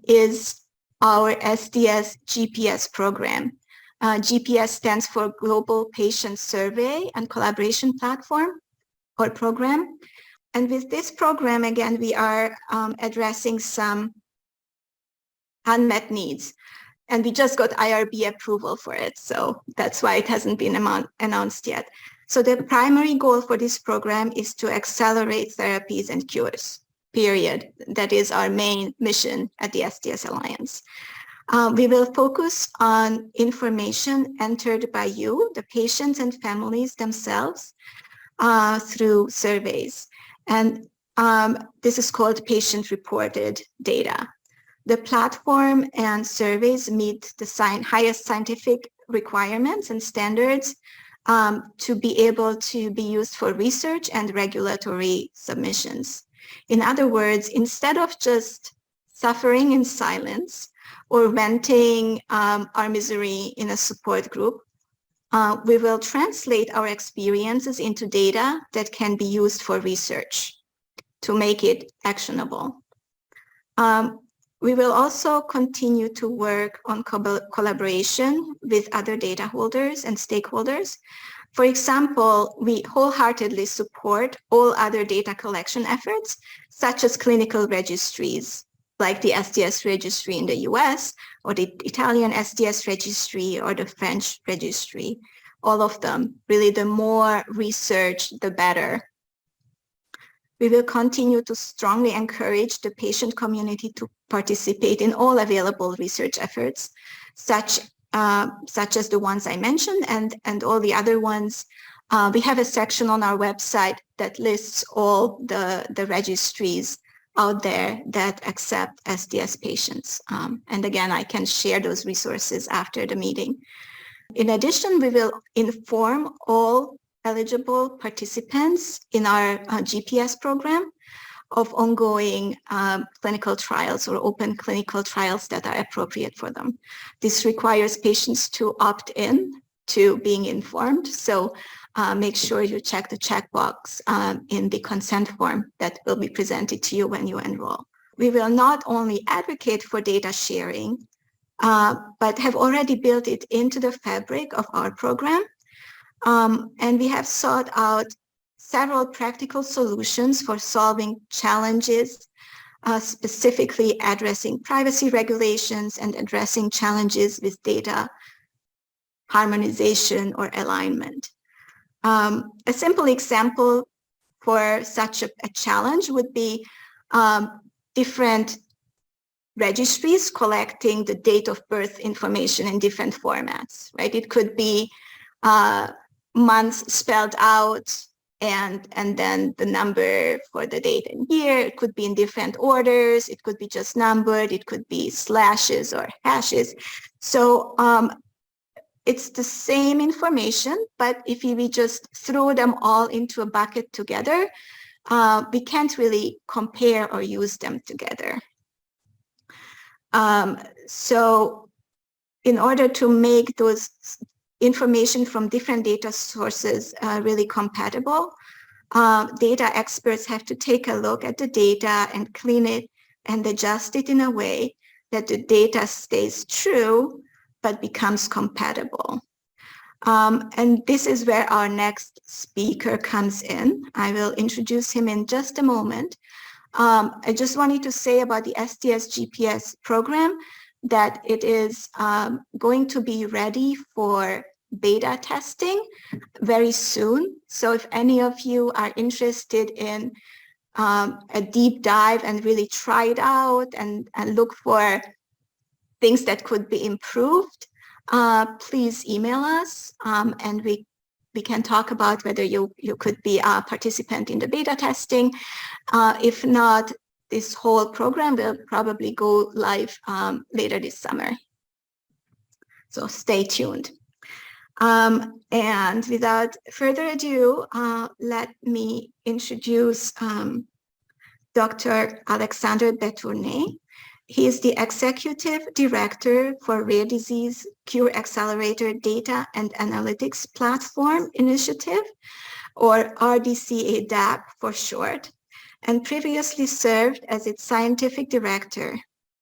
is our SDS GPS program. GPS stands for Global Patient Survey and Collaboration Platform or program. And with this program, again, we are addressing some unmet needs. And we just got IRB approval for it, so that's why it hasn't been announced yet. So the primary goal for this program is to accelerate therapies and cures, period. That is our main mission at the SDS Alliance. We will focus on information entered by you, the patients and families themselves, through surveys. And this is called patient-reported data. The platform and surveys meet the highest scientific requirements and standards to be able to be used for research and regulatory submissions. In other words, instead of just suffering in silence or venting our misery in a support group, we will translate our experiences into data that can be used for research to make it actionable. We will also continue to work on collaboration with other data holders and stakeholders. For example, we wholeheartedly support all other data collection efforts, such as clinical registries, like the SDS registry in the US, or the Italian SDS registry, or the French registry. All of them, really, the more research, the better. We will continue to strongly encourage the patient community to participate in all available research efforts, such as the ones I mentioned and all the other ones. We have a section on our website that lists all the registries out there that accept SDS patients. And again, I can share those resources after the meeting. In addition, we will inform all eligible participants in our GPS program of ongoing clinical trials or open clinical trials that are appropriate for them. This requires patients to opt in to being informed. So make sure you check the checkbox in the consent form that will be presented to you when you enroll. We will not only advocate for data sharing, but have already built it into the fabric of our program. And we have sought out several practical solutions for solving challenges, specifically addressing privacy regulations and addressing challenges with data harmonization or alignment. A simple example for such a challenge would be different registries collecting the date of birth information in different formats, right? It could be months spelled out and then the number for the date and year. It could be in different orders. It could be just numbered. It could be slashes or hashes. So it's the same information, but if we just throw them all into a bucket together, we can't really compare or use them together. So in order to make those information from different data sources really compatible, data experts have to take a look at the data and clean it and adjust it in a way that the data stays true but becomes compatible. And this is where our next speaker comes in. I will introduce him in just a moment. I just wanted to say about the SDS GPS program that it is going to be ready for beta testing very soon. So if any of you are interested in a deep dive and really try it out and look for things that could be improved, please email us and we can talk about whether you could be a participant in the beta testing. If not, this whole program will probably go live later this summer. So stay tuned. And without further ado, let me introduce Dr. Alexandre Betourne. He is the Executive Director for Rare Disease Cure Accelerator Data and Analytics Platform Initiative, or RDCA-DAP for short, and previously served as its Scientific Director.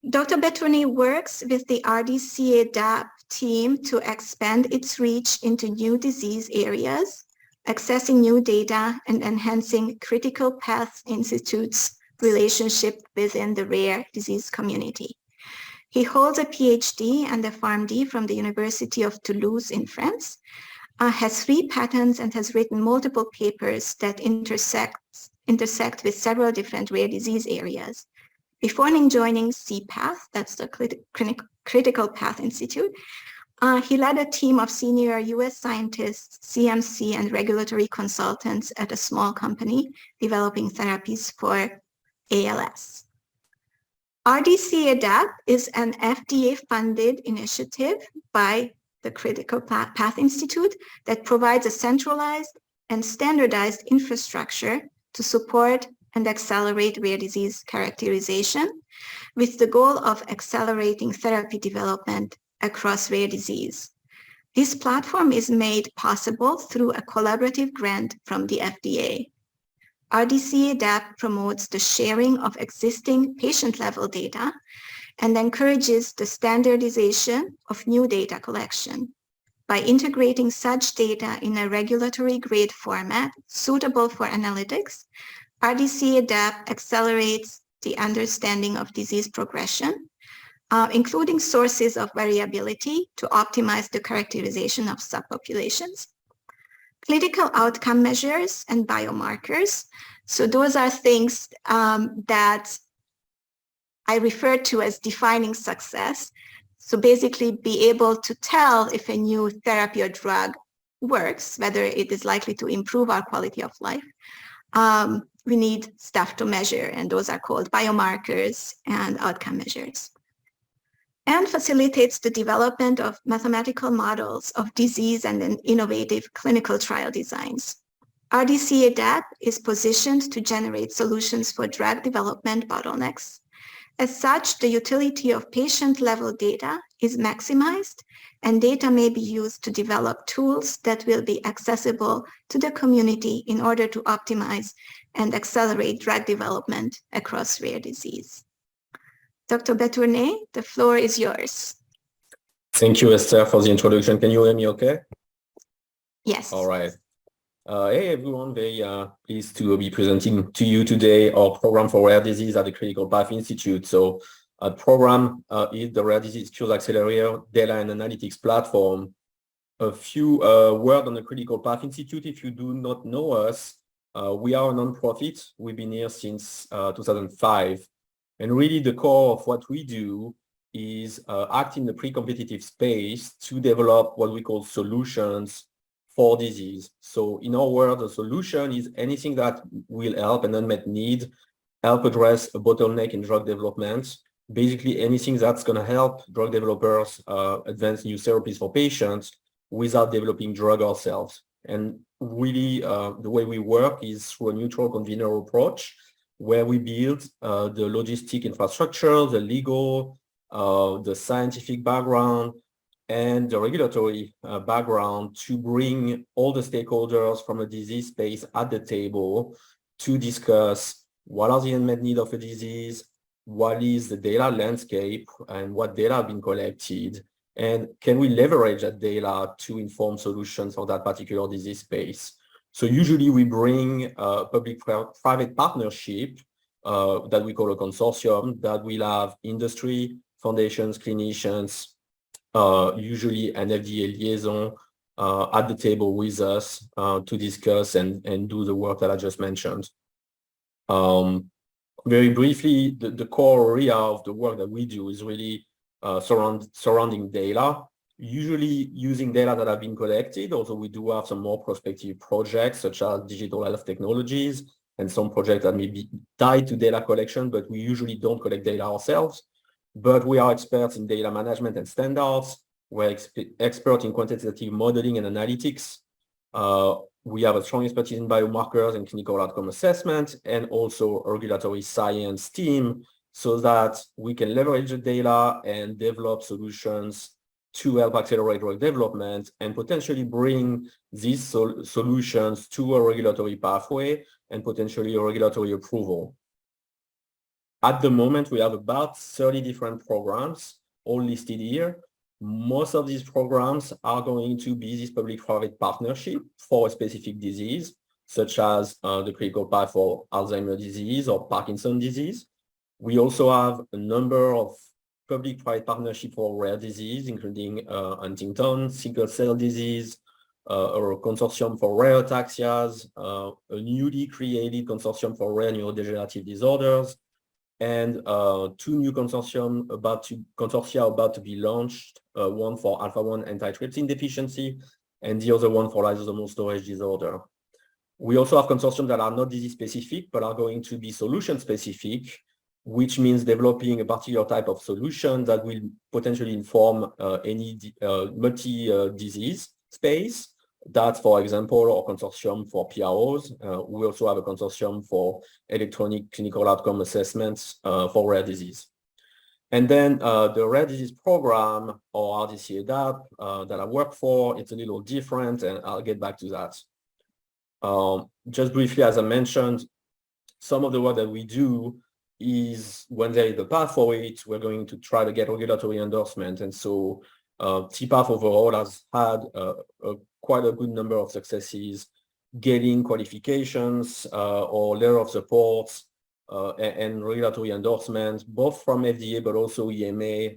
Dr. Betourne works with the RDCA-DAP team to expand its reach into new disease areas, accessing new data, and enhancing Critical Path Institute's relationship within the rare disease community. He holds a PhD and a PharmD from the University of Toulouse in France, has 3 patents, and has written multiple papers that intersect with several different rare disease areas. Before joining CPath, that's the Critical Path Institute, he led a team of senior US scientists, CMC, and regulatory consultants at a small company developing therapies for ALS. RDCA-DAP is an FDA-funded initiative by the Critical Path Institute that provides a centralized and standardized infrastructure to support and accelerate rare disease characterization with the goal of accelerating therapy development across rare disease. This platform is made possible through a collaborative grant from the FDA. RDCA-DAP promotes the sharing of existing patient-level data and encourages the standardization of new data collection. By integrating such data in a regulatory-grade format suitable for analytics, RDCA-DAP accelerates the understanding of disease progression, including sources of variability to optimize the characterization of subpopulations, clinical outcome measures, and biomarkers. So those are things that I refer to as defining success. So basically be able to tell if a new therapy or drug works, whether it is likely to improve our quality of life. We need stuff to measure, and those are called biomarkers and outcome measures. And facilitates the development of mathematical models of disease and innovative clinical trial designs. RDCA-DAP is positioned to generate solutions for drug development bottlenecks As such, the utility of patient-level data is maximized, and data may be used to develop tools that will be accessible to the community in order to optimize and accelerate drug development across rare disease. Dr. Betourne, the floor is yours. Thank you, Esther, for the introduction. Can you hear me okay? Yes. All right. Hey, everyone. Very pleased to be presenting to you today our program for rare disease at the Critical Path Institute. So our program is the Rare Disease Cures Accelerator Data and Analytics Platform. A few words on the Critical Path Institute. If you do not know us, we are a nonprofit. We've been here since 2005. And really the core of what we do is act in the pre-competitive space to develop what we call solutions for disease. So in our world, a solution is anything that will help an unmet need, help address a bottleneck in drug development, basically anything that's going to help drug developers advance new therapies for patients without developing drug ourselves. And really the way we work is through a neutral convener approach, where we build the logistic infrastructure, the legal, the scientific background, and the regulatory background to bring all the stakeholders from a disease space at the table to discuss what are the unmet needs of a disease, what is the data landscape, and what data have been collected, and can we leverage that data to inform solutions for that particular disease space. So usually we bring a public-private partnership that we call a consortium that will have industry, foundations, clinicians, usually an FDA liaison at the table with us to discuss and do the work that I just mentioned. Very briefly, the core area of the work that we do is really surrounding data, usually using data that have been collected. Also, we do have some more prospective projects such as digital health technologies and some projects that may be tied to data collection, but we usually don't collect data ourselves. But we are experts in data management and standards. We're experts in quantitative modeling and analytics. We have a strong expertise in biomarkers and clinical outcome assessment, and also a regulatory science team, so that we can leverage the data and develop solutions to help accelerate drug development and potentially bring these solutions to a regulatory pathway and potentially a regulatory approval. At the moment, we have about 30 different programs, all listed here. Most of these programs are going to be this public-private partnership for a specific disease, such as the Critical Path for Alzheimer's disease or Parkinson's disease. We also have a number of public-private partnerships for rare disease, including Huntington, sickle cell disease, or a consortium for rare ataxias, a newly created consortium for rare neurodegenerative disorders, and two new consortia about to be launched, one for alpha-1 antitrypsin deficiency, and the other one for lysosomal storage disorder. We also have consortiums that are not disease-specific, but are going to be solution-specific, which means developing a particular type of solution that will potentially inform any multi-disease space. That's, for example, our consortium for PROs. We also have a consortium for electronic clinical outcome assessments for rare disease. And then the rare disease program, or RDCA-DAP, that I work for, it's a little different, and I'll get back to that. Just briefly, as I mentioned, some of the work that we do is when there is a path for it, we're going to try to get regulatory endorsement. And so TPATH overall has had quite a good number of successes getting qualifications or letter of support and regulatory endorsements, both from FDA but also EMA,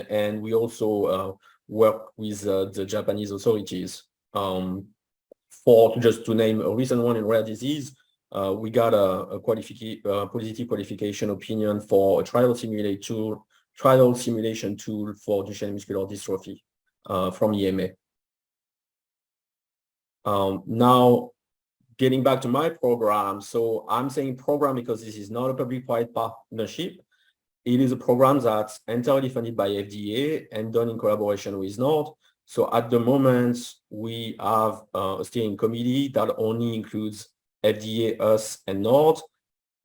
and we also work with the Japanese authorities. For just to name a recent one in rare disease, we got a positive qualification opinion for a trial simulation tool for Duchenne muscular dystrophy from EMA. Now, getting back to my program, so I'm saying program because this is not a public-private partnership. It is a program that's entirely funded by FDA and done in collaboration with NORD. So at the moment, we have a steering committee that only includes FDA, us, and NORD.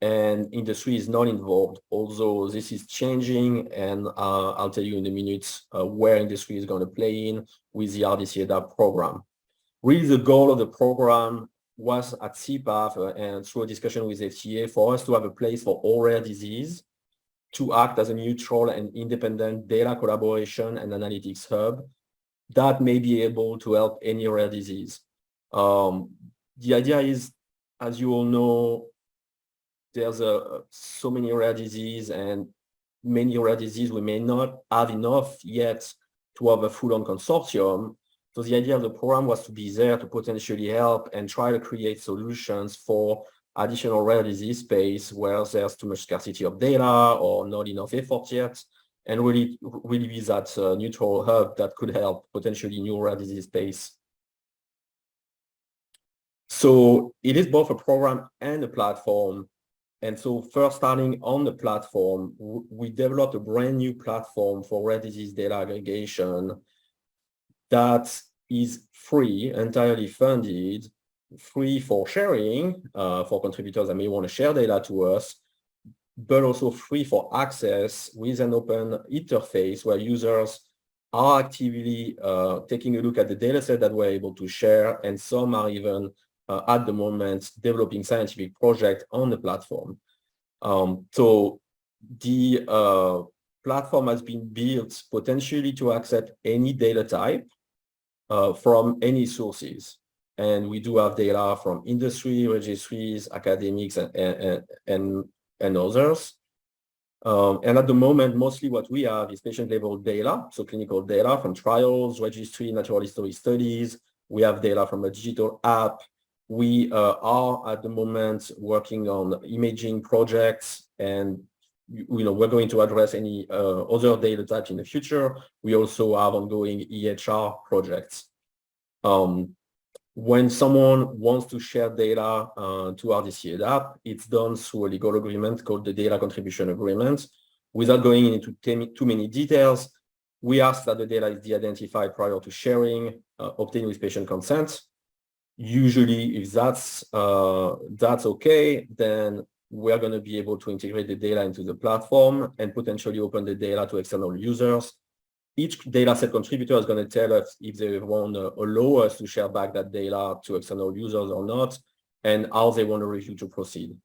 and industry is not involved, although this is changing, and I'll tell you in a minute where industry is going to play in with the RDCA-DAP program. Really, the goal of the program was at CPAF and through a discussion with FDA for us to have a place for all rare disease, to act as a neutral and independent data collaboration and analytics hub that may be able to help any rare disease. The idea is, as you all know, there's so many rare disease, and many rare disease we may not have enough yet to have a full-on consortium. So the idea of the program was to be there to potentially help and try to create solutions for additional rare disease space where there's too much scarcity of data or not enough effort yet, and really be that neutral hub that could help potentially new rare disease space. So it is both a program and a platform. And so first, starting on the platform, we developed a brand new platform for rare disease data aggregation that is free, entirely funded, free for sharing for contributors that may want to share data to us, but also free for access with an open interface where users are actively taking a look at the data set that we're able to share, and some are even at the moment developing scientific projects on the platform. So the platform has been built potentially to accept any data type from any sources. And we do have data from industry, registries, academics, and others. And at the moment, mostly what we have is patient-level data, so clinical data from trials, registry, natural history studies. We have data from a digital app. We are at the moment working on imaging projects, and we're going to address any other data types in the future. We also have ongoing EHR projects. When someone wants to share data to RDCA-DAP, it's done through a legal agreement called the Data Contribution Agreement. Without going into too many details, we ask that the data is de-identified prior to sharing, obtained with patient consent. Usually, if that's okay, then we're going to be able to integrate the data into the platform and potentially open the data to external users. Each dataset contributor is going to tell us if they want to allow us to share back that data to external users or not, and how they want to review to proceed.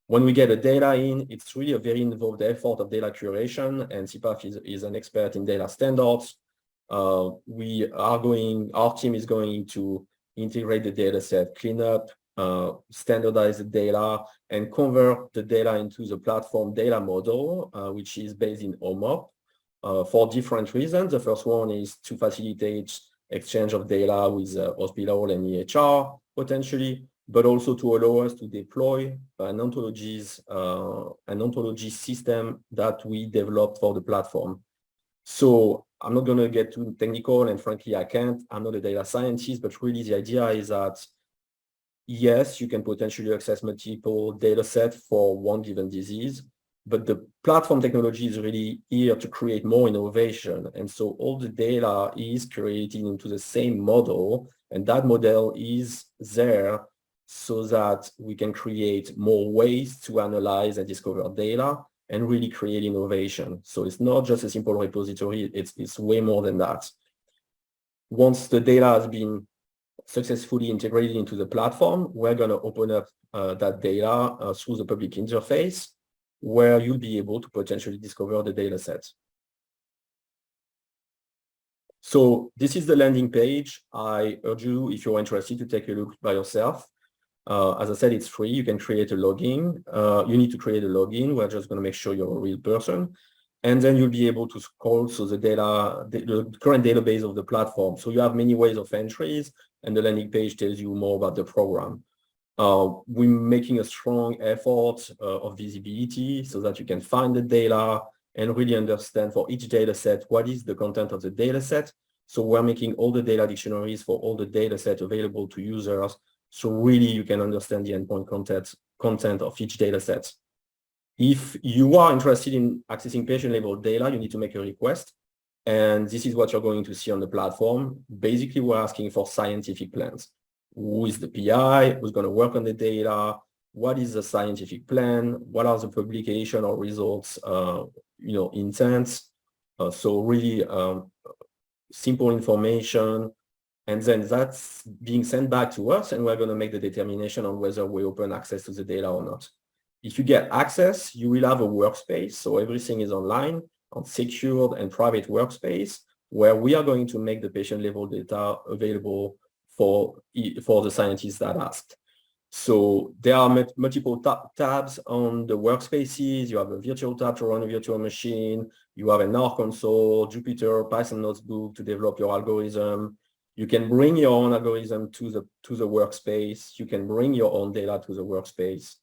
When we get the data in, it's really a very involved effort of data curation, and CPAF is an expert in data standards. Our team is going to integrate the data set, clean up, standardize the data, and convert the data into the platform data model, which is based in OMOP, for different reasons. The first one is to facilitate exchange of data with hospital and EHR, potentially, but also to allow us to deploy an ontology system that we developed for the platform. So I'm not going to get too technical, and frankly, I can't. I'm not a data scientist, but really the idea is that, yes, you can potentially access multiple data sets for one given disease, but the platform technology is really here to create more innovation. And so all the data is created into the same model, and that model is there so that we can create more ways to analyze and discover data and really create innovation. So it's not just a simple repository, it's way more than that. Once the data has been successfully integrated into the platform, we're going to open up that data through the public interface, where you'll be able to potentially discover the data set. So this is the landing page. I urge you, if you're interested, to take a look by yourself. As I said, it's free. You can create a login. You need to create a login. We're just going to make sure you're a real person. And then you'll be able to scroll through the data, the current database of the platform. So you have many ways of entries, and the landing page tells you more about the program. We're making a strong effort of visibility so that you can find the data and really understand for each data set what is the content of the data set. So we're making all the data dictionaries for all the data sets available to users, so really you can understand the endpoint content of each data set. If you are interested in accessing patient-level data, you need to make a request. And this is what you're going to see on the platform. Basically, we're asking for scientific plans. Who is the PI? Who's going to work on the data? what is the scientific plan, what are the publication or results, intents. So really simple information, and then that's being sent back to us, and we're going to make the determination on whether we open access to the data or not. If you get access, you will have a workspace, so everything is online, on secured and private workspace, where we are going to make the patient level data available for the scientists that asked. So there are multiple tabs on the workspaces. You have a virtual tab to run a virtual machine. You have an R console, Jupyter, Python notebook to develop your algorithm. You can bring your own algorithm to the workspace. You can bring your own data to the workspace.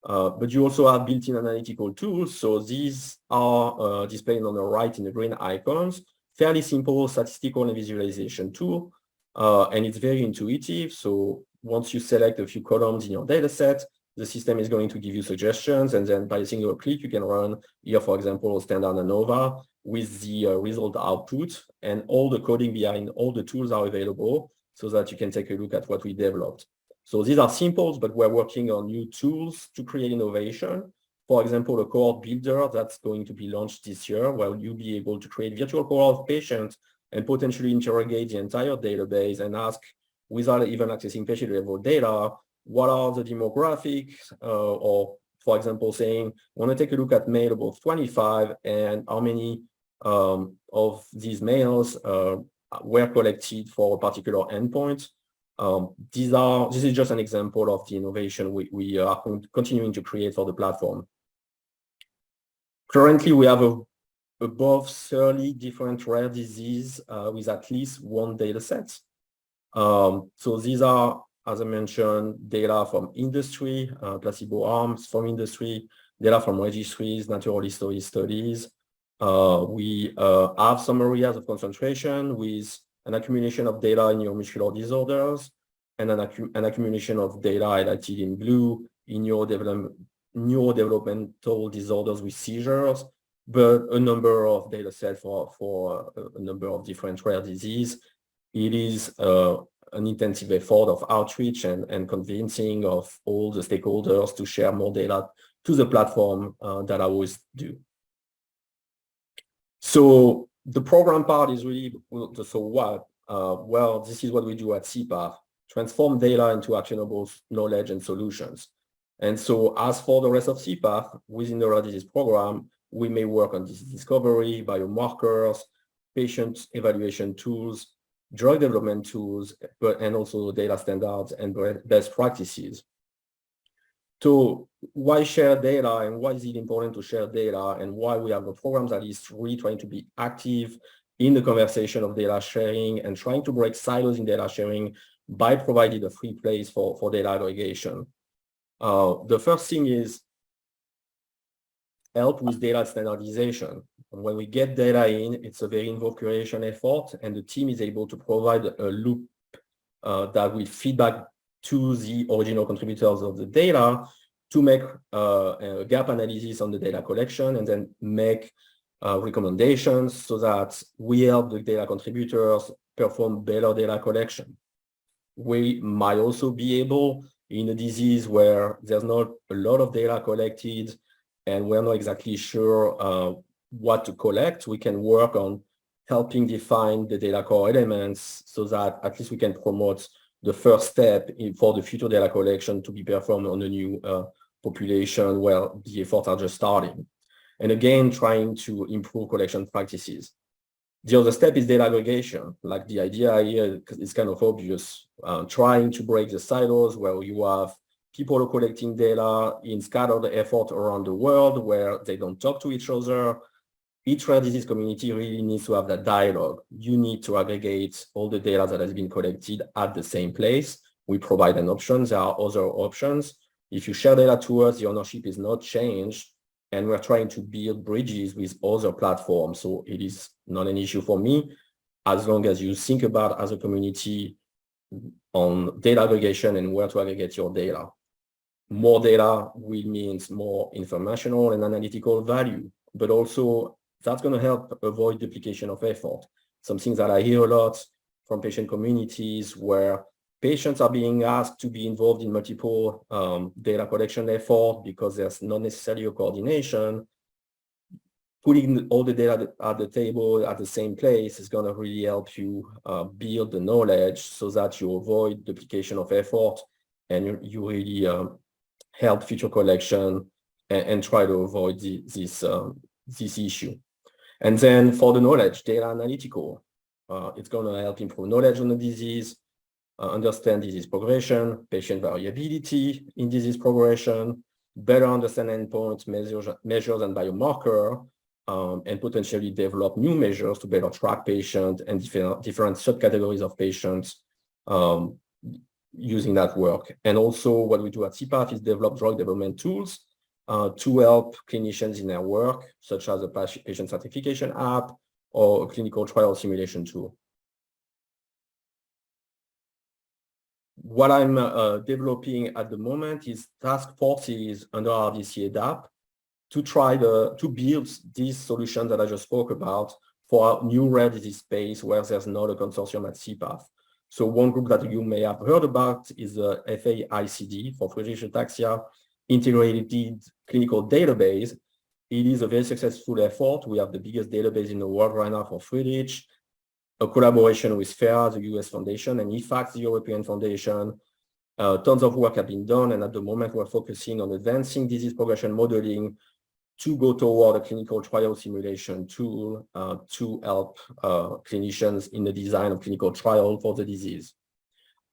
But you also have built-in analytical tools. So these are displayed on the right in the green icons. Fairly simple statistical and visualization tool. And it's very intuitive. So once you select a few columns in your data set, the system is going to give you suggestions. And then by a single click, you can run here, for example, standard ANOVA with the result output, and all the coding behind all the tools are available so that you can take a look at what we developed. So these are simples, but we're working on new tools to create innovation. For example, a cohort builder that's going to be launched this year, where you'll be able to create virtual cohort of patients and potentially interrogate the entire database and ask, without even accessing patient level data, what are the demographics, or for example, saying, want to take a look at male above 25 and how many of these males were collected for a particular endpoint. This is just an example of the innovation we are continuing to create for the platform. Currently, we have above 30 different rare diseases with at least one data set. So these are, as I mentioned, data from industry, placebo arms from industry, data from registries, natural history studies. We have some areas of concentration with an accumulation of data in neuromuscular disorders and an accumulation of data highlighted in blue in neurodevelopmental disorders with seizures, but a number of data sets for a number of different rare diseases. It is an intensive effort of outreach and convincing of all the stakeholders to share more data to the platform that I always do. So the program part is really, so what? Well, this is what we do at CPATH, transform data into actionable knowledge and solutions. And so as for the rest of CPATH, within the rare disease program, we may work on disease discovery, biomarkers, patient evaluation tools, drug development tools, and also data standards and best practices. So why share data, and why is it important to share data, and why we have the programs that is really trying to be active in the conversation of data sharing and trying to break silos in data sharing by providing a free place for data aggregation. The first thing is help with data standardization. And when we get data in, it's a very involved curation effort, and the team is able to provide a loop that will feed back to the original contributors of the data to make a gap analysis on the data collection and then make recommendations so that we help the data contributors perform better data collection. We might also be able, in a disease where there's not a lot of data collected and we're not exactly sure what to collect, we can work on helping define the data core elements so that at least we can promote the first step for the future data collection to be performed on a new population where the efforts are just starting. And again, trying to improve collection practices. The other step is data aggregation. Like the idea here is kind of obvious, trying to break the silos where you have people collecting data in scattered effort around the world where they don't talk to each other. Each rare disease community really needs to have that dialogue. You need to aggregate all the data that has been collected at the same place. We provide an option. There are other options. If you share data to us, the ownership is not changed, and we're trying to build bridges with other platforms. So it is not an issue for me, as long as you think about as a community on data aggregation and where to aggregate your data. More data will mean more informational and analytical value, but also that's going to help avoid duplication of effort. Some things that I hear a lot from patient communities where Patients are being asked to be involved in multiple data collection efforts because there's not necessarily a coordination. Putting all the data at the table at the same place is going to really help you build the knowledge so that you avoid duplication of effort and you really help future collection and try to avoid this issue. And then for the knowledge, data analytical, it's going to help improve knowledge on the disease, understand disease progression, patient variability in disease progression, better understand endpoints, measures and biomarker, and potentially develop new measures to better track patients and different subcategories of patients using that work. And also what we do at CPAF is develop drug development tools to help clinicians in their work, such as a patient certification app or a clinical trial simulation tool. What I'm developing at the moment is task forces under RDCA-DAP to try to build these solutions that I just spoke about for a new rare disease space where there's not a consortium at CPAF. So one group that you may have heard about is the FAICD for Friedreich ataxia integrated clinical database. It is a very successful effort. We have the biggest database in the world right now for Friedreich, a collaboration with FAIR, the US Foundation, and IFAX, the European Foundation. Tons of work have been done, and at the moment we're focusing on advancing disease progression modeling to go toward a clinical trial simulation tool to help clinicians in the design of clinical trial for the disease.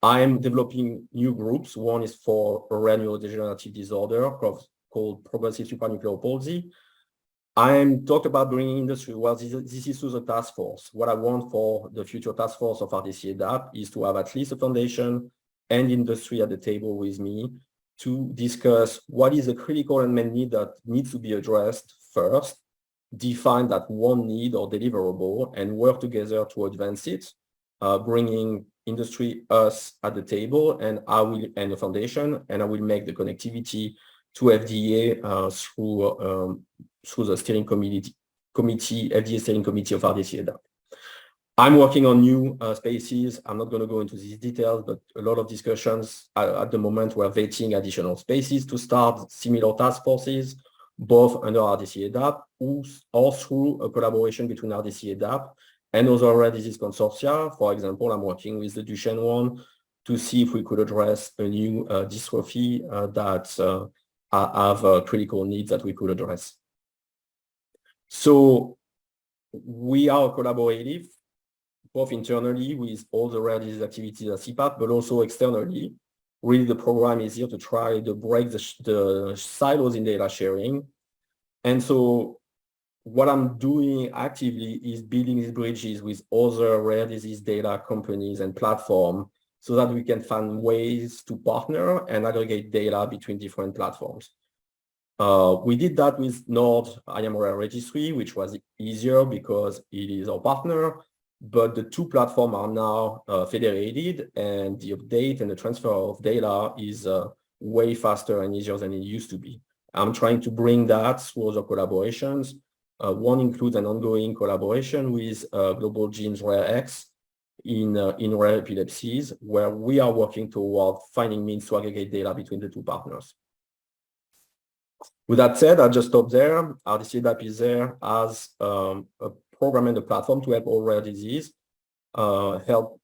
I'm developing new groups. One is for a rare neurodegenerative disorder called progressive supranuclear palsy. I'm talked about bringing industry. Well, this is through the task force. What I want for the future task force of RDCA-DAP is to have at least a foundation and industry at the table with me to discuss what is a critical unmet need that needs to be addressed first, define that one need or deliverable, and work together to advance it, bringing industry, us at the table, and the foundation, and I will make the connectivity to FDA through the steering committee, FDA steering committee of RDCA-DAP. I'm working on new spaces. I'm not going to go into these details, but a lot of discussions at the moment. We're vetting additional spaces to start similar task forces, both under RDCA-DAP or through a collaboration between RDCA-DAP and other rare disease consortia. For example, I'm working with the Duchenne one to see if we could address a new dystrophy that have critical needs that we could address. So we are collaborative, both internally with all the rare disease activities at CPAP, but also externally. Really, the program is here to try to break the silos in data sharing. And so what I'm doing actively is building these bridges with other rare disease data companies and platforms so that we can find ways to partner and aggregate data between different platforms. We did that with Nord IAM-Rare Registry, which was easier because it is our partner, but the two platforms are now federated, and the update and the transfer of data is way faster and easier than it used to be. I'm trying to bring that through other collaborations. One includes an ongoing collaboration with Global Genes Rare X in rare epilepsies, where we are working toward finding means to aggregate data between the two partners. With that said, I'll just stop there. RDCA-DAP is there as a program and a platform to help all rare disease, help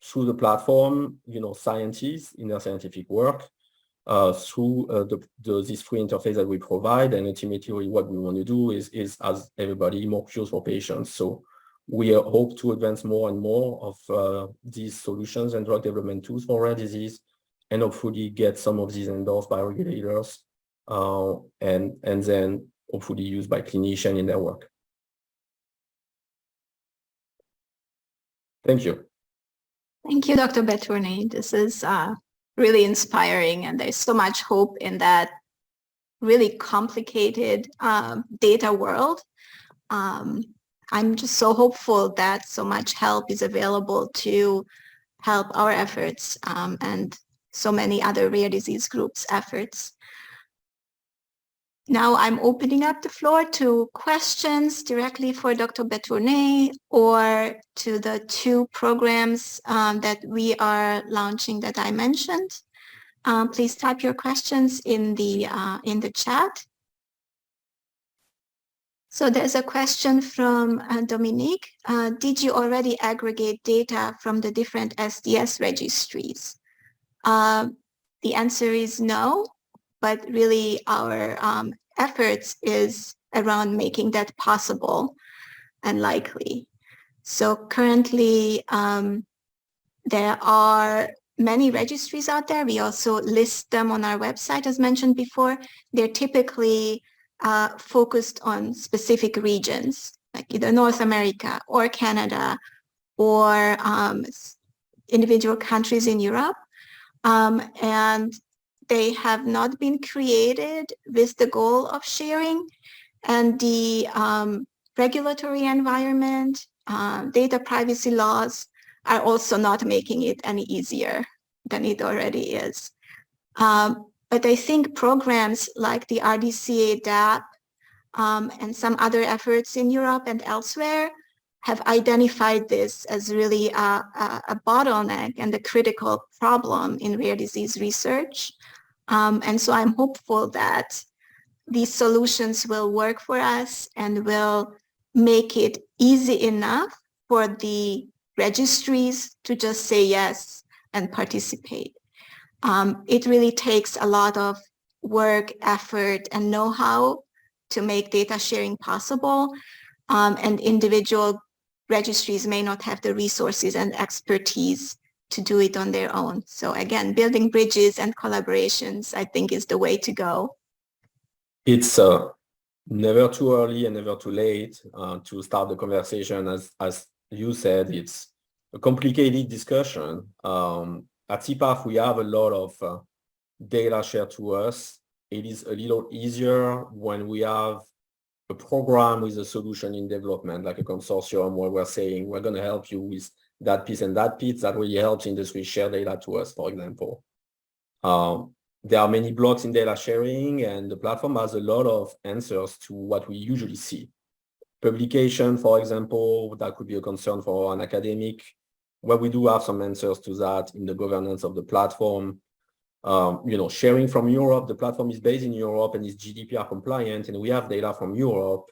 through the platform, scientists in their scientific work, through this free interface that we provide, and ultimately what we want to do is as everybody, more cures for patients. So we hope to advance more and more of these solutions and drug development tools for rare disease, and hopefully get some of these endorsed by regulators, and then hopefully used by clinicians in their work. Thank you. Thank you, Dr. Betourne. This is really inspiring, and there's so much hope in that really complicated data world. I'm just so hopeful that so much help is available to help our efforts and so many other rare disease groups' efforts. Now I'm opening up the floor to questions directly for Dr. Betourne or to the two programs that we are launching that I mentioned. Please type your questions in the chat. So there's a question from Dominique. Did you already aggregate data from the different SDS registries? The answer is no, but really our efforts is around making that possible and likely. So currently there are many registries out there. We also list them on our website, as mentioned before. They're typically focused on specific regions, like either North America or Canada or individual countries in Europe. And they have not been created with the goal of sharing, and the regulatory environment, data privacy laws are also not making it any easier than it already is. But I think programs like the RDCA-DAP and some other efforts in Europe and elsewhere have identified this as really a bottleneck and a critical problem in rare disease research. And so I'm hopeful that these solutions will work for us and will make it easy enough for the registries to just say yes and participate. It really takes a lot of work, effort, and know-how to make data sharing possible, and individual registries may not have the resources and expertise to do it on their own. So again, building bridges and collaborations, I think, is the way to go. It's never too early and never too late to start the conversation. As you said, it's a complicated discussion. At CPAF, we have a lot of data shared to us. It is a little easier when we have a program with a solution in development, like a consortium where we're saying, we're going to help you with that piece and that piece. That really helps industry share data to us, for example. There are many blocks in data sharing, and the platform has a lot of answers to what we usually see. Publication, for example, that could be a concern for an academic, where we do have some answers to that in the governance of the platform. Sharing from Europe, the platform is based in Europe and is GDPR compliant, and we have data from Europe.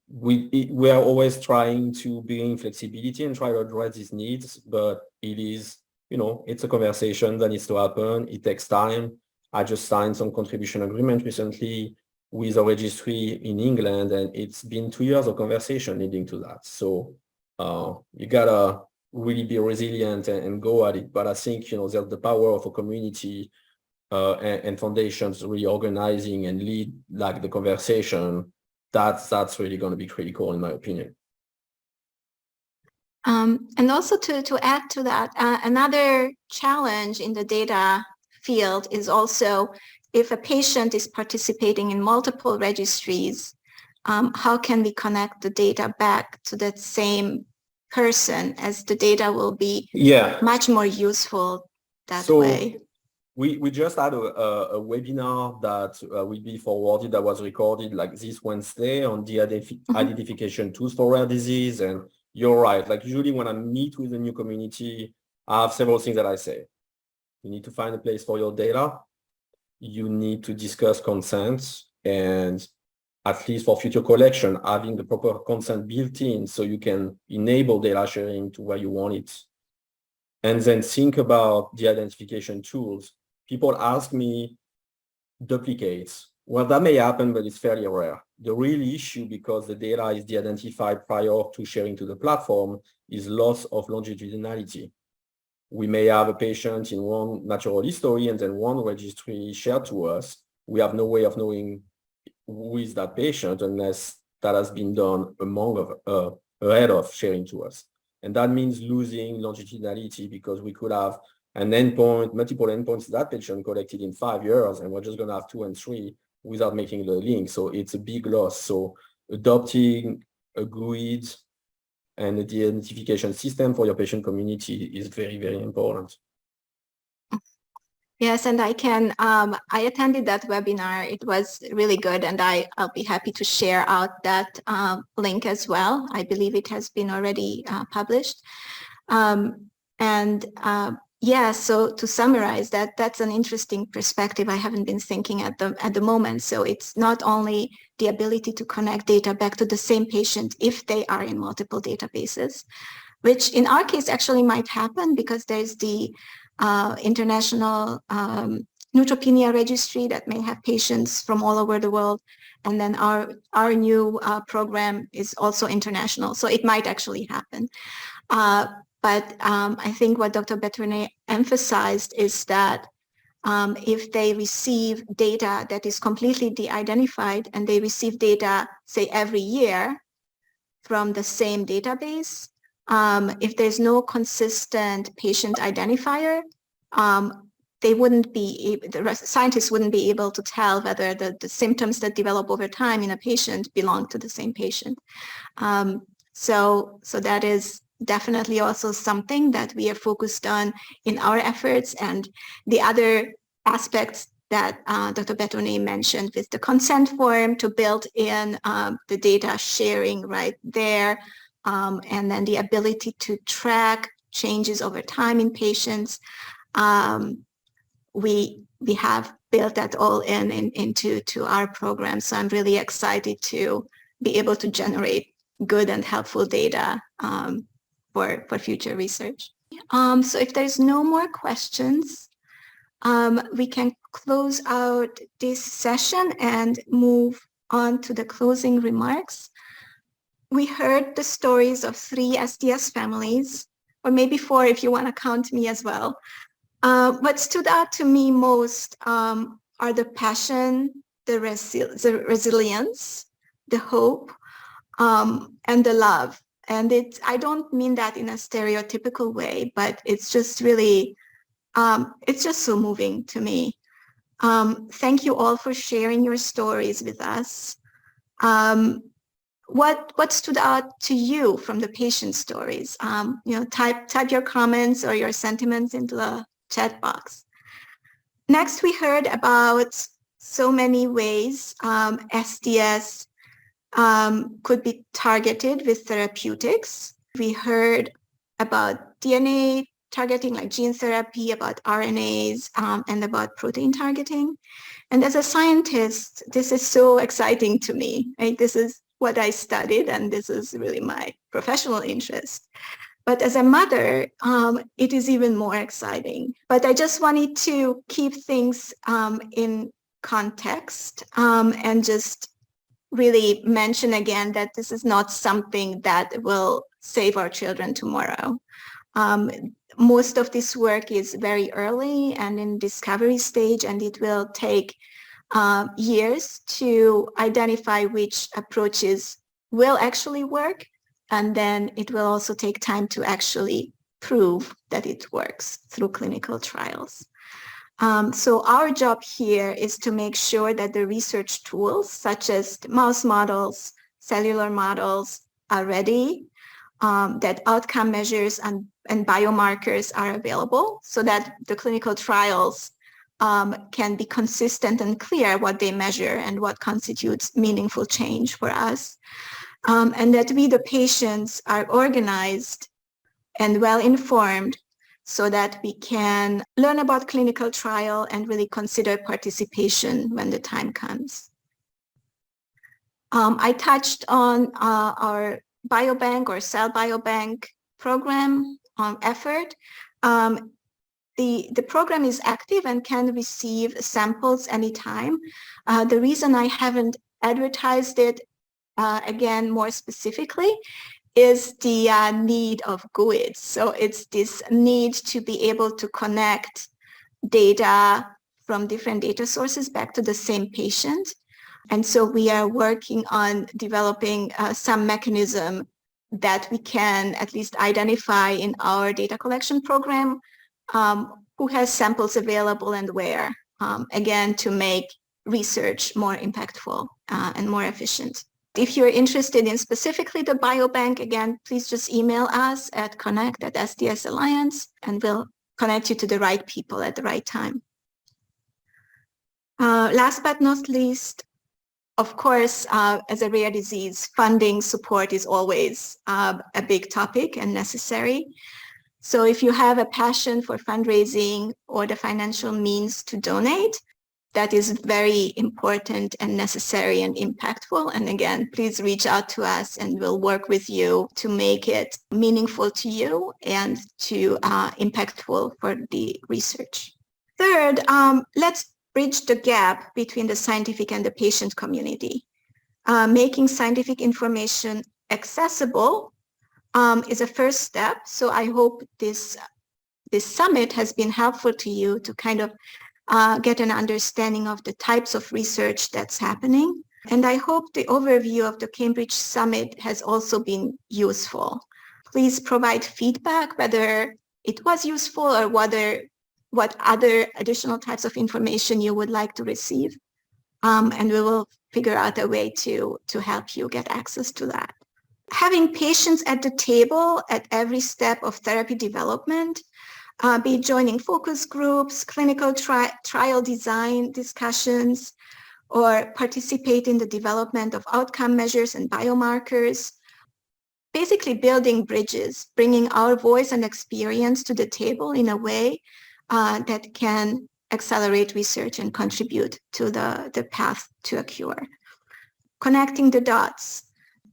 We are always trying to bring flexibility and try to address these needs, but it is, it's a conversation that needs to happen. It takes time. I just signed some contribution agreement recently with a registry in England, and it's been 2 years of conversation leading to that. So you gotta really be resilient and go at it. But I think, there's the power of a community and foundations really organizing and lead like the conversation. That's really going to be critical, in my opinion. And also to add to that, another challenge in the data field is also if a patient is participating in multiple registries, how can we connect the data back to that same person, as the data will be much more useful that way. We just had a webinar that will be forwarded, that was recorded like this Wednesday on the identification tools for rare disease. And you're right, like usually when I meet with a new community, I have several things that I say. You need to find a place for your data. You need to discuss consent, and at least for future collection, having the proper consent built in so you can enable data sharing to where you want it. And then think about the identification tools. People ask me, duplicates. Well, that may happen, but it's fairly rare. The real issue, because the data is de-identified prior to sharing to the platform, is loss of longitudinality. We may have a patient in one natural history and then one registry shared to us. We have no way of knowing who is that patient unless that has been done ahead of sharing to us. And that means losing longitudinality, because we could have an endpoint, multiple endpoints that patient collected in 5 years, and we're just going to have 2 and 3 without making the link. So it's a big loss. So adopting a GUID and the identification system for your patient community is very, very important. Yes, and I can, I attended that webinar. It was really good, and I'll be happy to share out that link as well. I believe it has been already published. Yeah, so to summarize that's an interesting perspective I haven't been thinking at the moment. So it's not only the ability to connect data back to the same patient if they are in multiple databases, which in our case actually might happen because there's the international neutropenia registry that may have patients from all over the world. And then our new program is also international. So it might actually happen. But I think what Dr. Betourne emphasized is that if they receive data that is completely de-identified and they receive data, say, every year from the same database, if there's no consistent patient identifier, they wouldn't be, the scientists wouldn't be able to tell whether the symptoms that develop over time in a patient belong to the same patient. So that is definitely also something that we are focused on in our efforts. And the other aspects that Dr. Betourne mentioned with the consent form to build in the data sharing right there, and then the ability to track changes over time in patients. We have built that all into our program. So I'm really excited to be able to generate good and helpful data for future research. So if there's no more questions, we can close out this session and move on to the closing remarks. We heard the stories of 3 SDS families, or maybe 4 if you want to count me as well. What stood out to me most are the passion, the resilience, the hope, and the love. And I don't mean that in a stereotypical way, but it's just really, it's just so moving to me. Thank you all for sharing your stories with us. What stood out to you from the patient stories? Type your comments or your sentiments into the chat box. Next, we heard about so many ways SDS could be targeted with therapeutics. We heard about DNA targeting, like gene therapy, about RNAs, and about protein targeting. And as a scientist, this is so exciting to me, right? This is what I studied, and this is really my professional interest. But as a mother, it is even more exciting. But I just wanted to keep things in context and just really mention again that this is not something that will save our children tomorrow. Most of this work is very early and in discovery stage, and it will take years to identify which approaches will actually work. And then it will also take time to actually prove that it works through clinical trials. So our job here is to make sure that the research tools, such as mouse models, cellular models, are ready, that outcome measures and biomarkers are available so that the clinical trials can be consistent and clear what they measure and what constitutes meaningful change for us. And that we, the patients, are organized and well-informed so that we can learn about clinical trial and really consider participation when the time comes. I touched on our biobank or cell biobank program effort. The program is active and can receive samples anytime. The reason I haven't advertised it again more specifically is the need of GUIDs. So it's this need to be able to connect data from different data sources back to the same patient. And so we are working on developing some mechanism that we can at least identify in our data collection program who has samples available and where, again, to make research more impactful and more efficient. If you're interested in specifically the biobank, again, please just email us at connect@SDS Alliance, and we'll connect you to the right people at the right time. Last but not least, of course, as a rare disease, funding support is always a big topic and necessary. So if you have a passion for fundraising or the financial means to donate, that is very important and necessary and impactful. And again, please reach out to us and we'll work with you to make it meaningful to you and to impactful for the research. Third, let's bridge the gap between the scientific and the patient community. Making scientific information accessible is a first step. So I hope this summit has been helpful to you to kind of get an understanding of the types of research that's happening. And I hope the overview of the Cambridge Summit has also been useful. Please provide feedback whether it was useful or what other additional types of information you would like to receive. And we will figure out a way to help you get access to that. Having patients at the table at every step of therapy development, be joining focus groups, clinical trial design discussions, or participate in the development of outcome measures and biomarkers. Basically building bridges, bringing our voice and experience to the table in a way that can accelerate research and contribute to the path to a cure. Connecting the dots.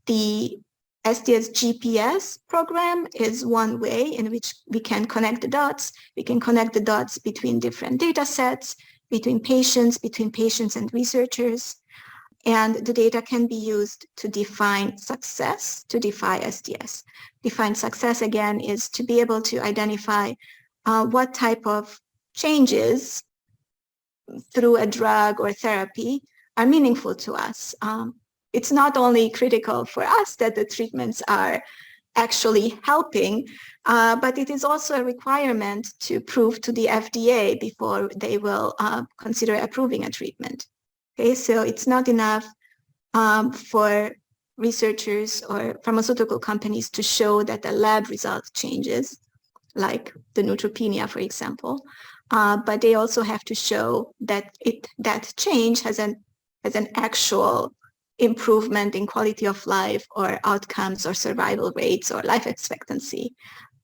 The SDS GPS program is one way in which we can connect the dots. We can connect the dots between different data sets, between patients and researchers. And the data can be used to define success, to define SDS. Define success, again, is to be able to identify what type of changes through a drug or therapy are meaningful to us. It's not only critical for us that the treatments are actually helping, but it is also a requirement to prove to the FDA before they will consider approving a treatment. Okay, so it's not enough for researchers or pharmaceutical companies to show that the lab result changes, like the neutropenia, for example, but they also have to show that that change has an actual improvement in quality of life or outcomes or survival rates or life expectancy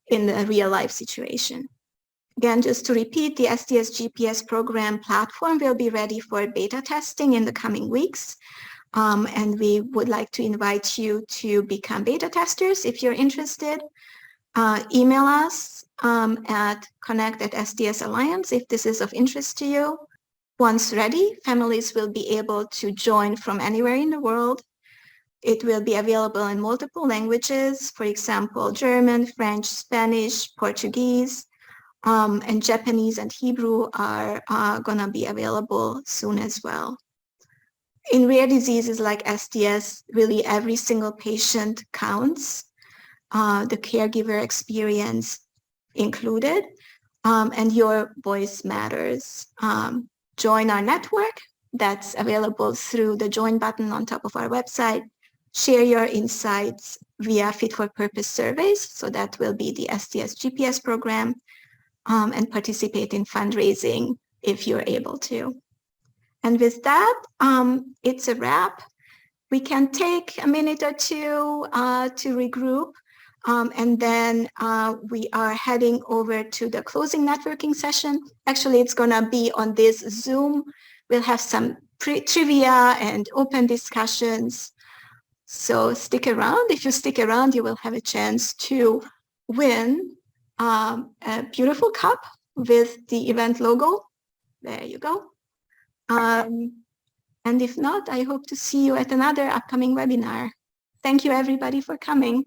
in a real life situation. Again, just to repeat, the SDS GPS program platform will be ready for beta testing in the coming weeks. And we would like to invite you to become beta testers if you're interested. Email us at connect@SDS Alliance if this is of interest to you. Once ready, families will be able to join from anywhere in the world. It will be available in multiple languages, for example, German, French, Spanish, Portuguese, and Japanese and Hebrew are gonna be available soon as well. In rare diseases like SDS, really every single patient counts, the caregiver experience included, and your voice matters. Join our network that's available through the join button on top of our website. Share your insights via fit for purpose surveys. So that will be the SDS GPS program, and participate in fundraising if you're able to. And with that, it's a wrap. We can take a minute or two to regroup. And then we are heading over to the closing networking session. Actually, it's gonna be on this Zoom. We'll have some trivia and open discussions. So stick around. If you stick around, you will have a chance to win a beautiful cup with the event logo. There you go. And if not, I hope to see you at another upcoming webinar. Thank you everybody for coming.